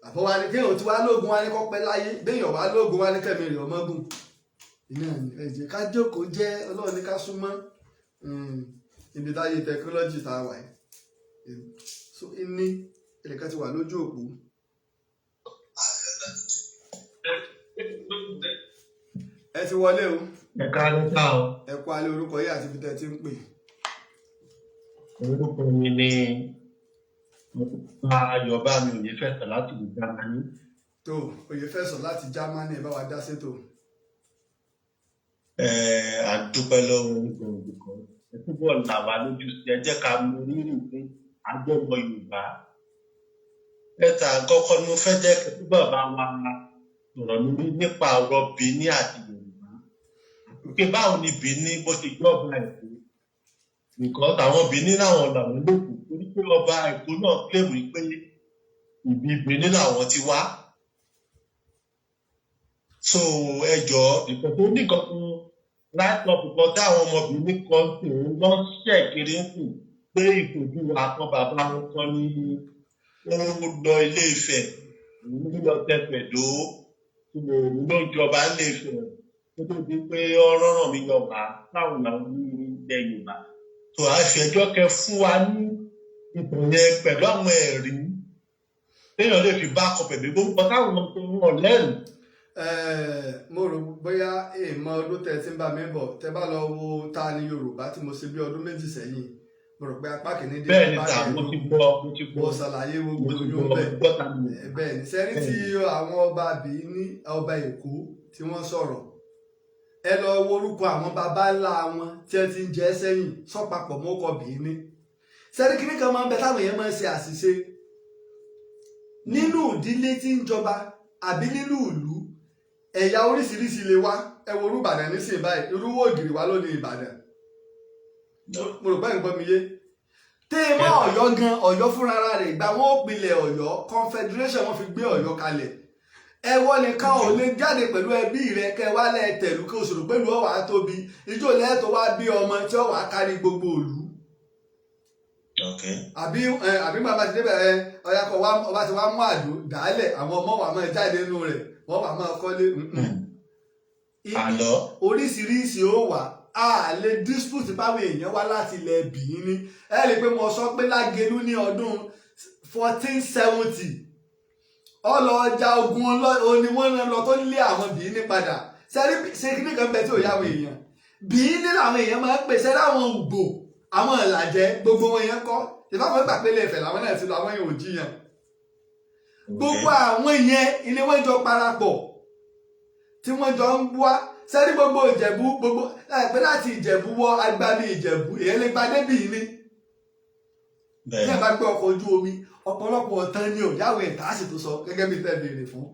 àfọwá ni kéèyàn tí wá lóògùn wá ní kọ́ pẹ́ láyé béèyàn wá lóògùn wá ní kẹ́mi rẹ̀ ọmọgùn iná ẹ jẹ́ ká jókòó jẹ́ Ọlọ́run ní ká súnmọ́ ibi táyé tẹkinọ́lọ́jì tá a wà yìí so ní ẹnìkan ti wà lójú òpó. ẹ ti wọlé o. ẹ káàárọ̀ sá o. ẹ kú alẹ́ orúkọ yìí àti ibi tẹ́ ti ń pè. orúkọ mi ni Yorùbá mi òye fẹsọ láti ìlú Jámánì. tó òye fẹsọ láti Jámánì ẹ bá wa dá sétò. àdúpẹ́ lọ́wọ́ gbòǹgbò kan ẹ túbọ̀ là wá lójú sí ẹ jẹ́ ká mọ rírì pé àjọmọ Yorùbá. ẹ̀ta kọ́kọ́ ni mo fẹ́ jẹ́ kí túbọ̀ bá wa sọ̀rọ̀ lórí nípa ọ̀rọ̀ Bìíní àti Yorùbá. pé báwo ni Bìíní bó ṣe jọ́ ọba Èkó nǹkan táwọn Bìíní làwọn làwọn lókun torí pé ọba Èkó náà kílèmù pé ìbí Bìíní làwọn ti wá. so ẹ jọ ìkọ̀ tó nìkan fún láti ọ̀pọ̀ táwọn ọmọbìnrin kan sì ń lọ ṣẹ̀kiri ń sìn pé ìfojú àkọ́ bàbá wọn kan ní ó lọ Ilé Ifẹ̀ lọ tẹ̀fẹ̀ dó ló ń jọba Ilé Ifẹ̀ tó tó di pé ọ̀rọ̀ ràn mí yọ wá táwọn làwọn ní ilẹ̀ Yorùbá tó a fi ẹjọ́ kẹ fún wa ní ìtàn yẹn pẹ̀lú àwọn ẹ̀rí téèyàn lè fi bá akọ pẹ̀lú gbogbo táwọn ọmọ tó ń wọ̀n lẹ́rìí. mo rò bóyá èèmọ̀ ọdún tẹ́ ti ń bá mi bọ̀ tẹ́ bá lọ wo Ta Ni Yorùbá tí mo ṣe bí ọdún méjì sẹ́yìn mo rò pé apá kìíní dé apá kẹrin mo ṣàlàyé gbogbo oyún bẹ́ẹ̀ ní sẹ́rí tí àwọn ọba Bìíní ọba Èkó tí wọ́n sọ̀rọ̀ ẹ lọ wo orúkọ àwọn baba ńlá wọn tí ẹ ti ń jẹ́ sẹ́yìn sọ́pàpọ̀ mọ́kọ Bìíní sẹ́rí kíní kan máa ń bẹ táwọn èèyàn máa ń ṣe àṣìṣe nínú ìdílé tí ń jọba àbí nínú ìlú ẹ̀yà oríṣiríṣi lè wá ẹ wo Ìbàdàn nísìnyí báyìí irúwó ògiri wá lónìí Ìbàdàn mo rò pé nǹkan mi yé téèmọ̀ Ọ̀yọ́ gan Ọ̀yọ́ fúnra rẹ̀ ìgbà wọn ò pilẹ̀ Ọ̀yọ́ confederation wọn fi gbé Ọ̀yọ́ kalẹ̀ ẹwọ nìkan ò lè jáde pẹ̀lú ẹbí rẹ kẹ wá lẹ́ẹ̀tẹ̀lú kí oṣù pẹ̀lú ọ̀wà tóbi ijó lẹ́ẹ̀tọ́ wá bí ọmọ tí ọ̀wà kárí gbogbo ìlú. àbí bàbá ti débẹ̀ ọ̀yà kan ọba ti wá mú àdó dàálẹ̀ àwọn ọmọ wa máa jáde nínú rẹ̀ wọ́n wà máa kọ́lé. oríṣiríṣi ó wà a lè dispute báwọn èèyàn wá láti ilẹ̀ Bìíní ẹ rí i pé mo sọ pé Lágelú ní ọdún 1470 ọlọ́ọ̀jà ogun ni wọ́n lọ tó lé àwọn Bìíní padà ṣe kí nìkan bẹ tí ò yáwó èèyàn Bìíní làwọn èèyàn máa ń pèsè láwọn Ùgbò àwọn Ìlàjẹ gbogbo wọn yẹn kọ́ ìfáwọn ìgbà pé Ilé Ifẹ̀ làwọn náà ti lọ àwọn yẹn ò jiyàn gbogbo àwọn yẹn ilé wọn jọ parapọ̀ tí wọ́n jọ ń wá sẹ́rí gbogbo Ìjẹ̀bú gbogbo pé láti Ìjẹ̀bú wọ agbami Ìjẹ̀bú èyí lè gba débì ní bí ẹ bá gbé ọkọ̀ ojú omi ọ̀pọ̀lọpọ̀ ọ̀tán ni òyàwó ẹ̀ta sì tó sọ gẹ́gẹ́ bí tẹ́ béèrè fún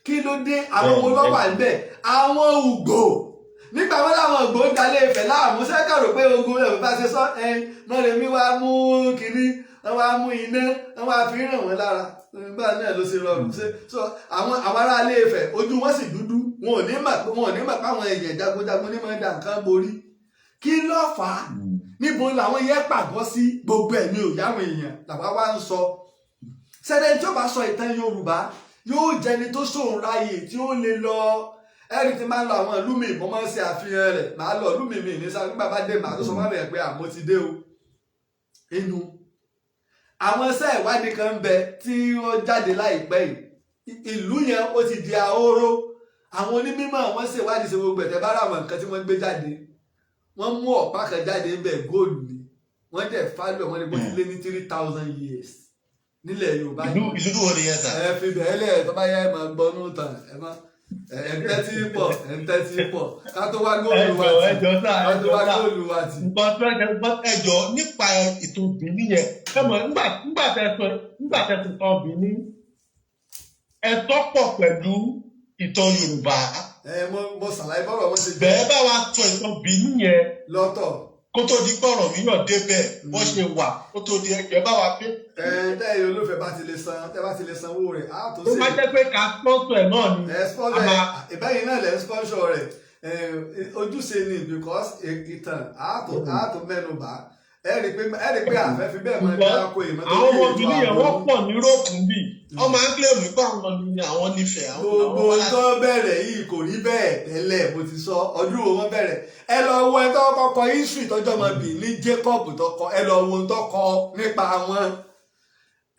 kí ló dé àwọn owó lọ́wọ́ àgbẹ̀ àwọn Ùgbò nígbà wọn làwọn Ùgbò ń dalé Ifẹ̀ láàmú sẹ́kàrò pé ogun rẹ̀ bá ṣe sọ mọ́rẹ̀mí wá mú kínní wọ́n wá mú iná wọ́n wá fi ràn wọ́n lára nígbà náà ló ṣe rọrùn ṣe so àwọn ará Ilé Ifẹ̀ ojú wọn sì dúdú wọn ò ní mọ̀ pé àwọn èèyàn jagunjagun ní máa ń da nǹkan borí kí ló fà á níbo làwọn yẹn pàgọ́ sí gbogbo ẹ̀mí òyàwó èèyàn làwa wá ń sọ sẹ́dẹ̀ tí ó bá sọ ìtàn Yorùbá yóò jẹni tó sóun ráyè tí ó lè lọ ẹni tí máa ń lọ àwọn ìlú mi mo máa ń ṣe àfihàn rẹ̀ máa lọ ìlú mi ní sáré nígbà bá dé màá tó sọ fún mi pé àmọ́ ti dé o inú àwọn iṣẹ́ ìwádìí kan ń bẹ tí wọ́n jáde láìpẹ́ yìí ìlú yẹn ó ti di ahóró àwọn onímọ̀ wọ́n ṣe ìwádìí ṣe gbogbo ẹ̀tẹ́ bá rà àwọn nǹkan tí wọ́n gbé jáde wọ́n mú ọ̀pá kan jáde ń bẹ góòlù ni wọ́n dẹ̀ fálù ẹ̀ wọ́n ní bó ti lé ní 3000 years nílẹ̀ Yorùbá ìlú wo ni yẹn ta. ẹ fi bẹ́ẹ̀ lẹ̀ tó bá yẹ ẹ máa gbọ́nú tán ẹ má ẹ ń tẹ́tí pọ̀ ká tó wá góòlù wa tì ká tó wá góòlù wa tì. ẹjọ́ nípa ètò Bìíní yẹn ẹ mọ̀ nígbà tẹ̀sán tán Bìíní ẹ tọ́pọ̀ pẹ̀lú ìtàn Yorùbá. mo ṣàlàyé bọ́rọ̀ wọn ṣe jẹ́. bẹ́ẹ̀ bá wa tọ ìtàn Bìíní yẹn lọ́tọ̀. kó tó di gbọ́rọ̀ mi náà débẹ̀ wọ́n ṣe wà kó tó di ẹgbẹ́ bá wa pé. tẹ́yìn olófẹ́ bá ti lè sanwó rẹ̀ á tó ṣe. ó máa jẹ́ pé ká sponsor ẹ̀ náà ni. sponsor ẹ̀ ìbẹ́yìn náà lẹ́ sponsor rẹ̀ ojúṣe ni because ìtàn á tó mẹ́nu bá ẹ rí pé àfẹ́ fi bẹ́ẹ̀ máa dáko ìmọ̀ tó àwọn ọmọbìnrin yẹn wọ́n pọ̀ ní róòpù ń bì wọ́n máa ń kílèmù pé àwọn nífẹ̀ẹ́ gbogbo tó bẹ̀rẹ̀ yìí kò rí bẹ́ẹ̀ tẹ́lẹ̀ mo ti sọ ọdún wo wọ́n bẹ̀rẹ̀ ẹ lọ wo ẹ tó kọ́kọ́ history tọ́jọ́ ọmọbìnrin Jacob tọkọ ẹ lọ wo tó kọ nípa wọn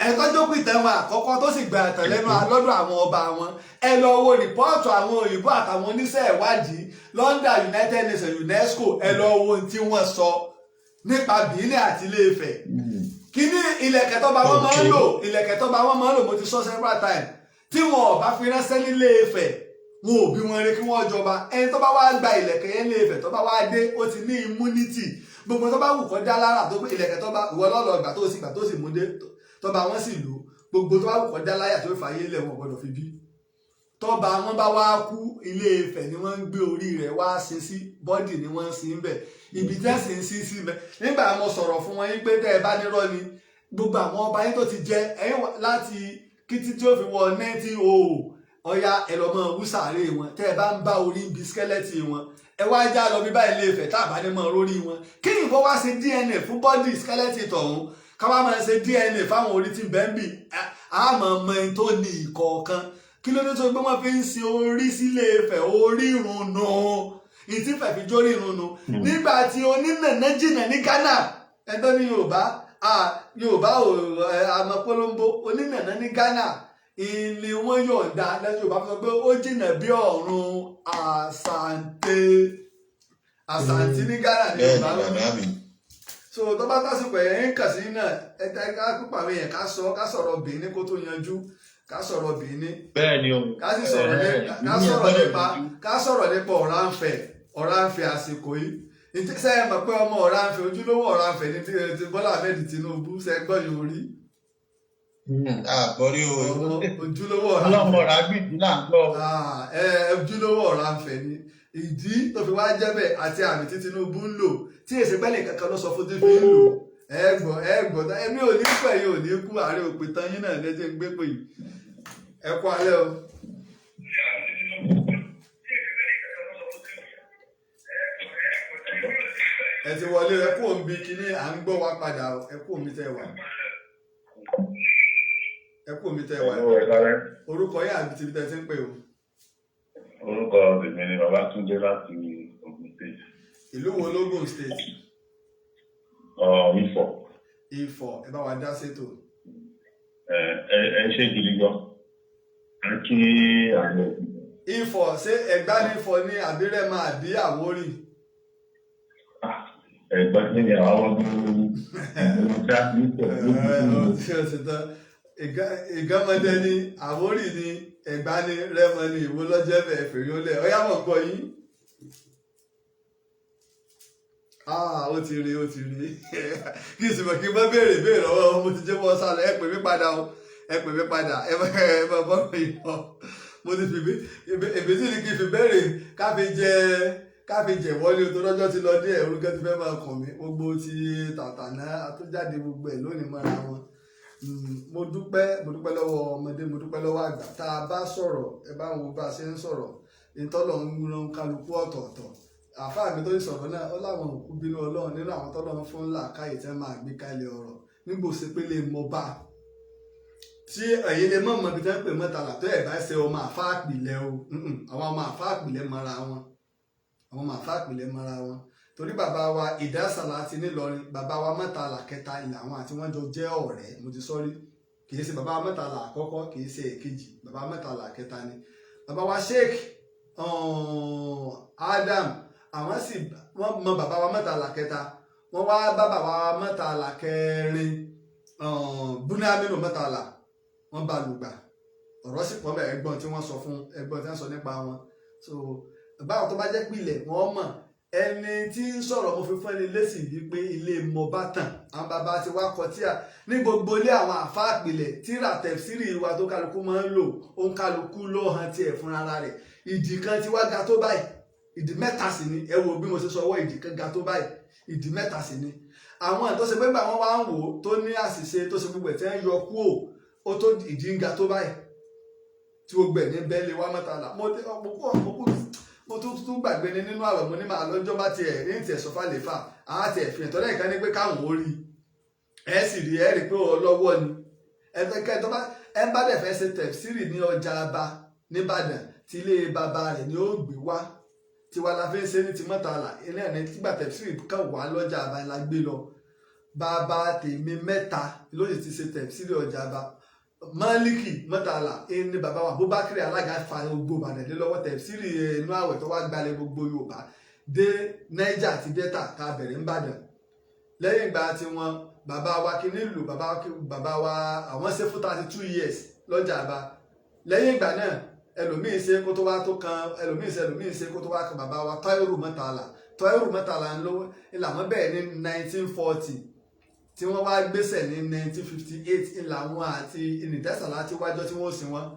ẹ tọ́jú pìtẹ́ wọn àkọ́kọ́ tó sì gba ẹ̀tàn lẹ́nu lọ́dọ̀ àwọn ọba wọn ẹ lọ wo rìpọ́ọ̀tù àwọn òyìnbó àtàwọn oníṣẹ́ ìwádìí London United Nations UNESCO ẹ lọ wo ohun tí wọ́n sọ nípa Benin àti Ilé-Ifẹ̀ kíní ilẹ̀kẹ̀ tó bá wọn máa ń lò ilẹ̀kẹ̀ tó bá wọn máa ń lò mo ti sọ several times tí wọn ò bá fi ránṣẹ́ ní Ilé-Ifẹ̀ wọn ò bí wọn rí kí wọ́n jọba ẹni tó bá wá gba ilẹ̀kẹ̀ yẹn Ilé-Ifẹ̀ tó bá wá dé ó ti ní immunity gbogbo tó bá wù kó dá lára tó gbé ilẹ̀kẹ̀ tó bá ìwọ lọ́lọ́ ìgbà tó sì mú dé tó bá wọn sì lò gbogbo tó bá wù kó dá láyà tó fàyè lẹ̀ wọn gbọdọ̀ fi bí tọ́ba wọn bá wá kú Ilé-Ifẹ̀ ni wọ́n ń gbé orí rẹ̀ wá sin sí bọ́dì ni wọ́n ń sin bẹ̀ ibi tẹ́sí ń sin sí bẹ̀ nígbà mo sọ̀rọ̀ fún wọn yín pé tẹ́ ẹ bá nírọ́ ni gbogbo àwọn ọba yín tó ti jẹ ẹ̀yìn láti kítí tí ó fi wọ 1900 ọya ẹlọmọ wúsàárè wọn tẹ́ ẹ bá ń bá orí ibi skẹ́lẹ́tì wọn ẹ wá já lọ bí bá Ilé-Ifẹ̀ tá àbá ní mọ lórí wọn kí nǹkan wá ṣe DNA fún bọ́dì skẹ́lẹ́tì tọ̀hún káwá máa ṣe DNA fáwọn orí tí bẹ́ẹ̀ ń bì àmọ́ ọmọ ẹni tó ní ìkọ̀ọ̀kan kí ló dé tó gbé wọn fi ń sin orí sílé-Ifẹ̀ orí ìrùnnù ìtìfẹ̀ fi jórí ìrùnnù nígbà tí onínàná jìnnà ní Ghana ẹgbẹ́ ní Yorùbá àmọ́pọ́lọ́mbó onínàná ní Ghana ìní wọn yọ̀ǹda lẹ́yìn Yorùbá sọ pé ó jìnnà bí ọ̀run àsàǹtì ní Ghana ní Yorùbá so tó bá tásìkò ẹ̀yìn ń kà sí náà ẹ̀ka ká pípa àwọn èèyàn ká sọ̀rọ̀ Benin kó tó yanjú ká sọ̀rọ̀ Benin bẹ́ẹ̀ ni o ká sì sọ̀rọ̀ nípa Ọ̀rànfẹ̀ àsìkò yìí sẹ́yìn mọ̀ pé ọmọ Ọ̀rànfẹ̀ ojúlówó Ọ̀rànfẹ̀ ní ti Bọ́lá Ahmed Tinubu sẹ́gbọ́n yóò rí. àgbọ̀rí o ojúlówó ọlọ́mọ ràgbìdì náà ń gbọ́. ojúlówó Ọ̀rànfẹ̀ ni ìdí tó fi wá jẹ́ bẹ́ẹ̀ àti àmì tí Tinubu ń lò tí èsì pẹ́lẹ̀ kankan ló sọ fún tí fi ń lò ẹgbọ̀n ẹ̀mí ò ní pẹ̀ yóò ní kú Ààrẹ òpè tán yín náà lẹ́jẹ̀ ń gbé pè yìí ẹ kú alẹ́ o. ẹ ti wọlé ẹ kú òǹbi kínní à ń gbọ́ wá padà ẹ kú òǹbi tẹ́ wà orúkọ yẹn àbí tìbí tẹ́ ti ń pè o. orúkọ tèmi ni Babátúndé láti Ogun State. ìlú wo lógùn State? Ifọ̀. Ifọ̀ ẹ bá wa dá sétò. ẹ ṣe gidi gan. kí àgbẹ̀. Ifọ̀ ṣé Ẹ̀gbá ní Ifọ̀ ní àbírẹ́mà àbí Àwórì? Ẹ̀gbá ní àwọn ọmọ ìgámọdé ní Àwórì ní Ẹ̀gbá ní Rẹ́mọ ní ìwó lọ́jẹ́ bẹ́ẹ̀ fèrè ó lẹ̀ ọ̀yá mọ̀ gbọ́ yín. ó ti rí kí n sì mọ̀ kí n bá béèrè lọ́wọ́ mo ti jẹ́ wọ́n sálẹ̀ ẹ pè mí padà ẹ bá bọ́ mi yọ mo ti fi èbí sì ni kí n fi béèrè káfi jẹ wọlé tó lọ́jọ́ ti lọ dé orúkọ ti fẹ́ máa kàn mí gbogbo ti tàtàná àtúnjáde gbogbo ẹ̀ lónìí mọ́ra wọn mo dúpẹ́ lọ́wọ́ ọmọdé mo dúpẹ́ lọ́wọ́ àgbà tá a bá sọ̀rọ̀ ẹ bá wo bá a ṣe ń sọ̀rọ̀ ìtọ́lọ̀ ń ran kálukú ọ̀tọ̀ọ̀tọ̀ àfáà mi tó ń sọ̀rọ̀ náà ó láwọn òkú bínú Ọlọ́run nínú àwọn tọ́lọ́run fún làákàyè tí wọ́n máa gbé kalẹ̀ ọ̀rọ̀ nígbò ṣe pé lè mọ bá tí ẹ̀yin lè mọ̀ mọ́bi tí wọ́n pè mọ́tàlá tó ẹ̀ bá ṣe ọmọ àfáà pìlẹ̀ o àwọn ọmọ àfáà pìlẹ̀ mọ́ra wọn torí bàbá wa ìdásàlá ti nílọrin bàbá wa mọ́tàlá kẹta ilẹ̀ àwọn àti wọ́n jọ jẹ́ ọ̀rẹ́ mo ti sọ́rí kìí ṣe bàbá mọ́tàlá àkọ́kọ́ kìí ṣe èkejì bàbá mọ́tàlá kẹta ni bàbá wa Sheikh Adam àwọn sì wọ́n mọ bàbá wa mọ́tàlá kẹta wọ́n wá bá bàbá wa mọ́tàlá kẹrin Búnámínú mọ́tàlá wọ́n bá lùgbà ọ̀rọ̀ sì pọ̀ bẹ́ẹ̀ ẹgbọ́n tí wọ́n sọ nípa wọn so báwọn tó bá jẹ́ pìlẹ̀ wọ́n mọ̀ ẹni tí ń sọ̀rọ̀ mo fi fún ẹni lésìn wípé ilé mọ̀bátàn àwọn bàbá ti wá kọtíà ní gbogbo ilé àwọn àfáà pìlẹ̀ tíra tẹ̀síìrì wa tó kálukú máa ń lò ó ń kálukú ló hàn tiẹ̀ fúnra rẹ̀ ìdí kan ti wá ga tó báyìí ìdí mẹ́ta sì ni ẹ wo bí mo ṣe sọ ọwọ́ ìdí kan ga tó báyìí ìdí mẹ́ta sì ni àwọn àtọ́sẹ̀ pé gbà wọ́n wá ń wò ó tó ní àṣìṣe tó ṣe gbogbo ẹ̀ tí wọ́n yọ kúò ó tó ìdí ń ga tó báyìí tí gbogbo ẹ̀ ní bẹ́ẹ̀lì wá mọ́tàlá mo mo tún gbàgbé ni nínú àwẹ̀ mo ní màá lọ́jọ́ bá tiẹ̀ ní tiẹ̀ sọ́fà lè fà á tiẹ̀ fi ẹ̀tọ́ lẹ́yìn kan ní pé káwọn ó rí ẹ sì rí ẹ rí pé ọlọ́wọ́ ni ẹ̀tọ́kẹ́ tó bá ẹ bá dẹ̀ fẹ́ ṣe tẹ̀síìrì ní ọjà Aba nìbàdàn tí ilé bàbá rẹ̀ ni ó gbé wá tiwa la fi ń ṣe ní ti Mọ́tàlá ilé ẹ̀ní tígbà tẹ̀síìrì kan wà lọ́jà Aba la gbé lọ bàbá tèmi mẹ́ta ló sì ti ṣe tẹ̀síìrì ọjà Aba Málíkì Mọ́tàlá ní bàbá wa Abubakar alága fa gbogbo Ìbàdàn dé lọ́wọ́ tẹ̀síìrì inú àwẹ̀ tó wá gbalẹ̀ gbogbo Yorùbá dé Niger àti Delta ká bẹ̀rẹ̀ ń bàdàn lẹ́yìn ìgbà tí wọ́n bàbá wa kí nílùú bàbá wa àwọn ṣe fún 32 years lọ́jà Aba lẹ́yìn ìgbà náà ẹlòmíín ṣe kó tó wá tó kan ẹlòmíín ṣe kó tó wá kan bàbá wa Tọ́ìrù Mọ́tàlá ńlọ́wọ́ ìlànà bẹ́ẹ̀ ní 1940 tí wọ́n wá gbéṣẹ̀ ní 1958 ìlànà àti ìnìtẹ́sàlá tí wájọ́ tí wọ́n sìn wọ́n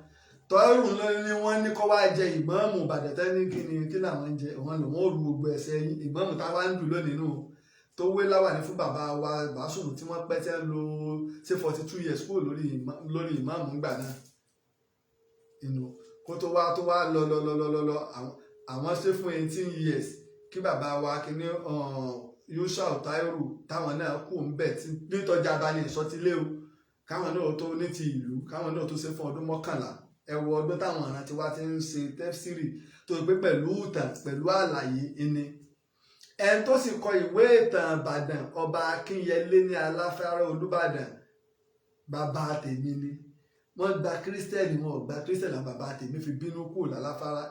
Tọ́ìrù ni wọ́n ní kó wá jẹ ìmáàmù Ìbàdàn tẹ́ ní kí làwọn ń jẹ òun lòun ò ru gbogbo ẹ̀ṣẹ̀ ìmáàmù táwa ń dùn lónìí nù tó wé láwàní fún bàbá wa Bàṣùrù tí wọ́n pẹ́ tẹ́ lo ṣe 42 years kúrò lórí ìmáàmù ńgbà náà kó tó wá lọ àwọn ṣe fún 18 years kí bàbá wa kíní Yusuf Tairu táwọn náà kù ń bẹ̀ tí nítọ́jà bá ní ìsọtílé o káwọn náà tó ní ti ìlú káwọn náà tó ṣe fún ọdún 11 ẹwọ ọdún táwọn ọ̀ràn tí wá ti ń ṣe tẹ́fsìrì tó gbé pẹ̀lú ìtàn pẹ̀lú àlàyé ẹni ẹni tó sì kọ ìwé ìtàn Ìbàdàn ọba Akínyẹlé ní Aláfárá Olúbàdàn bàbá tèmi ni wọ́n gba kírísítẹ́nì wọn ò gba kírísítẹ́nì àwọn bàbá tèmi fi bínú kúrò láláfárá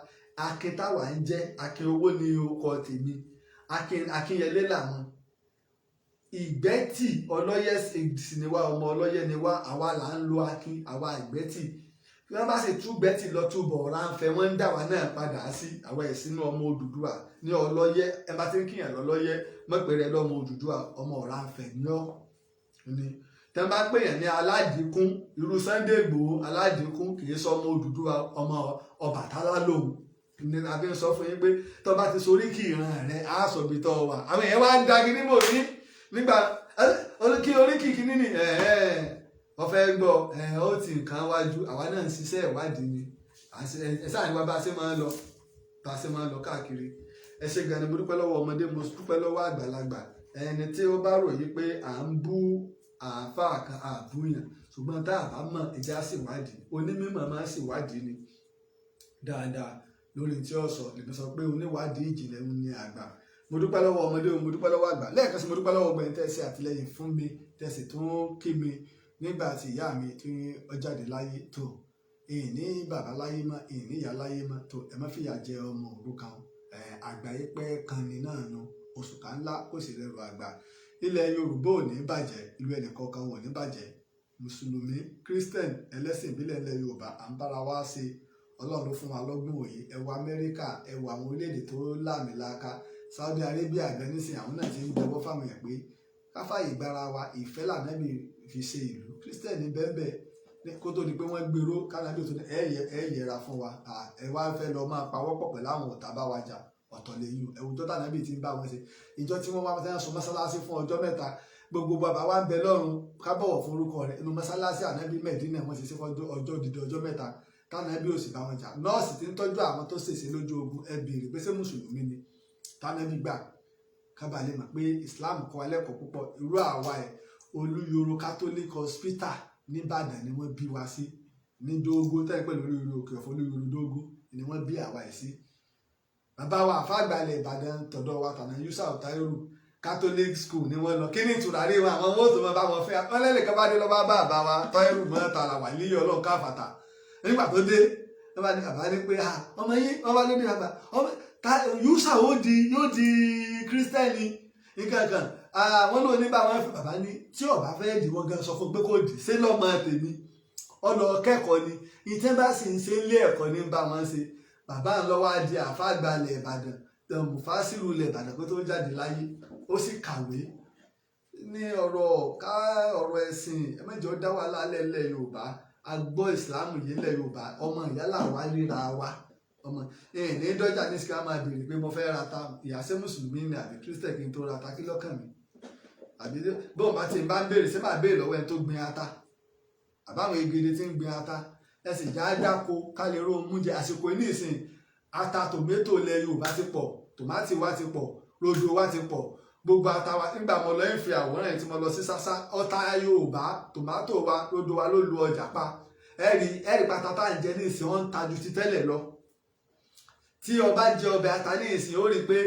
Akin táwa ń jẹ́ Akin owó ní orúkọ tèmi Akínyẹlé làwọn Ìgbẹ́tì ọlọ́yẹ sì ni wá ọmọ ọlọ́yẹ ni wá àwa là ń lo Akin àwa Ìgbẹ́tì bí wọ́n bá sì tú Gbẹ́tì lọ túbọ̀ ráńfẹ́ wọ́n ń dà wá náà padà sí àwa ìsínú ọmọ Odùduwà ní ọlọ́yẹ ẹ bá ti ń kíyàn lọ́lọ́yẹ mọ̀pẹ̀rẹ̀ lọ́mọ Odùduwà ọmọ ráńfẹ́ ní ọ́ ni tẹ́ bá pèèyàn ní Aládìkún irú Sunday Igboho Aládìkún kì í sọ ọmọ Odùduwà ọmọ Ọbàtálá lòun ní abẹ́ sọ fún yín pé tó bá ti sorí kí ìran rẹ̀ á sọ bí tọ́ wà àwọn èèyàn wá ń dagi nímò ní nígbà kí oríkì kìíní ni wọ́n fẹ́ gbọ́ ó ti nǹkan wájú àwa náà ń ṣiṣẹ́ ìwádìí ni ẹ̀sán àníwá bá a ṣe máa ń lọ káàkiri ẹ ṣé gan ni mo dúpẹ́ lọ́wọ́ ọmọdé mo dúpẹ́ lọ́wọ́ àgbàlagbà ẹni tí ó bá ròyìn pé à ń bú àáfàá kan àbúyàn ṣùgbọ́n tá a bá mọ̀ ẹja ṣèwádìí onímọ̀ máa ń ṣèwádìí ni dáadáa lórí tí ó sọ lèmi sọ pé oníwádìí ìjìnlẹ̀ ń ní àgbà mo dúpẹ́ lọ́wọ́ ọmọdé mo dúpẹ́ lọ́wọ́ àgbà lẹ́ẹ̀kan sí mo dúpẹ́ lọ́wọ́ ọgbẹ̀yìn tẹ́sí àtìlẹ́yìn fún mi tẹ́sí tó ń kí mi nígbà tí ìyá mi tí ó jáde láyé tó ìní bàbá láyé mọ́ ìní ìyá láyé mọ́ tó ẹ má fìyà jẹ ọmọ òrukàn àgbáyé pẹ́ kan ní náà nu oṣù kan ńlá kò sì rẹrù àgbà ilẹ̀ Yorùbá ò ní bàjẹ́ ìlú ẹnìkọ̀ọ̀kan ò ní bàjẹ́ mùsùlùmí Christian ẹlẹ́sìn ìbílẹ̀ ilẹ̀ Yorùbá à ń bára wá ṣe Ọlọ́run ló fún wa lọ́gbọ́n òye ẹ wo Amẹ́ríkà ẹ wo àwọn orílẹ̀-èdè tó láàmìlaka Saudi Arabia Afghanistan àwọn náà ti ń jẹ́wọ́ fáwọn ẹ̀ pé káfáyé gbára wa ìfẹ́ lànàbì fi ṣe ìlú Christian ní bẹ́ẹ̀ kó tó di pé wọ́n gbèrò kánábì tó ní ẹ yẹra fún wa ẹ wá fẹ́ lọ máa pawọ́pọ̀ pẹ̀lú àwọn ọ̀tá bá wa jà ọ̀tọ̀ lẹ́yìn ẹ̀wù tó tànàbì ti ń bá wọn ṣe ìjọ tí wọ́n wá fẹ́ sọ mọ́sálásí fún ọjọ́ mẹ́ta gbogbo bàbá wa ń bẹ lọ́run ká bọ̀wọ̀ fún orúkọ rẹ̀ inú mọ́sálásí ànábì Mẹ́dínà wọ́n ṣe sí ọjọ́ dídí ọjọ́ mẹ́ta tánàbí ò sì bá wọn jà nọ́ọ̀sì tí ń tọ́jú àwọn tó ṣèṣe lójú ogun ẹ béèrè pé ṣé mùsùlùmí ni tánàbí gbà kábàlẹ̀ mọ̀ pé Islam kọ́ ẹlẹ́kọ̀ọ́ púpọ̀ irú àwa ẹ̀ Olúyọ̀rọ̀ Catholic Hospital nìbàdàn ni wọ́n bí wa sí ní Dógó tẹ́lẹ̀ pẹ̀lú Olúyọ̀rọ̀ òkè ọ̀fọ̀ Olúyọ̀rọ̀ Dógó ni wọ́n bí àwa ẹ̀ sí bàbá wa àfàgbàlẹ̀ Ìbàdàn tọ̀dọ̀ wa tànà Yusuf Tairu Catholic school ni wọ́n lọ kí ni ìtùràrí wọn àwọn mọ́tò wọn bá wọn fẹ́ wọn lẹ́nìkan bá dé lọ́ bá bàbá wa Tairu Mọ́tàlá wà líyọ̀ ọlọ́ọ̀ká àfàtà nígbà tó dé wọ́n bá ní bàbá ní pé ọmọ yín wọ́n bá lé ní àgbà Yusuf yóò di kírísítẹ́nì nǹkan kan wọ́n lò ní bá wọn fi bàbá ní tí ọba fẹ́ dì wọ́n gan sọ fún pé kò dì ṣé lọ́mọ tèmi ọlọ kẹ́kọ̀ọ́ ni ìtẹ́ bá sì ń ṣe ilé ẹ̀kọ́ ní bá wọn ṣe bàbá ń lọ́wọ́ di àfàgbàlẹ̀ Ìbàdàn tẹ̀mùfásírù ilẹ̀ Ìbàdàn pé tó jáde láyé ó sì kàwé ní ọ̀rọ̀ ẹ̀sìn ẹ̀mẹ́jọ dá wà lálẹ́ ilẹ̀ Yorùbá agbọ́ ìsìláàmù yìí ilẹ̀ Yorùbá ọmọ ìyálà wa ríra wa ọmọ ní dọ́jà ní sika máa béèrè pé mo fẹ́ ra ta ìyàsẹ́ mùsùlùmí ni àbí kírísítẹ̀ kí n tó ra ta kí lọ́kàn mi àbí bóun bá ti bá ń béèrè ṣé máa béèrè lọ́wọ́ ẹni tó gbin ata àbáwọn egede tí ń gbin ata ẹsìn já dáko ká lè ró mú jẹ àsìkò ní ìsìn ata tòmẹ́tò ilẹ̀ Yorùbá ti pọ̀, tòmátì wa ti pọ̀, rodo wa ti pọ̀, gbogbo ata wa. Nígbà mo lọ ń fi àwòrán yìí tí mo lọ sí sásá, ọta Yorùbá, tòmátò wa, rodo wa ló lu ọjà pa. ẹ̀rí pátá tá à ń jẹ ní ìsìn wọn ń ta ju ti tẹ́lẹ̀ lọ. Tí o bá jẹ ọbẹ̀ ata ní ìsìn ó rí i pé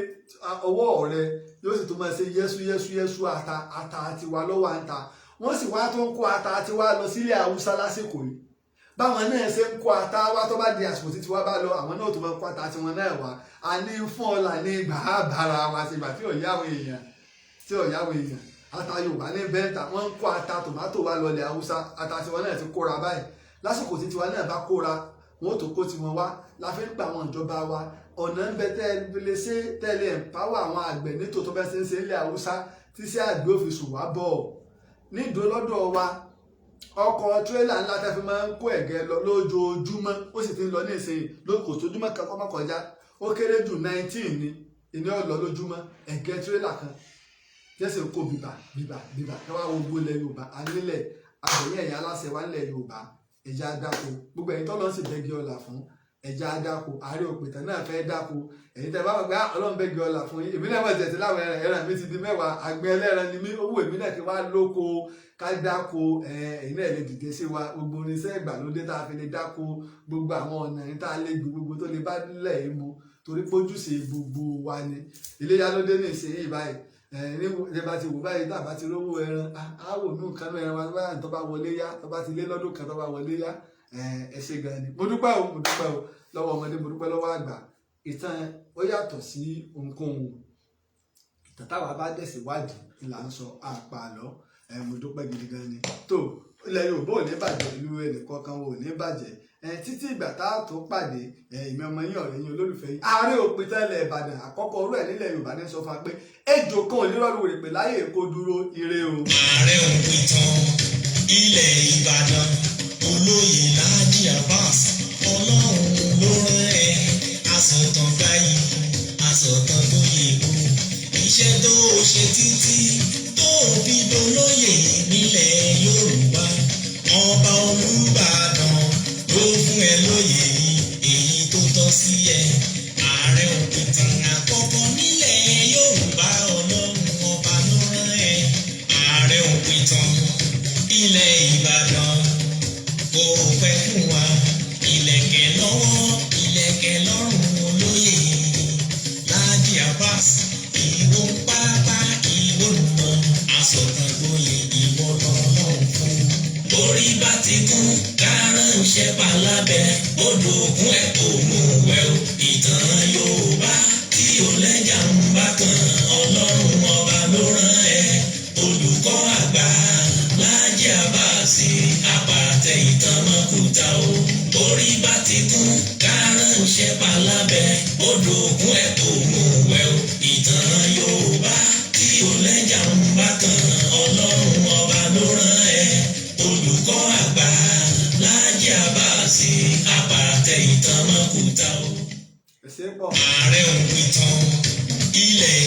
ọwọ́ rẹ yóò sì tún máa ṣe yẹ́sú ata tiwa lọ́wọ́ à ń ta. Wọ́n sì wá tó ń kó ata tiwa lọ sílẹ̀ Haúsá lásìkò yìí. Báwọn náà ṣe ń kó ata wá tó bá di àsìkò tí tiwa bá lọ, àwọn náà tó máa kó ata tiwọn náà wá. A ní fún ọ̀la ní ìgbà àbára wa ṣe ìgbà tí ọ̀yáwó èèyàn ata Yorùbá ní bẹ́ńtà wọ́n ń kó ata tòmátò wá lọlẹ̀ Haúsá. Ata tiwọn náà ti kóra báyìí. Lásìkò tí tiwa náà bá kóra, wọn ò tó kó tiwọn wá. La fi ń pa àwọn ìjọba wa ọ̀nà ń bẹ tẹ́lẹ̀ empower àwọn àgbẹ̀ nítò tó bẹ́ ṣe ń ṣe ilẹ̀ Haúsá tí sí àgbẹ̀ òfìsù wá bọ̀. Nídò lọ́dọ̀ wa ọkọ̀ tírélà ńlá tẹ́ fi máa ń kó ẹ̀gẹ́ lọ lójoojúmọ́, ó sì ti ń lọ ní ìsìn lóko tójúmọ́ kankan má kọjá, ó kéré jù 19 ní ìní ọ̀lọ́ lójúmọ́ ẹ̀gẹ́ tírélà kan jẹ́sẹ̀ kó bìbà káwá gbogbo ilẹ̀ Yorùbá anílẹ̀ àgbẹ̀yìn ẹ̀yà aláṣẹ wa nílẹ̀ Yorùbá ẹ̀já dáko gbogbo ẹ̀yin tọ́lọ́ sì bẹ́gi ọ̀là fún ẹ̀já dáko. Ààrẹ òpìtàn náà fẹ́ dáko, ẹ̀yin tẹ́ bá wọ́n gbá Ọlọ́run bẹ́gi ọ̀là fún yín. Èmi náà mọ̀ tẹ̀sí láwọn ẹran mi ti di 10, àgbẹ̀ ẹlẹ́ran ni mí, owó èmi náà kí wá lóko ká dáko. ẹ̀yin náà lè dìde sí wa gbogbo oníṣẹ́ ìgbàlódé tá a fi lè dáko, gbogbo àwọn ọ̀nà yìí tá a lè gbogbo tó lè bá nílẹ̀ yìí mu, torí pójúṣe gbogbo wa ni. Iléyá ló dé ní ìsinyìí báyìí. Ní bá ti wò báyìí tá a bá ti rówó ẹran á wò ní nǹkan náà ẹran wa báyà tó bá wọlé yá, tó bá ti lé lọ́dún kan tó bá wọlé yá. Ẹ ṣé gan ni. Mo dúpẹ́ o lọ́wọ́ ọmọdé, mo dúpẹ́ lọ́wọ́ àgbà. Ìtàn ó yàtọ̀ sí ohunkóhun. Ìtàn táwa bá dẹ̀sí wádìí là ń sọ àpàlọ́. Mo dúpẹ́ gidi gan ni. Tó ilẹ̀ Yorùbá ò ní bàjẹ́, ìlú ẹnìkọ̀ọ̀kan ò ní bàjẹ́. Títí ìgbà tá a tó pàdé, ìmọ̀ ọmọ yín ọ̀rẹ́ yín olólùfẹ́ yín Aare òpìtàn ilẹ̀ Ìbàdàn àkọ́kọ́ orú ẹ̀ nílẹ̀ Yorùbá ní sọ fún wa pé ejò kan ò ní rọ́ọ̀lù rè pé láyé èkó dúró ire o. Aare òpìtàn ilẹ̀ Ìbàdàn olóyè Laji Abbas Ọlọ́run ló rán ẹ asọ̀tàn gbáyé asọ̀tàn tó yẹ kú iṣẹ́ tó ṣe títí tó fi dolóyè nílẹ̀ Yorùbá ọba Olúbàdàn ló fún ẹ lóyè èyí tó tọ́ sí ẹ. Aare òpìtàn àkọ́kọ́ nílẹ̀ Yorùbá Ọlọ́run ọba ló rán ẹ. Aare òpìtàn ilẹ̀ Ìbàdàn kò pẹ́ fún wa ìlẹ̀kẹ̀ lọ́wọ́ ìlẹ̀kẹ̀ lọ́rùn olóyè Laji Abbas ìwọ pápá ìwọ nà asọ̀tàn gboyè ìwọ lọ́lọ́run fún. Orí bá ti kún kárànṣẹ́ palábẹ́ odò ògùn ẹ̀ kò mú wẹ̀ o. Ìtàn Yorùbá tí ò lẹ́jà ń bá kan Ọlọ́run ọba ló rán ẹ. Olùkọ́ àgbà Laji Abbas àpàtẹ ìtàn mọ́kúta o. Orí bá ti kún kárànṣẹ́ palábẹ́ odò ògùn ẹ̀ kò mú wẹ̀ o. Ìtàn Yorùbá tí ò lẹ́jà ń bá kan Ọlọ́run ọba ló rán ẹ. Olùkọ́ àgbà Laji Abbas àpàtẹ ìtàn mọ́kúta o. Ẹ ṣé pọ̀. Aare òpìtàn